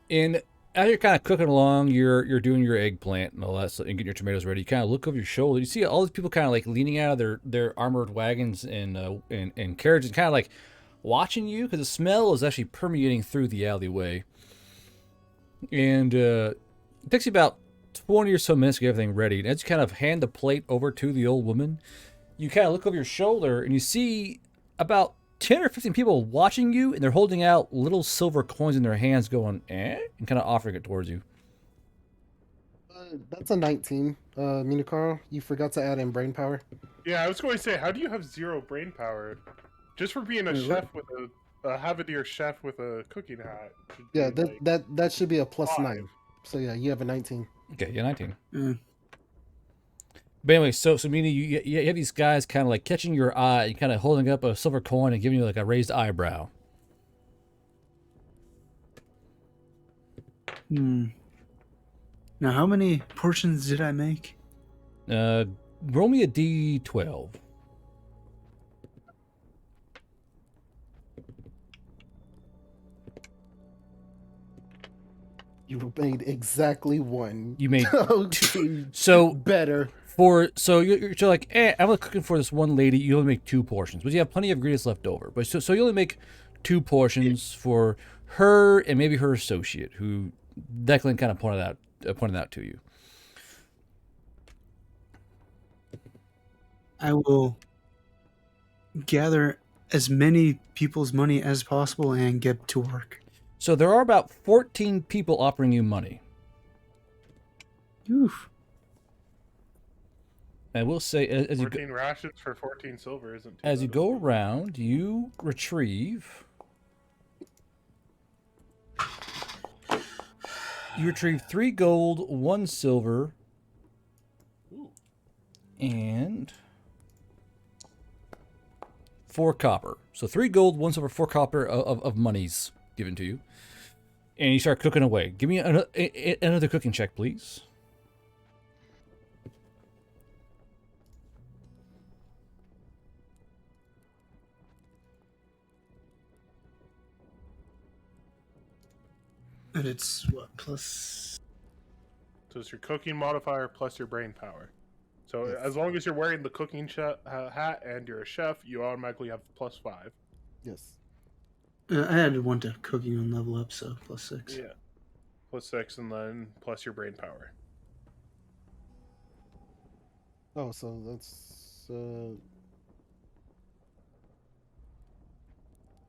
And as you're kind of cooking along, you're doing your eggplant and all that stuff, and getting your tomatoes ready. You kind of look over your shoulder. You see all these people kind of like leaning out of their armored wagons and carriages, kind of like watching you, because the smell is actually permeating through the alleyway. And it takes you about 20 or so minutes to get everything ready. And as you kind of hand the plate over to the old woman, you kind of look over your shoulder and you see about 10 or 15 people watching you, and they're holding out little silver coins in their hands going, and kind of offering it towards you. That's a 19. Mina Carl, you forgot to add in brain power. Yeah, I was going to say, how do you have 0 brain power? Just for being a chef with a Havadier chef with a cooking hat. Yeah, that should be a plus 9. So yeah, you have a 19. Okay, yeah, 19. But anyway, so meaning you have these guys kind of like catching your eye, and kind of holding up a silver coin and giving you like a raised eyebrow. Now, how many portions did I make? Roll me a D12. You made exactly 1. You made okay, so better. So you're like, I'm only cooking for this one lady. You only make 2 portions, but you have plenty of ingredients left over. But so you only make 2 portions for her and maybe her associate, who Declan kind of pointed out to you. I will gather as many people's money as possible and get to work. So there are about 14 people offering you money. Oof. I will say, as you 14 rations for 14 silver isn't too as you bad. go around, you retrieve. You retrieve 3 gold, 1 silver, and 4 copper. So 3 gold, 1 silver, 4 copper of monies given to you. And you start cooking away. Give me another cooking check, please. And it's what, plus? So it's your cooking modifier plus your brain power. So as long as you're wearing the cooking hat and you're a chef, you automatically have +5. Yes. I added 1 to cooking on level up, so +6. Yeah. +6, and then plus your brain power. Oh, so that's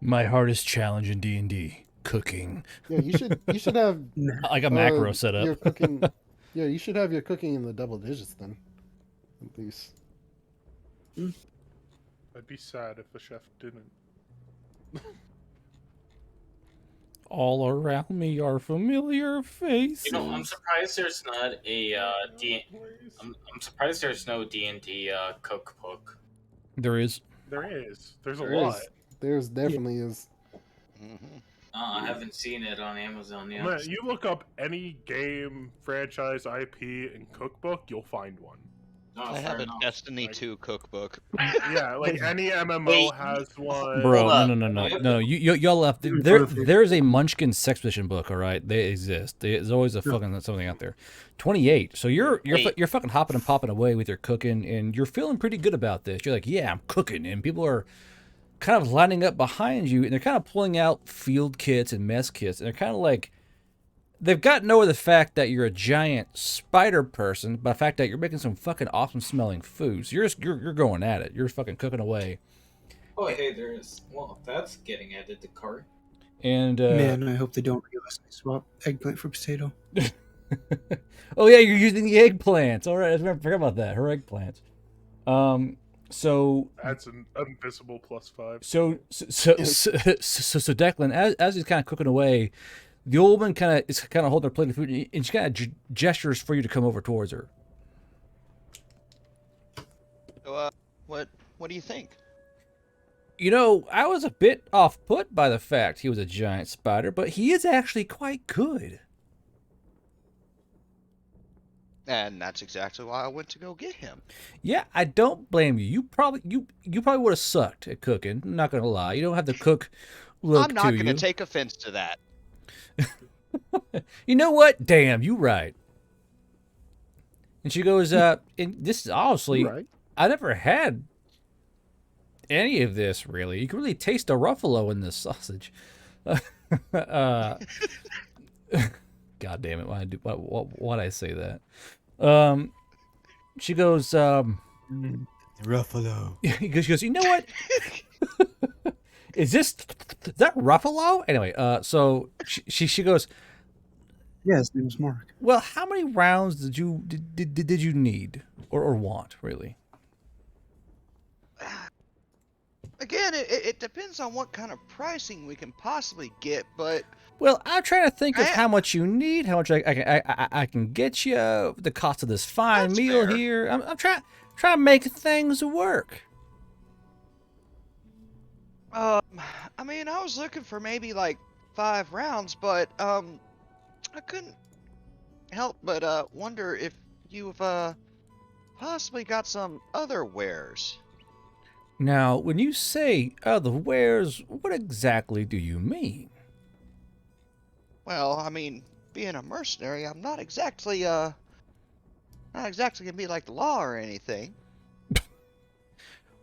My hardest challenge in D&D, cooking. yeah. You should have like a macro setup. Your cooking. Yeah, you should have your cooking in the double digits then, at least. I'd be sad if the chef didn't. All around me are familiar faces. You know, I'm surprised there's not a I'm surprised there's no D&D cookbook. There is. There's a There lot. is. There's definitely is. I haven't seen it on Amazon yet. Man, you look up any game, franchise, IP, and cookbook, you'll find one. I have a Destiny 2 cookbook. Yeah, like any MMO has one. Bro, no. Y'all left. There's a Munchkin sex position book. All right, they exist. There's always a fucking something out there. 28. So you're fucking hopping and popping away with your cooking, and you're feeling pretty good about this. You're like, yeah, I'm cooking, and people are kind of lining up behind you, and they're kind of pulling out field kits and mess kits, and they're kind of like. They've gotten over the fact that you're a giant spider person, but the fact that you're making some fucking awesome smelling foods. You're going at it. You're fucking cooking away. Oh, hey, there is. Well, that's getting added to cart. And man, I hope they don't realize I swap eggplant for potato. Oh yeah, you're using the eggplants. All right, I forgot about that. Her eggplants. So that's an invisible +5. So Declan, as he's kind of cooking away. The old woman is holding her plate of food, and she kind of gestures for you to come over towards her. So, what do you think? You know, I was a bit off-put by the fact he was a giant spider, but he is actually quite good. And that's exactly why I went to go get him. Yeah, I don't blame you. You probably would have sucked at cooking. I'm not gonna lie. You don't have to cook. I'm not gonna take offense to that. You know what? Damn, you right. And she goes, and this is honestly, right. I never had any of this, really. You can really taste the Ruffalo in this sausage. God damn it, why'd I say that? She goes, Ruffalo. She goes, you know what? Is that Ruffalo? Anyway, so she goes, yeah, his name was Mark. Well, how many rounds did you need or want, really? Again, it depends on what kind of pricing we can possibly get, but well, I'm trying to think of how much you need, how much I can get you, the cost of this fine meal fair. here. I'm trying to make things work. I mean, I was looking for maybe like 5 rounds, but I couldn't help but wonder if you've possibly got some other wares. Now, when you say other wares, what exactly do you mean? Well, I mean, being a mercenary, I'm not exactly gonna be like the law or anything.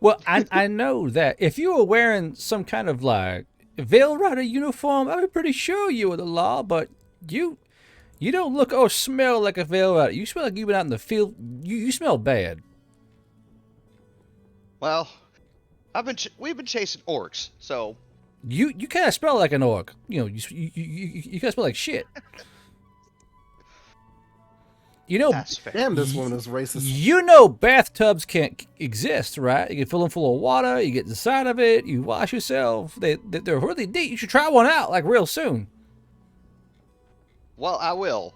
Well, I know that if you were wearing some kind of like Veil Rider uniform, I'd be pretty sure you were the law, but you don't look or smell like a Veil Rider. You smell like you've been out in the field. You smell bad. Well, we've been chasing orcs, so you kind of smell like an orc. You know, you kind of smell like shit. You know, That's fair. Damn, this woman is racist. you know bathtubs can't exist, right? You can fill them full of water, you get inside of it, you wash yourself. They're really deep. You should try one out, like, real soon. Well, I will.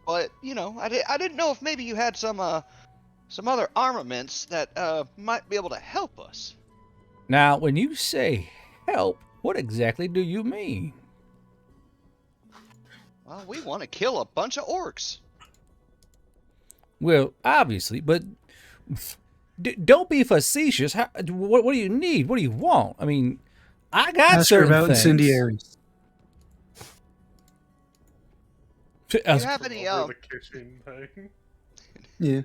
But, you know, I didn't know if maybe you had some other armaments that might be able to help us. Now, when you say help, what exactly do you mean? Well, we want to kill a bunch of orcs. Well, obviously, but don't be facetious. What do you need? What do you want? I mean, I got Ask her certain about things. incendiaries. Do you have any Over the kitchen thing. Yeah.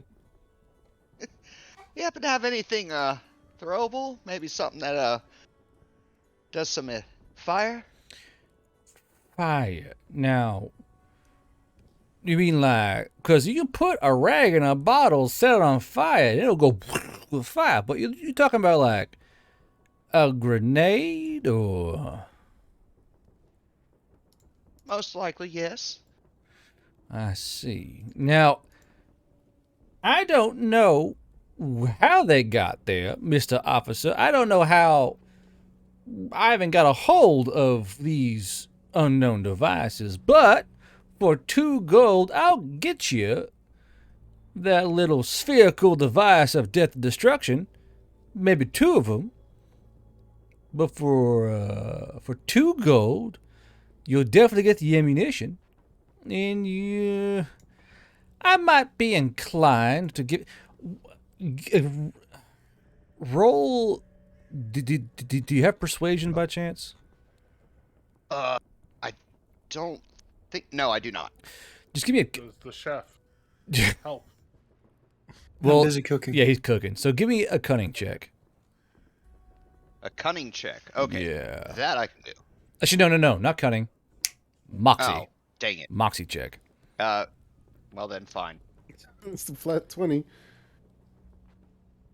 You happen to have anything throwable? Maybe something that does some fire? Fire. Now, you mean like, because you can put a rag in a bottle, set it on fire, and it'll go with fire. But you're talking about like a grenade or... Most likely, yes. I see. Now, I don't know how they got there, Mr. Officer. I don't know how I haven't got a hold of these unknown devices, but for 2 gold, I'll get you that little spherical device of death and destruction. Maybe 2 of them. But for 2 gold, you'll definitely get the ammunition. And I might be inclined to give roll. Do you have persuasion by chance? I don't think. No, I do not. Just give me The chef. Help. Well, I'm busy cooking. Yeah, he's cooking. So give me a cunning check. A cunning check. Okay. Yeah. That I can do. Actually, no, not cunning. Moxie. Oh, dang it. Moxie check. Well then, fine. It's the flat 20.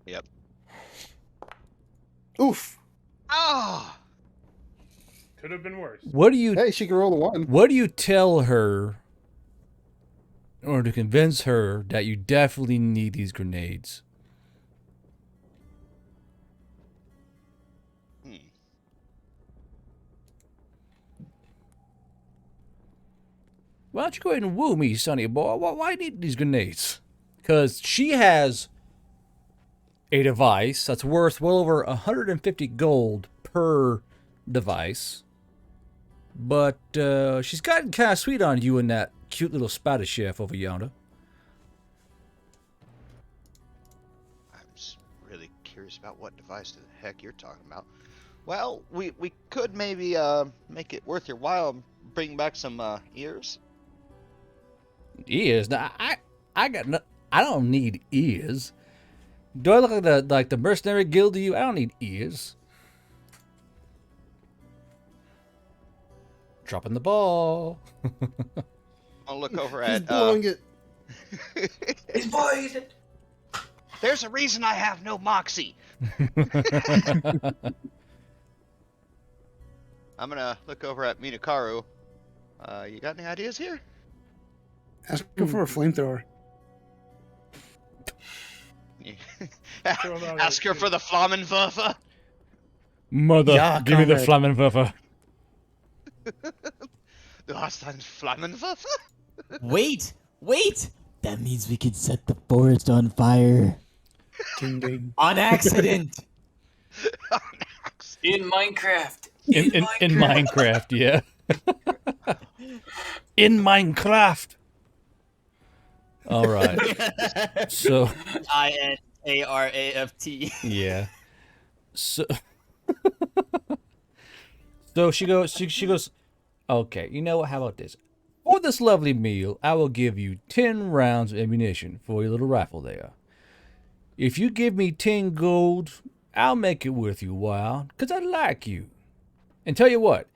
Yep. Oof. Ah. Could have been worse. What do you? Hey, she can roll a 1. What do you tell her, in order to convince her that you definitely need these grenades? Why don't you go ahead and woo me, sonny boy? Why do you need these grenades? Because she has a device that's worth well over 150 gold per device. But she's gotten kind of sweet on you and that cute little spider chef over yonder. I'm just really curious about what device the heck you're talking about. Well, we could maybe make it worth your while and bring back some ears. Ears? Now, I got no, I don't need ears. Do I look like the mercenary guild to you? I don't need ears. Dropping the ball. I'll look over He's at. blowing it. He's blowing it. There's a reason I have no moxie. I'm gonna look over at Minakaru. You got any ideas here? Ask her for a flamethrower. Ask her for the Flammenwerfer. Mother, Yeah, give me the comrade. Flammenwerfer. Du hast einen Flammenwerfer? Wait! That means we could set the forest on fire. Ding ding. On accident! In Minecraft. In Minecraft, yeah. In Minecraft. All right. So INKRAFT. yeah. So so she goes, okay, you know what? How about this? For this lovely meal, I will give you 10 rounds of ammunition for your little rifle there. If you give me 10 gold, I'll make it worth your while, because I like you. And tell you what,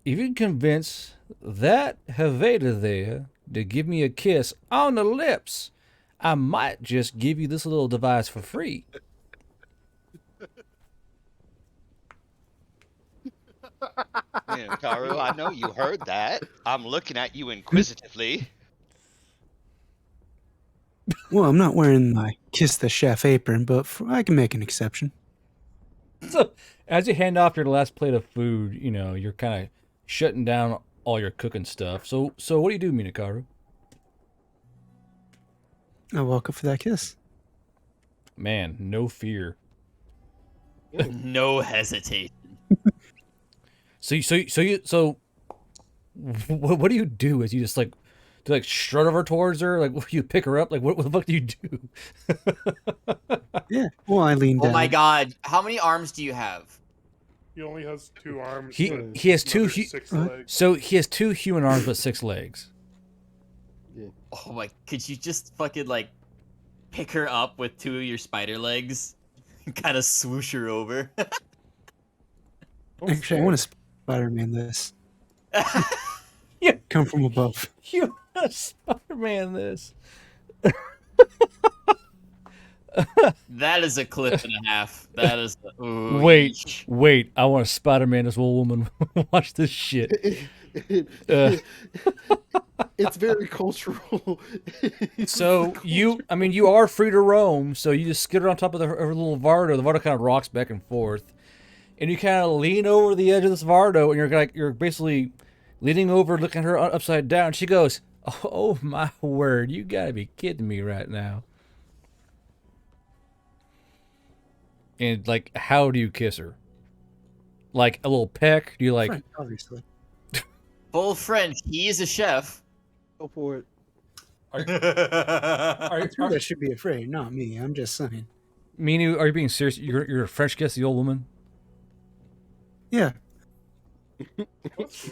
if you can convince that Haveda there to give me a kiss on the lips, I might just give you this little device for free. Karu, I know you heard that. I'm looking at you inquisitively. Well, I'm not wearing my Kiss the Chef apron, but I can make an exception. So, as you hand off your last plate of food, you know, you're kind of shutting down all your cooking stuff. So what do you do, Minakaru? I walk up for that kiss. Man, no fear. No hesitation. So what do you do? As you just like do like strut over towards her? Like you pick her up? Like what the fuck do you do? Yeah. Well, I lean down. Oh my god. How many arms do you have? He only has 2 arms. He has two. 6 legs. So he has 2 human arms but 6 legs. Yeah. Oh my, could you just fucking like pick her up with 2 of your spider legs and kind of swoosh her over? Actually, I want to Spider-Man this. Yeah. Come from above. You Spider-Man this. That is a clip and a half. That is. Ooh, Wait! I want to Spider-Man this old woman. Watch this shit. It's very cultural. So you are free to roam. So you just skitter on top of her little Vardo. The Vardo kind of rocks back and forth, and you kind of lean over the edge of this Vardo, and you're basically leaning over, looking at her upside down. She goes, "Oh my word! You gotta be kidding me right now." And like, how do you kiss her? Like a little peck? Do you like? French, obviously. Full French. He is a chef. Go for it. It's you that should be afraid, not me. I'm just saying. Minu, are you being serious? You're a French kiss the old woman? Yeah. Let's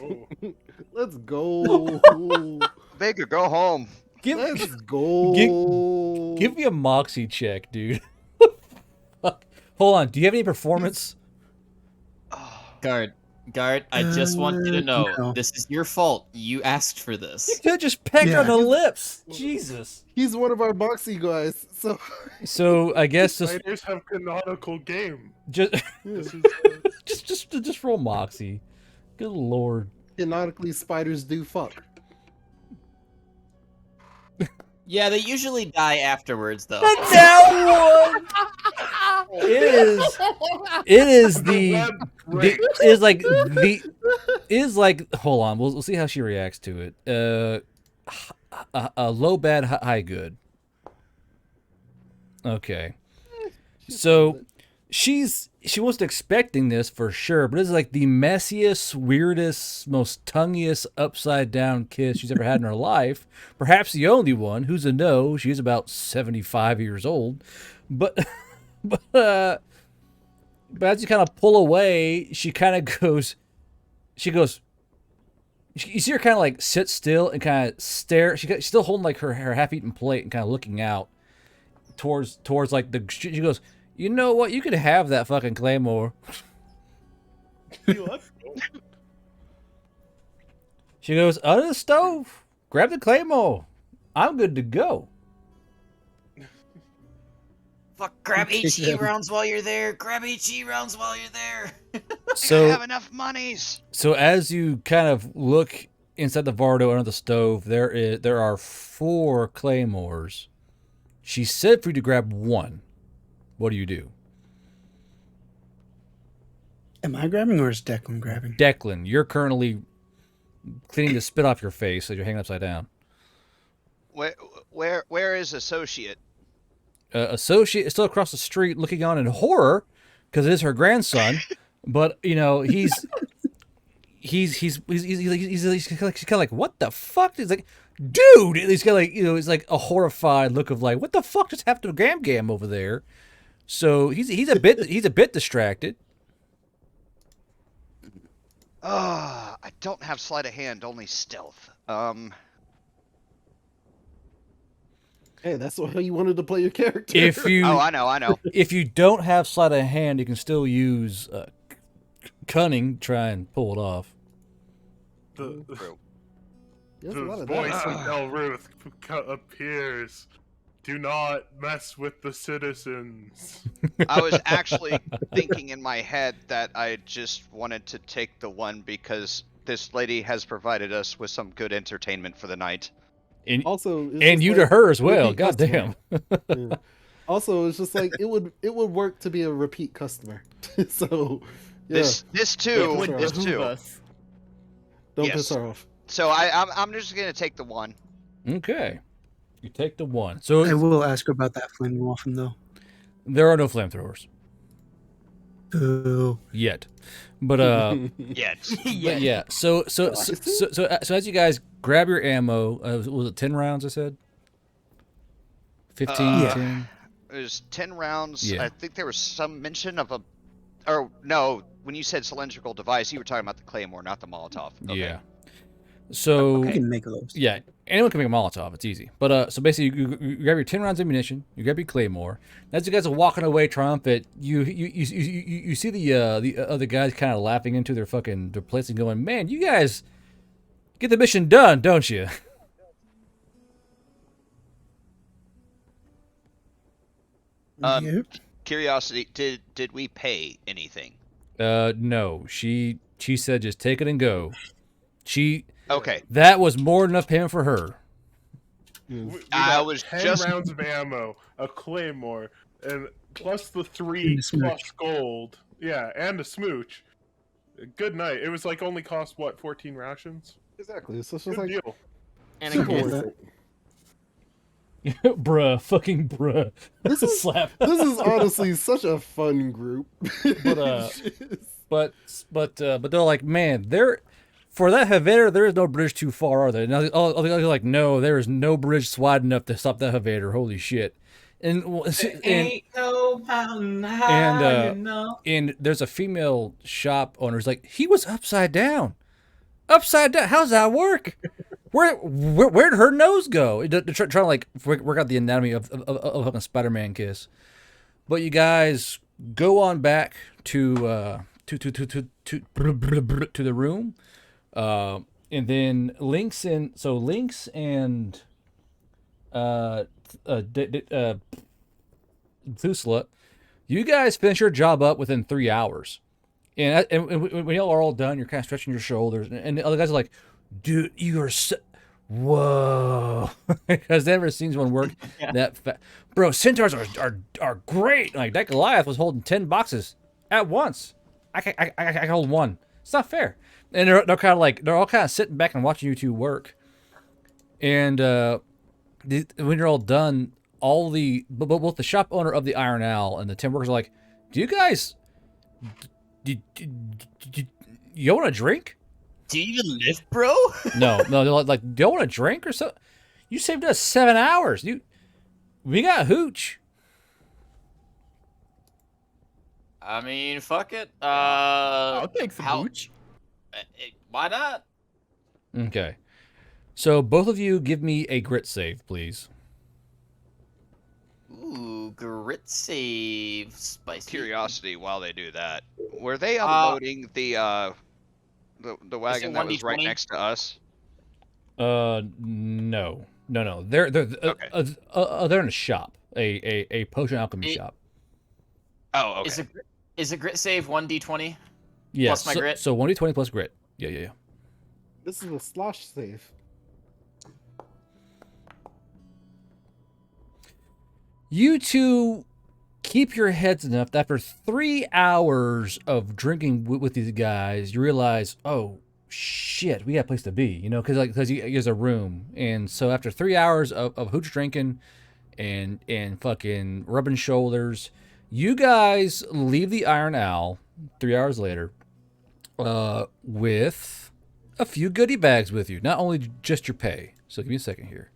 go. Baker, go home. Let's go. Give me a moxie check, dude. Hold on. Do you have any performance? Guard, I just want you to know, no. this is your fault. You asked for this. You could have just pecked her on the lips. Jesus. He's one of our boxy guys, so. So I guess this, Spiders have canonical game. just This is, just roll moxie. Good lord. Canonically, spiders do fuck. Yeah, they usually die afterwards, though. That one. It is like hold on, we'll see how she reacts to it. A low bad, high good. Okay. So she wasn't expecting this for sure, but this is like the messiest, weirdest, most tonguiest upside down kiss she's ever had in her life. Perhaps the only one. Who's to know? She's about 75 years old, but as you kind of pull away, she kind of goes. You see her kind of like sit still and kind of stare. She's still holding like her half-eaten plate and kind of looking out towards like the. She goes, "You know what? You could have that fucking claymore." She goes, "Under the stove. Grab the claymore. I'm good to go." Fuck, grab HE rounds while you're there. Grab HE rounds while you're there. So I have enough monies. So as you kind of look inside the Vardo under the stove, there are 4 claymores. She said for you to grab 1. What do you do? Am I grabbing or is Declan grabbing? Declan, you're currently cleaning the spit off your face as you're hanging upside down. Where is associate? Associate is still across the street looking on in horror because it is her grandson. But you know he's kind of like, what the fuck? He's like, dude. He's got like, you know, he's like a horrified look of like, what the fuck just happened to Gam over there? So he's a bit distracted. I don't have sleight of hand, only stealth. Hey, that's how you wanted to play your character. If you, I know. If you don't have sleight of hand, you can still use cunning, try and pull it off. The There's a lot of voice that. of Del Ruth appears. Do not mess with the citizens. I was actually thinking in my head that I just wanted to take the one because this lady has provided us with some good entertainment for the night. And Also, it's and just you like to her as well. repeat God customer. damn. Yeah. Also, it's just like it would work to be a repeat customer. So, yeah. This It too. would This behoove too. us. Don't Yes. piss her off. So I'm just gonna take the 1. Okay. You take the 1. So I will ask her about that flame muffin though. there are no flamethrowers Boo. yet. But Yes. but yeah. So as you guys grab your ammo, was it 10 rounds I said? 15, Yeah. 10. There's 10 rounds. Yeah. I think there was some mention of or no, when you said cylindrical device, you were talking about the Claymore, not the Molotov. Okay. Yeah. So I can make those. yeah, anyone can make a Molotov. It's easy. But so basically, you grab your 10 rounds of ammunition. You grab your Claymore. As you guys are walking away triumphant, you see the other guys kind of laughing into their place and going, "Man, you guys get the mission done, don't you?" Yep. Curiosity, did we pay anything? No. She said just take it and go. Okay. That was more than enough payment for her. We I got was 10 just rounds of ammo, a claymore, and plus the 3 And a smooch. plus gold. Yeah, and a smooch. Good night. It was like only cost what, 14 rations? Exactly. So it's just Good like deal. And super again, worth it. Bruh, fucking bruh. This is Slap. This is honestly such a fun group. But they're like, man, for that Havader, there is no bridge too far, are there? Now the other like, no, there is no bridge wide enough to stop that Havader. Holy shit! And Ain't no mountain high enough. and there's a female shop owner who's like, he was upside down. Upside down. How's that work? Where'd her nose go? They're trying to like work out the anatomy of a Spider-Man kiss. But you guys go on back to the room, and then Lynx and Thusla, you guys finish your job up within 3 hours. And when y'all are all done, you're kind of stretching your shoulders, and the other guys are like, "Dude, you are so whoa," because they never seen someone work that fast. Bro, centaurs are great. Like that Goliath was holding 10 boxes at once. I can hold one. It's not fair. And they're kind of like they're all kind of sitting back and watching you two work. And when you're all done, both the shop owner of the Iron Owl and the 10 workers are like, "Do you guys? You want a drink?" Do you even live, bro? No, they're like, "Do you want a drink or something? You saved us 7 hours. We got hooch." I mean, fuck it. I'll take some hooch. Why not? Okay. So both of you give me a grit save, please. Ooh, grit save, spicy. Curiosity while they do that. Were they unloading the wagon that was right 1d20? next to us? No. They're they're in a shop, a potion alchemy shop. Oh, okay. Is a grit save 1d20? Yeah. Plus my grit? So 1d20 plus grit. Yeah. This is a slosh save. You two keep your heads enough that after 3 hours of drinking with these guys, you realize, oh shit, we got a place to be, you know, because there's a room, and so after 3 hours of hooch drinking and fucking rubbing shoulders, you guys leave the Iron Owl 3 hours later, with a few goodie bags with you, not only just your pay. So give me a second here.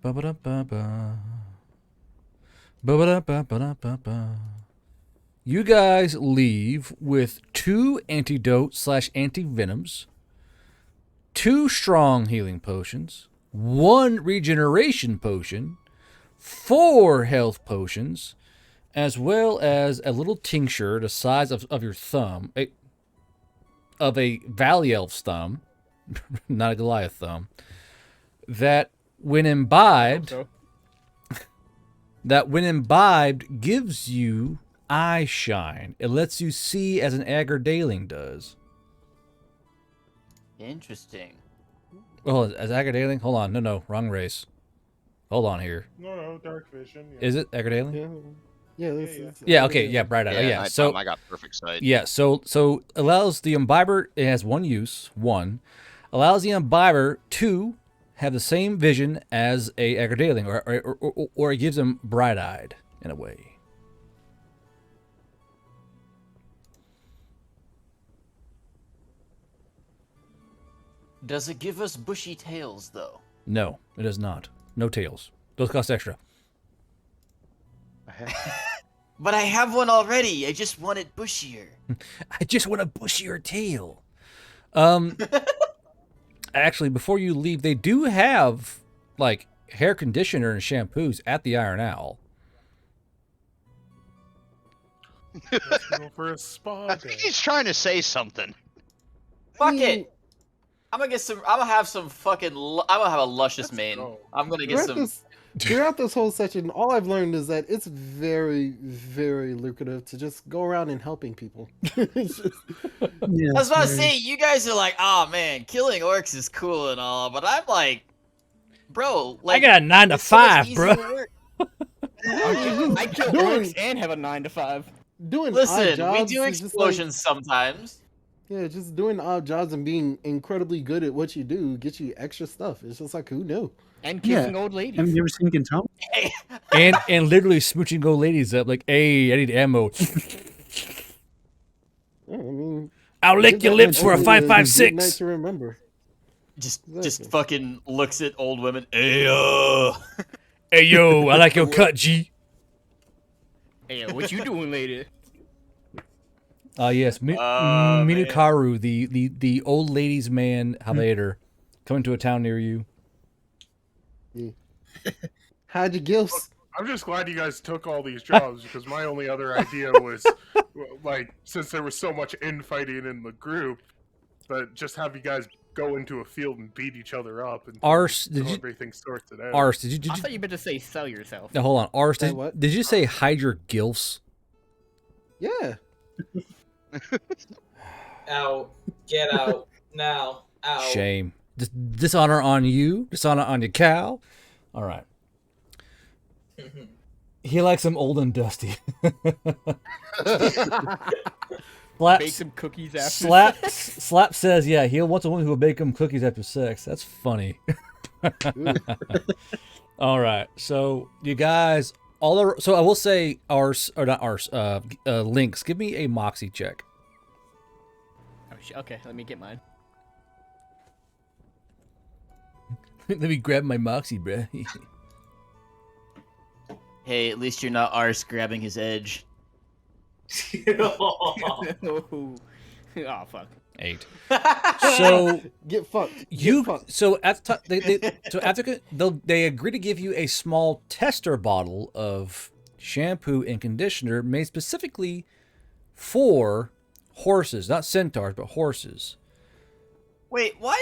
Ba-ba-da-ba-ba. Ba-ba-da-ba-ba-da-ba-ba. You guys leave with 2 antidote/anti-venoms, 2 strong healing potions, 1 regeneration potion, 4 health potions, as well as a little tincture the size of your thumb, of a Valley Elf's thumb, not a Goliath thumb, that when imbibed, gives you eye shine. It lets you see as an Agardaling does. Interesting. Well, as Agadalian? Hold on. No, wrong race. Hold on here. No, dark vision. Yeah. Is it Agadalian? Yeah. Okay. Yeah, bright eye. Yeah. So I got perfect sight. yeah. So allows the imbiber. It has one use. One allows the imbiber to have the same vision as a Agadalian, or it gives them bright-eyed in a way. Does it give us bushy tails though? No, it does not. No tails. Those cost extra. But I have one already. I just want it bushier. I just want a bushier tail. Actually, before you leave, they do have like hair conditioner and shampoos at the Iron Owl. Let's go for a spa I think he's trying to say something. Fuck it. I'm gonna get some. I'm gonna have some fucking. I'm gonna have a luscious mane. I'm gonna get some. Throughout this whole session, all I've learned is that it's very, very lucrative to just go around and helping people. I was about to say, you guys are like, oh man, killing orcs is cool and all, but I'm like, bro, like I got a 9 to 5, bro. I kill orcs and have a 9 to 5. Doing Listen, odd jobs we do is just explosions sometimes. Yeah, just doing odd jobs and being incredibly good at what you do gets you extra stuff. It's just like, who knew? And kissing old ladies. Have you ever seen Gintama? and literally smooching old ladies up like, hey, I need ammo. Yeah, I mean, I'll lick your lips for a 5.56. Nice to remember. Just fucking looks at old women. Hey, hey, yo, I like your cut, G. Hey, what you doing later? Yes, Minukaru, the old ladies' man, Havader, coming to a town near you. Yeah. Hide your gifts. I'm just glad you guys took all these jobs because my only other idea was, like, since there was so much infighting in the group, that just have you guys go into a field and beat each other up and everything sorts it out. Ars, did you? I thought you meant to say sell yourself. Now, hold on, Ars, did you say hide your gilfs? Yeah. Out. Get out. Now. Out. Shame. Dishonor on you. Dishonor on your cow. All right. He likes them old and dusty. Bake some cookies after Slap says, yeah, he wants a woman who will bake him cookies after sex. That's funny. All right. So, you guys, so I will say, Lynx, give me a Moxie check. Oh, okay, let me get mine. Let me grab my Moxie, bruh. Hey, at least you're not arse grabbing his edge. Oh, fuck. 8. So get fucked. So at the they agree to give you a small tester bottle of shampoo and conditioner made specifically for horses, not centaurs, but horses. Wait, why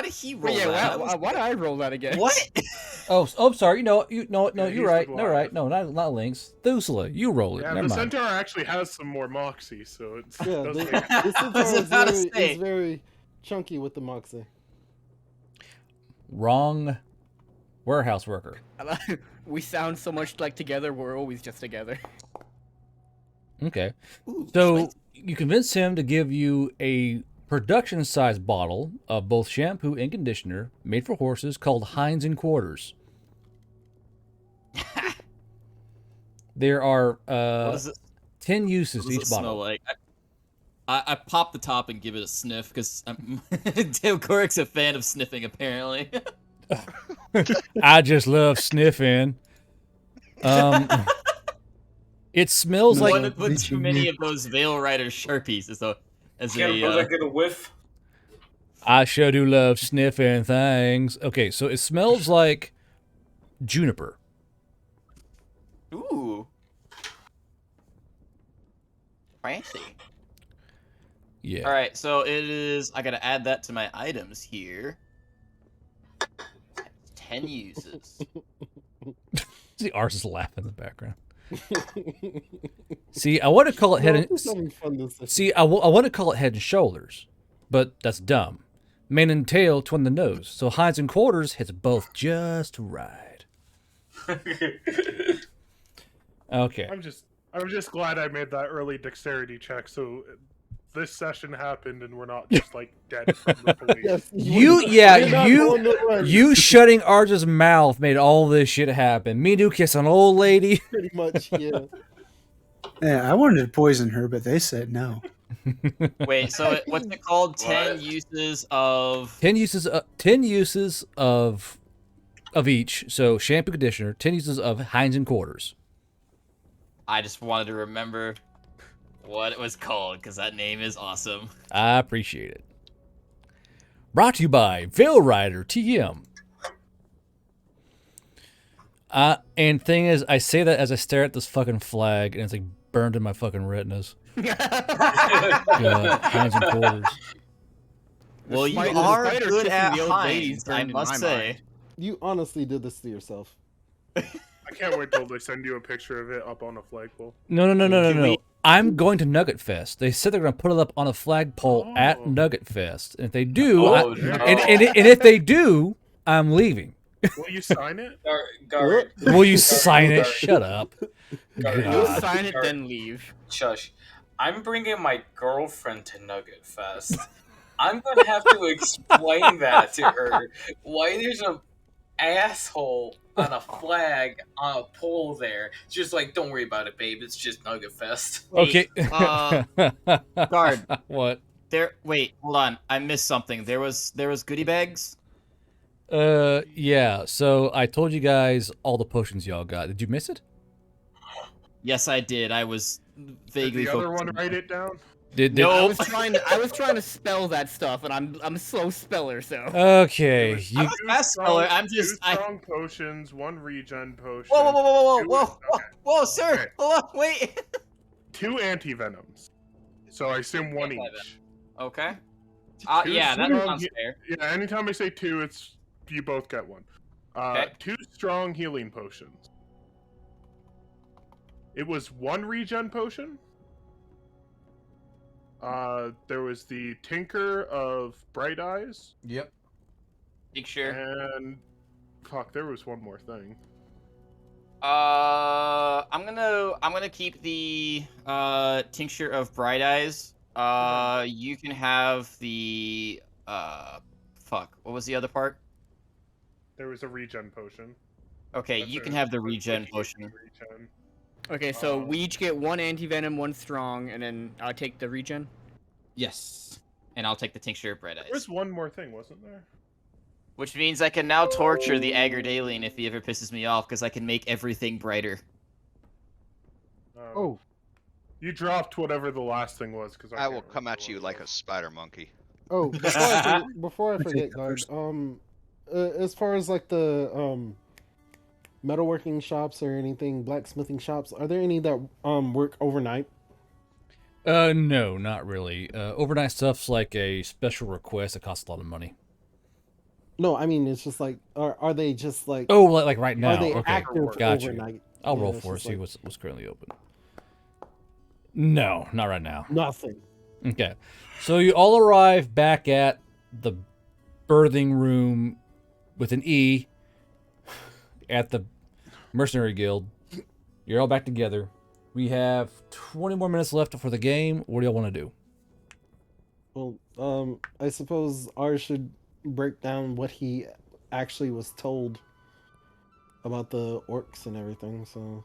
did he roll that? Why did I roll that again? What? I'm sorry. No, you're right. the No, right. No, not Lynx. Thusula, you roll it. Yeah, Never the mind. centaur actually has some more moxie, so it's The centaur is very chunky with the moxie. Wrong warehouse worker. We sound so much like together, we're always just together. Okay. So you convince him to give you a production-sized bottle of both shampoo and conditioner made for horses called Heinz and Quarters. There are 10 uses to each bottle. Like? I pop the top and give it a sniff because Dale Corrick's a fan of sniffing, apparently. I just love sniffing. It smells like... One to put too many of those Veil Rider Sharpies get a whiff. I sure do love sniffing things. Okay, so it smells like juniper. Ooh. Fancy. Yeah. All right, so it is. I gotta add that to my items here. 10 uses. See, ours is laughing in the background. See, I want to call it head and... See, I want to call it head and shoulders, but that's dumb. mane and tail, twin the nose. So hinds and quarters hits both just right. Okay. I'm just glad I made that early dexterity check, so this session happened and we're not just like dead from the police. You shutting Arja's mouth made all this shit happen. Me do kiss an old lady. Pretty much, yeah. Yeah, I wanted to poison her, but they said no. Wait, so what's it called? 10 uses of 10 uses of each. So shampoo, conditioner. 10 uses of hinds and quarters. I just wanted to remember what it was called because that name is awesome. I appreciate it. Brought to you by Veil Rider TM. And thing is, I say that as I stare at this fucking flag, and it's like burned in my fucking retinas. Hinds and quarters. Well, you are good at hinds, I must say. You honestly did this to yourself. I can't wait till they send you a picture of it up on a flagpole. No. I'm going to Nugget Fest. They said they're going to put it up on a flagpole at Nugget Fest. And if they do, and if they do, I'm leaving. Will you sign it? Guard. Will you sign it? Shut up. You'll sign it, then leave. Shush. I'm bringing my girlfriend to Nugget Fest. I'm gonna have to explain that to her. Why there's a asshole on a flag on a pole there. It's just like, don't worry about it, babe. It's just Nugget Fest. Okay. Guard. What? Wait, hold on. I missed something. There was goodie bags? Yeah. So I told you guys all the potions y'all got. Did you miss it? Yes, I did. I was vaguely Did the other focused one on write that. it down? No. I was trying to spell that stuff, and I'm a slow speller, so. Okay. I'm a fast speller. I'm just. Two strong potions, one regen potion. Whoa, sir! Hold on, wait. 2 anti-venoms. So I assume 1 each. Okay. Two Yeah, that strong sounds fair. Yeah, anytime I say 2, it's you both get 1. Okay. 2 strong healing potions. It was 1 regen potion. There was the Tinker of Bright Eyes. Yep. Sure. And fuck, there was one more thing. I'm gonna keep the tincture of Bright Eyes. You can have the fuck. What was the other part? There was a regen potion. Okay, you can have the regen potion. Regen. Okay, so we each get 1 anti-venom, 1 strong, and then I'll take the regen? Yes. And I'll take the tincture of Bright Eyes. There's one more thing, wasn't there? Which means I can now torture the Aggred Alien if he ever pisses me off, because I can make everything brighter. Oh. You dropped whatever the last thing was, because I will come at you like a spider monkey. Oh, before I forget, guard. As far as like the metalworking shops or anything, blacksmithing shops, are there any that work overnight? No, not really. Overnight stuff's like a special request that costs a lot of money. No, I mean it's just like, are they just like? Oh, like right now. Are they Okay, active gotcha. overnight? I'll Yeah, roll it's for it. just See like- what's currently open. No, not right now. Nothing. Okay, so you all arrive back at the birthing room with an E at the Mercenary Guild. You're all back together. We have 20 more minutes left for the game. What do y'all want to do? Well, I suppose ours should break down what he actually was told about the orcs and everything. So,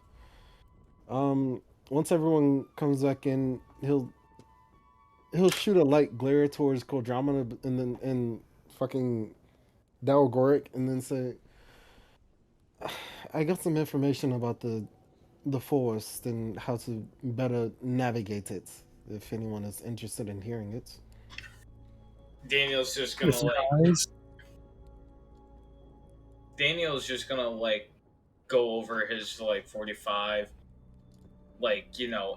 once everyone comes back in, he'll shoot a light glare towards Kodramana and fucking Dalgoric, and then say, "I got some information about the forest and how to better navigate it. If anyone is interested in hearing it." Daniel's just gonna go over his 45,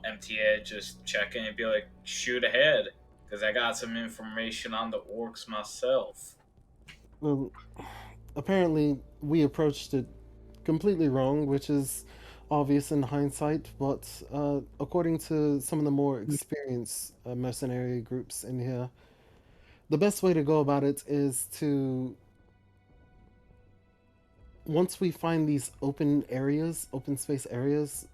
empty it, just checking and be like, shoot ahead, because I got some information on the orcs myself. Well, apparently we approached it completely wrong, which is obvious in hindsight, but according to some of the more experienced mercenary groups in here, the best way to go about it is to, once we find these open areas, open space areas,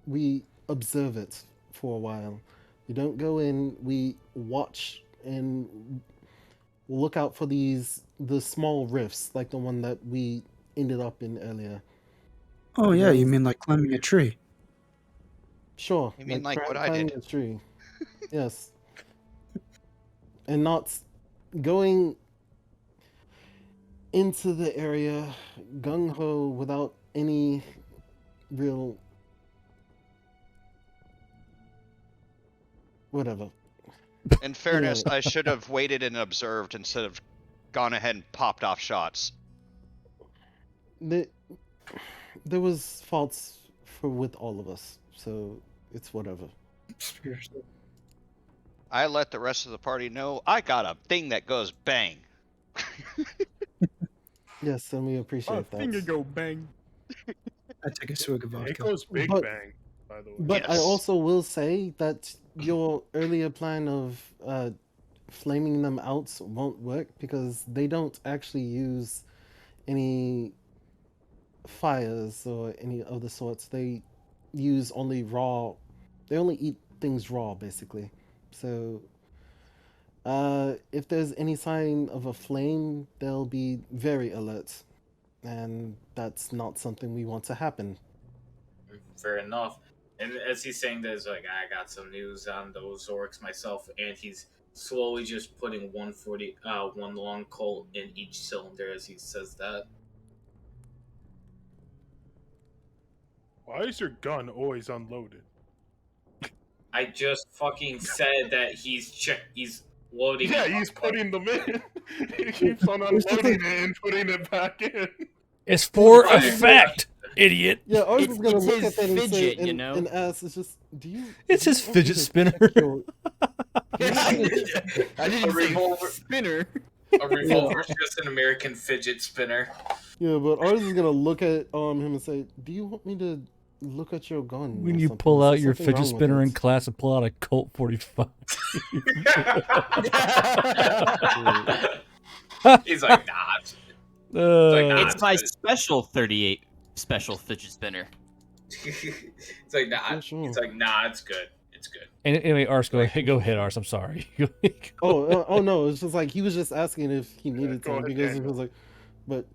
we observe it for a while. We don't go in, we watch and look out for the small rifts, like the one that we ended up in earlier. Oh yeah, you Those- mean like climbing a tree? Sure. You mean like what I climbing did? a tree. Yes. And not going into the area gung ho without any real whatever. In fairness, I should have waited and observed instead of gone ahead and popped off shots. There was faults with all of us, so it's whatever. I let the rest of the party know I got a thing that goes bang. Yes, and we appreciate that. Finger go bang. I take a swig of It vodka. goes big But- bang, by the way. But I Yes. also will say that your earlier plan of flaming them out won't work because they don't actually use any fires or any of the sorts. They use only raw. They only eat things raw, basically. So, if there's any sign of a flame, they'll be very alert, and that's not something we want to happen. Fair enough. And as he's saying this, like, I got some news on those orcs myself, and he's slowly just putting one long colt in each cylinder as he says that. Why is your gun always unloaded? I just fucking said that he's loading. Yeah, he's putting them in. He keeps on unloading it and putting it back in. It's for Right. effect, idiot. Yeah, ours It's- is gonna it's look his at that and say, fidget, and, you know? and ask, "It's just, do you?" It's do you his want me fidget to spinner. check your-" I didn't A say revolver. spinner. A revolver's just an American fidget spinner. Yeah, but ours is gonna look at him and say, "Do you want me to look at your gun?" When or you something? pull Is there out your something fidget wrong with spinner it?" in class and pull out a Colt 45. He's like, nah. It's my good. special 38 special fidget spinner. It's like, nah. Yeah, sure. It's like, nah, it's good. It's good. Anyway, Ars, go ahead, Ars. I'm sorry. Oh no, it's just like he was just asking if he needed go to ahead, because it Daniel. was like, but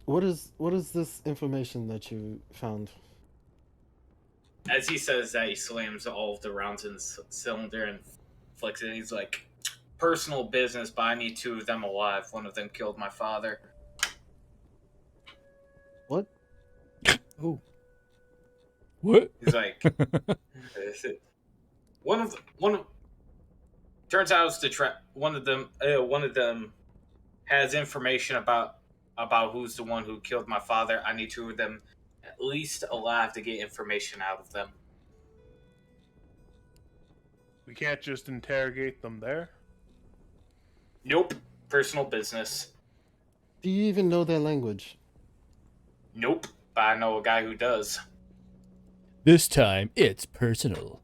what is this information that you found? As he says that, he slams all of the rounds in the cylinder and flicks it. And he's like, personal business, but I need 2 of them alive. One of them killed my father. What? Oh, What? He's like, turns out it's one of them has information about who's the one who killed my father. I need 2 of them at least alive to get information out of them. We can't just interrogate them there. Nope. Personal business. Do you even know their language? Nope. But I know a guy who does. This time, it's personal.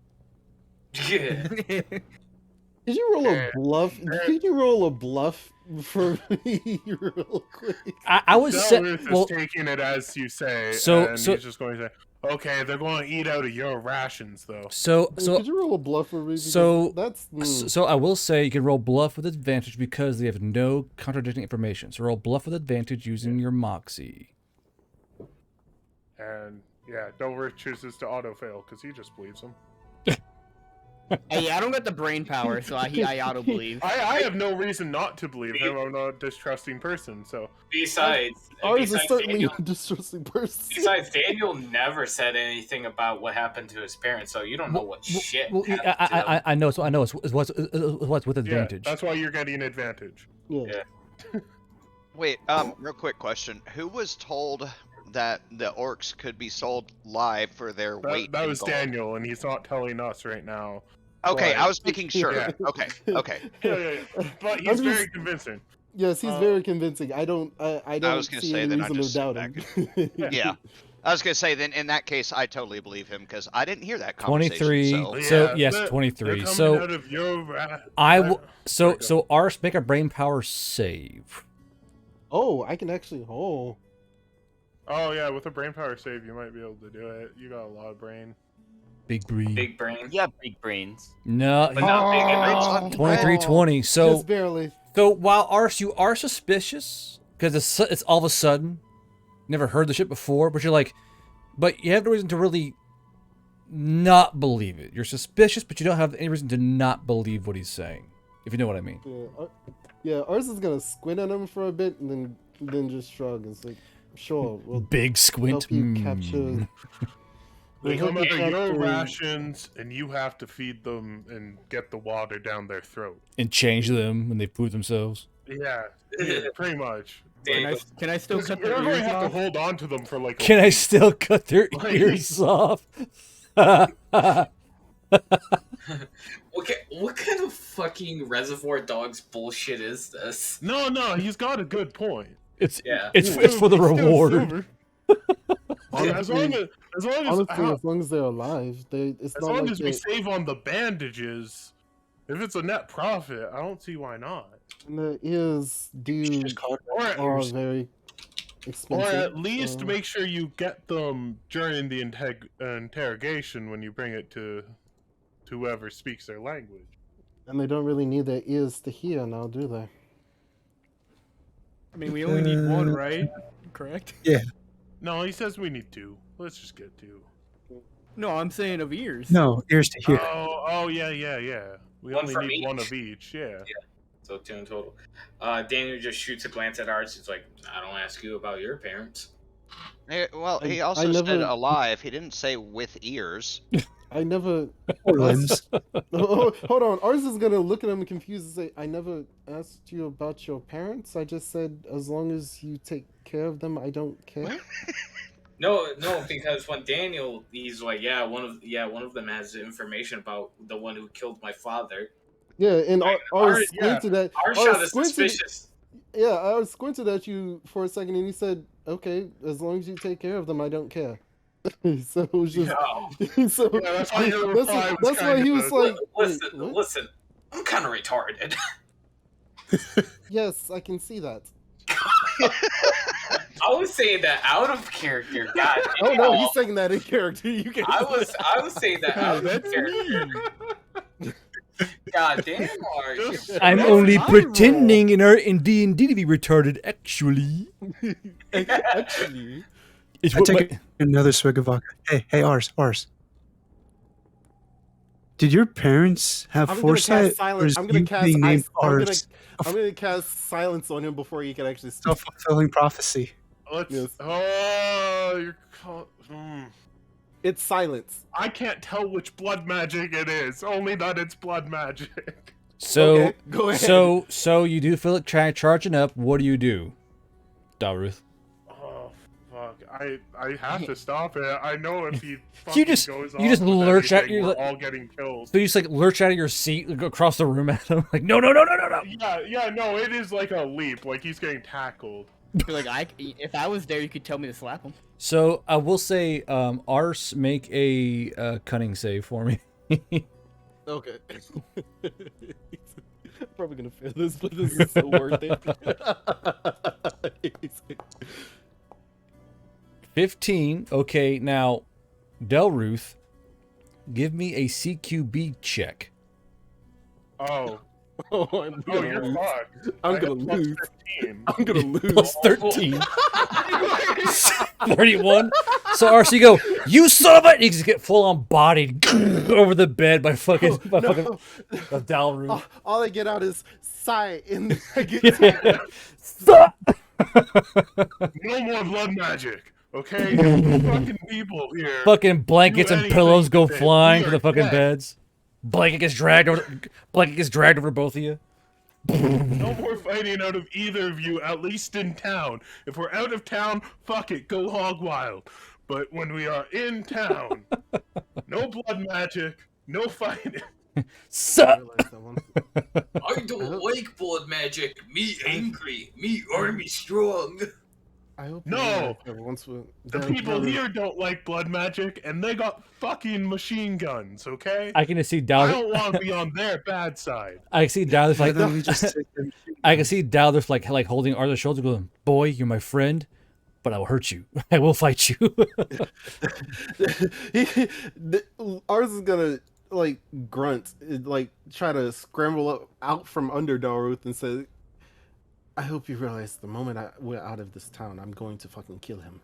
Yeah. Did you roll a bluff? Did you roll a bluff for me real quick? I was Delruth is well. taking it as you say, So- and so- he's just going to say, "Okay, they're going to eat out of your rations, though." Could you roll a bluff for me? Because that's So I will say you can roll bluff with advantage because they have no contradicting information. So roll bluff with advantage using your moxie. And yeah, Delruth chooses to auto fail because he just believes him. Hey, I don't got the brain power, so I auto believe. I have no reason not to believe him. I'm not a distrusting person, so. Besides, ours is certainly Daniel, a distrusting person. besides, Daniel never said anything about what happened to his parents, so you don't know what shit Well, happened to them. I know. So I know it's what's with advantage. Yeah, that's why you're getting advantage. Yeah. Wait, real quick question. Who was told that the orcs could be sold live for their weight That in was gold? Daniel, and he's not telling us right now. Okay, But- I was making sure. Yeah. Okay. Yeah. But I'm he's very just- convincing. Yes, he's very convincing. I don't was gonna see say any then I reason just to sit doubt him. Yeah. I was gonna say, then in that case, I totally believe him because I didn't hear that conversation. 23. So, So yes, 23. So so Ars, make a brain power save. Oh, I can actually. Oh. Oh yeah, with a brain power save, you might be able to do it. You got a lot of brain. Big brain. Big brain. Yeah, big brains. No, But not big enough. 23-20. So Just barely. So while Ars, you are suspicious because it's all of a sudden, never heard the shit before, but you're like, but you have no reason to really not believe it. You're suspicious, but you don't have any reason to not believe what he's saying, if you know what I mean. Yeah, Ars is gonna squint at him for a bit and then just shrug and say, "Sure, we'll Big squint. help you capture." They we'll come help out you of your capture- rations, and you have to feed them and get the water down their throat. And change them when they poop themselves. Yeah, pretty much. Can I still cut You're their going to ears have to off? hold on to them for like. Can I week. still cut their Like- ears off? What kind of fucking Reservoir Dogs bullshit is this? No, he's got a good point. It's Yeah. it's for the He's still reward. silver. as long as Honestly, as long as they're alive, it's as not long like as we save on the bandages, if it's a net profit, I don't see why not. and the ears are very Or expensive. at least so- make sure you get them during the interrogation when you bring it to whoever speaks their language. And they don't really need their ears to hear now, do they? I mean, we only need one, right? Correct? Yeah. No, he says we need 2. Let's just get 2. No, I'm saying of ears. No, ears to hear. Oh, yeah. We One only from need one each. of each, yeah. So 2 in total. Daniel just shoots a glance at Ars. He's like, I don't ask you about your parents. Well, he I also said never- alive. He didn't say with ears. I never. Or limbs. Oh, hold on. Ars is gonna look at him confused and say, "I never asked you about your parents. I just said as long as you take care of them, I don't care." No, because when Daniel, he's like, one of them has information about the one who killed my father. Yeah, and Ars yeah. squinted at. Ars Ars sounded squinted- suspicious. Yeah, I was squinted at you for a second, and he said, "Okay, as long as you take care of them, I don't care." So it was just. So Yeah, that's why your reply was that's why he was like, "Wait, what?" Listen, I'm kind of retarded. Yes, I can see that. I was saying that out of character. God damn. Oh no, he's saying that in character. You can. I was saying that out of character. God damn, Ars. I'm only pretending in D&D to be retarded, actually. Actually, It's I what take my- another swig of vodka. Hey, Ars. Did your parents have I'm gonna foresight, cast or silence. is I'm gonna you cast. being named I'm Ars gonna cast silence on him before he can actually speak. self-fulfilling prophecy? Let's. Yes. Oh, you're. It's silence. I can't tell which blood magic it is. Only that it's blood magic. So, Okay, go ahead. so you do feel it charging up. What do you do, Dalruth? Oh fuck! I have to stop it. I know if he fucking just- goes you off just with lurch at everything, your- we're all getting killed. So you just like lurch out of your seat, like, go across the room at him, like no. Yeah, no, it is like a leap. Like he's getting tackled. Feel like if I was there, you could tell me to slap him. So I will say, Ars, make a cunning save for me. Okay. Probably gonna fail this, but this is so worth it. 15. Okay, now, Delruth, give me a CQB check. Oh, Oh, I'm gonna you're lose. fucked. I'm I gonna have plus lose. 15. I'm gonna lose. Plus 13. 31. So Ars, you go, you son of a... You just get full on bodied over the bed by fucking Dalruth. All I get out is sigh, and I get No more blood magic, okay? Fucking people here. Fucking blankets Do and pillows go anything. flying We to are the fucking dead. beds. Blanket gets dragged over both of you. No more fighting out of either of you, at least in town. If we're out of town, fuck it, go hog wild. But when we are in town, no blood magic, no fighting. Suck. I don't like blood magic. Me angry. Me army strong. I hope you No! realize that once The people here don't like blood magic, and they got fucking machine guns, okay? I can just see I Dowler. don't want to be on their bad side. I can see Dowler's like. Then we just take them. I can see Dowler's like holding Arthur's shoulder, going, "Boy, you're my friend, but I will hurt you. I will fight you." Ours is gonna like grunt, like try to scramble out from under Daruth and say, "I hope you realize the moment we're out of this town, I'm going to fucking kill him."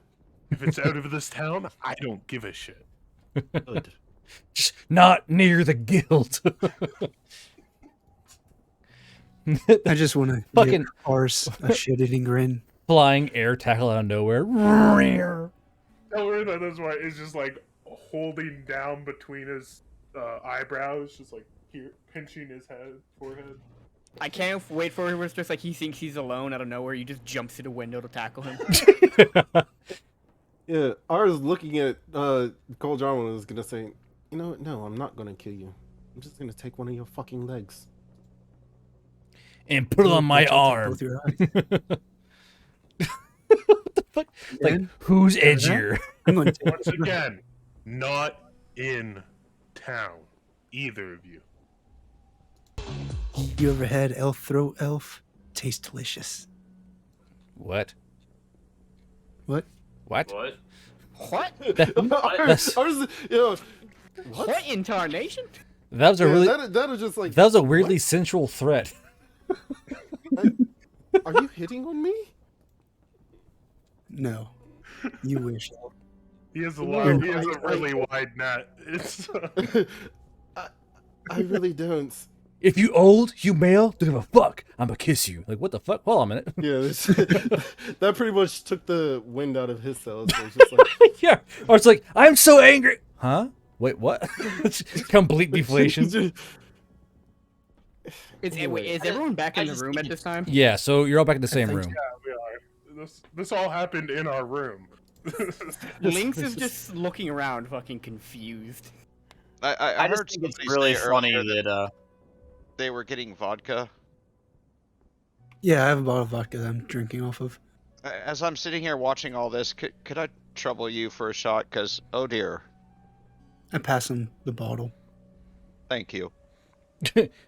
If it's out of this town, I don't give a shit. Good. Just not near the guild. I just want to Fucking- arse a shit-eating grin. Flying air tackle out of nowhere. Elmer, that is why is just like holding down between his eyebrows, just like here pinching his forehead. I can't wait for him. It's just like he thinks he's alone out of nowhere. You just jumps through the window to tackle him. Yeah, ours looking at Cole Jarwin is gonna say, "You know what? No, I'm not gonna kill you. I'm just gonna take one of your fucking legs." And put it on my Watch out for arm. both your eyes. What the fuck? Like, Dan? who's edgier? I'm going to take Once again, not in town, either of you. You ever had elf throat elf? Tastes delicious. What? What? What? What? What? That's- Ours, you know, What incarnation? That was a yeah, really. that was just like. That was a weirdly sensual threat. Are you hitting on me? No. You wish. Elf. He has a No, lot. He has I- a really wide net. It's I really don't. If you old, you male, don't give a fuck. I'm gonna kiss you. Like, what the fuck? Hold on a minute. Yeah, that pretty much took the wind out of his sails. So it's just like, Yeah. Or it's like, I'm so angry. Huh? Wait, what? Complete deflation. Is everyone back in the room at this time? Yeah, so you're all back in the same room. yeah, we are. This all happened in our room. Lynx is just looking around, fucking confused. I just heard think it's somebody really say funny earlier that they were getting vodka. Yeah, I have a bottle of vodka that I'm drinking off of. As I'm sitting here watching all this, could I trouble you for a shot? Because, oh dear. I pass him the bottle. Thank you.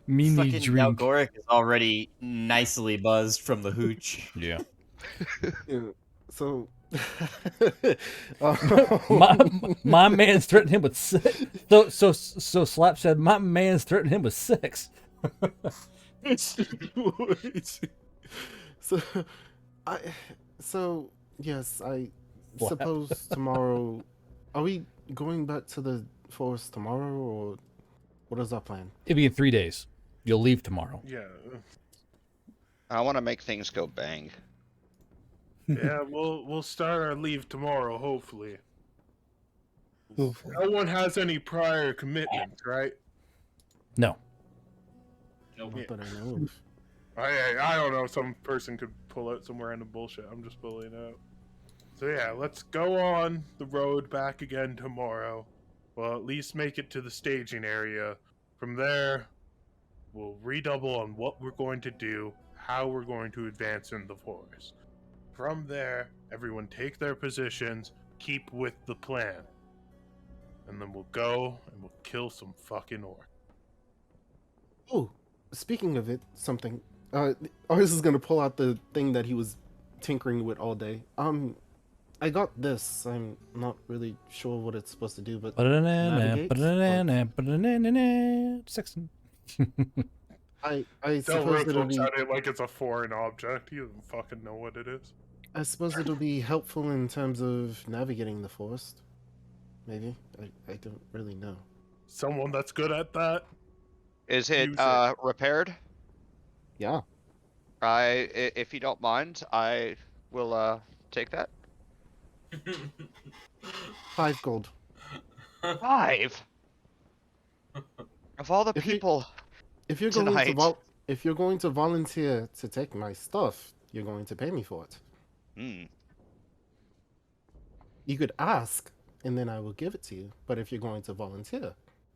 Mini fucking drink. Dalgoric is already nicely buzzed from the hooch. Yeah. yeah, so. My man's threatened him with sex. So Slap said, my man's threatened him with sex. So yes, I What? suppose tomorrow. Are we going back to the forest tomorrow, or what is our plan? It'll be in 3 days. You'll leave tomorrow. Yeah, I want to make things go bang. yeah. We'll start our leave tomorrow, hopefully. Hopefully. No one has any prior commitments, right? No. Nope. Not that I know of. I don't know. Some person could pull out some random bullshit. I'm just pulling out. So yeah, let's go on the road back again tomorrow. Well, at least make it to the staging area. From there, we'll redouble on what we're going to do, how we're going to advance in the forest. From there, everyone take their positions, keep with the plan. And then we'll go and we'll kill some fucking orc. Oh, speaking of it, something. Ours is gonna pull out the thing that he was tinkering with all day. I got this. I'm not really sure what it's supposed to do, but navigate, Sexton. I Don't suppose it'll looks be. at it like it's a foreign object. He doesn't fucking know what it is. I suppose it'll be helpful in terms of navigating the forest. Maybe. I don't really know. Someone that's good at that. Is it Use it. repaired? Yeah. If you don't mind, I will take that. 5 gold. 5. Of all the If you- people. If you're Tonight. going to volunteer to take my stuff, you're going to pay me for it. Hmm. You could ask, and then I will give it to you. But if you're going to volunteer,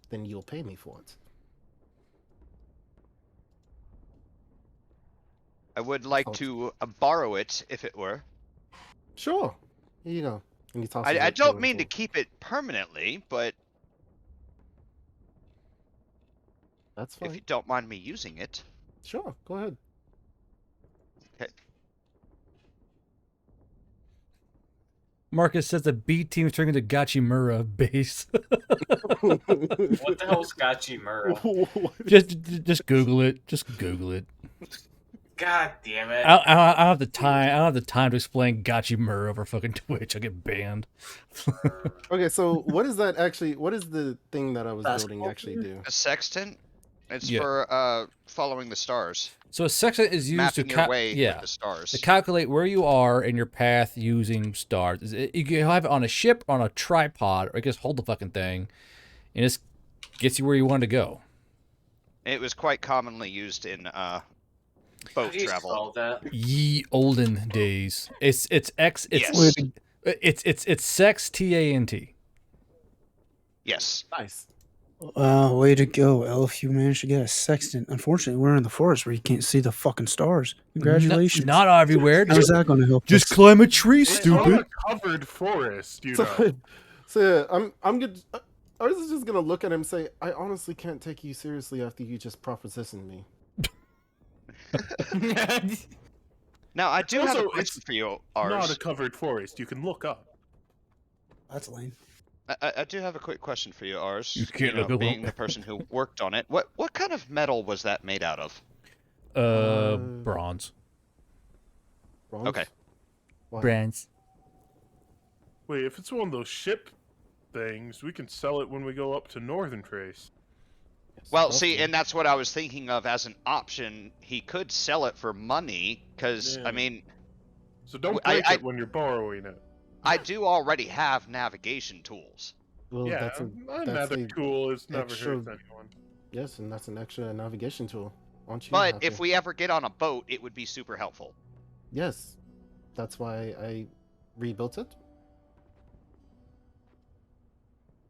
then you'll pay me for it. I would like Oh. to borrow it if it were. Sure. Here you go. And he tosses I it don't the mean to floor. keep it permanently, but That's if fine. you don't mind me using it. Sure, go ahead. Okay. Marcus says the B team is turning into Gachimura base. What the hell's Gachimura? just Google it. Just Google it. God damn it! I don't have the time. I don't have the time to explain Gachimura over fucking Twitch. I get banned. Okay, so what is that actually? What is the thing that I was building actually do? A sextant. It's Yeah. for following the stars. So a sextant is used Mapping to your way with the stars. to calculate where you are in your path using stars. You can have it on a ship, on a tripod, or you can just hold the fucking thing, and it just gets you where you want to go. It was quite commonly used in boat travel. Ye olden days. It's X. It's Yes. it's sex TANT. Yes. Nice. Way to go, Elf. You managed to get a sextant. Unfortunately, we're in the forest where you can't see the fucking stars. Congratulations. Not everywhere. How's that going to help Just us? climb a tree, It's stupid. not a covered forest, you know. So yeah, I'm good. I was just gonna look at him and say, I honestly can't take you seriously after you just propositioned me. Now, I do have Also, a question for you, Not Ars. a covered forest. You can look up. That's lame. I do have a quick question for you, Ars. You can't look up. Being the person who worked on it, what kind of metal was that made out of? Bronze. Bronze? Okay. Why? Bronze. Wait, if it's one of those ship things, we can sell it when we go up to Northern Trace. Well, see, and that's what I was thinking of as an option. He could sell it for money, because, Yeah. I mean... So don't break it when you're borrowing it. I do already have navigation tools. Well, Yeah, that's another a tool is never extra- hurts anyone. Yes, and that's an extra navigation tool. Aren't you But happy? if we ever get on a boat, it would be super helpful. Yes, that's why I rebuilt it.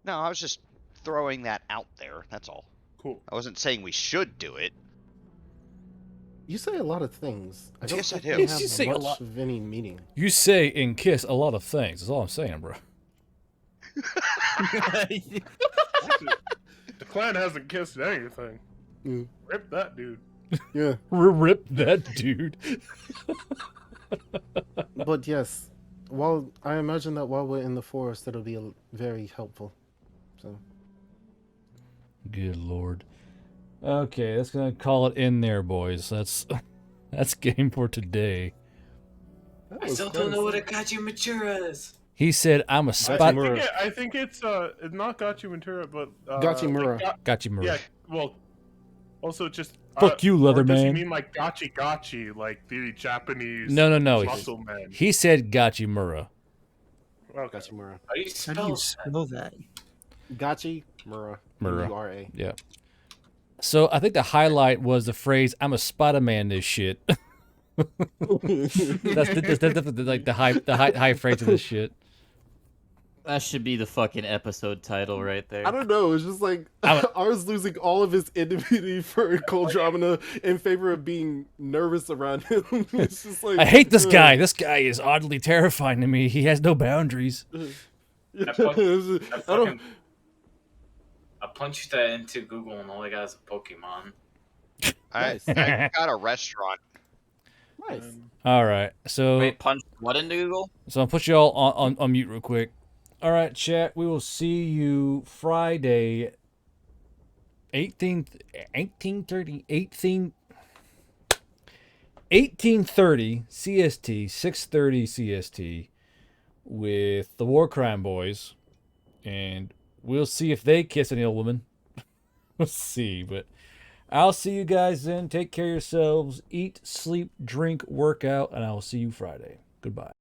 No, I was just throwing that out there, that's all. Cool. I wasn't saying we should do it. You say a lot of things. I don't Yes, I think do. they have You say a much lot. of any meaning. You say and kiss a lot of things. That's all I'm saying, bro. The clan hasn't kissed anything. Mm. Rip that dude. Yeah, Rip that dude. but yes, while I imagine that while we're in the forest, it'll be very helpful. So Good lord. Okay, that's gonna call it in there, boys. That's game for today. I still don't know what a Gachimura is. He said, "I'm a spot." I think it's not Gachimatura, but Gachimura. Gachimura. Yeah, well, also just Fuck you, or does he Leatherman. mean like gachi, like the Japanese No. muscle man? He said Gachimura. Okay. Gachimura. How do you How do you spell that? Gachimura. Mura. Mura. Yeah. So I think the highlight was the phrase "I'm a Spiderman." This shit. that's definitely like the high phrase of this shit. That should be the fucking episode title right there. I don't know. It's just like ours losing all of his indemnity for Coldramina in favor of being nervous around him. It's just like I hate this guy. This guy is oddly terrifying to me. He has no boundaries. I punched that into Google and all I got is a Pokemon. I got a restaurant. Nice. All right. So Wait, punch what into Google? So I'll put you all on mute real quick. All right, chat. We will see you Friday, 1830 CST, 6:30 CST, with the War Crime Boys, and we'll see if they kiss any old woman. We'll see, but I'll see you guys then. Take care of yourselves. Eat, sleep, drink, work out, and I will see you Friday. Goodbye.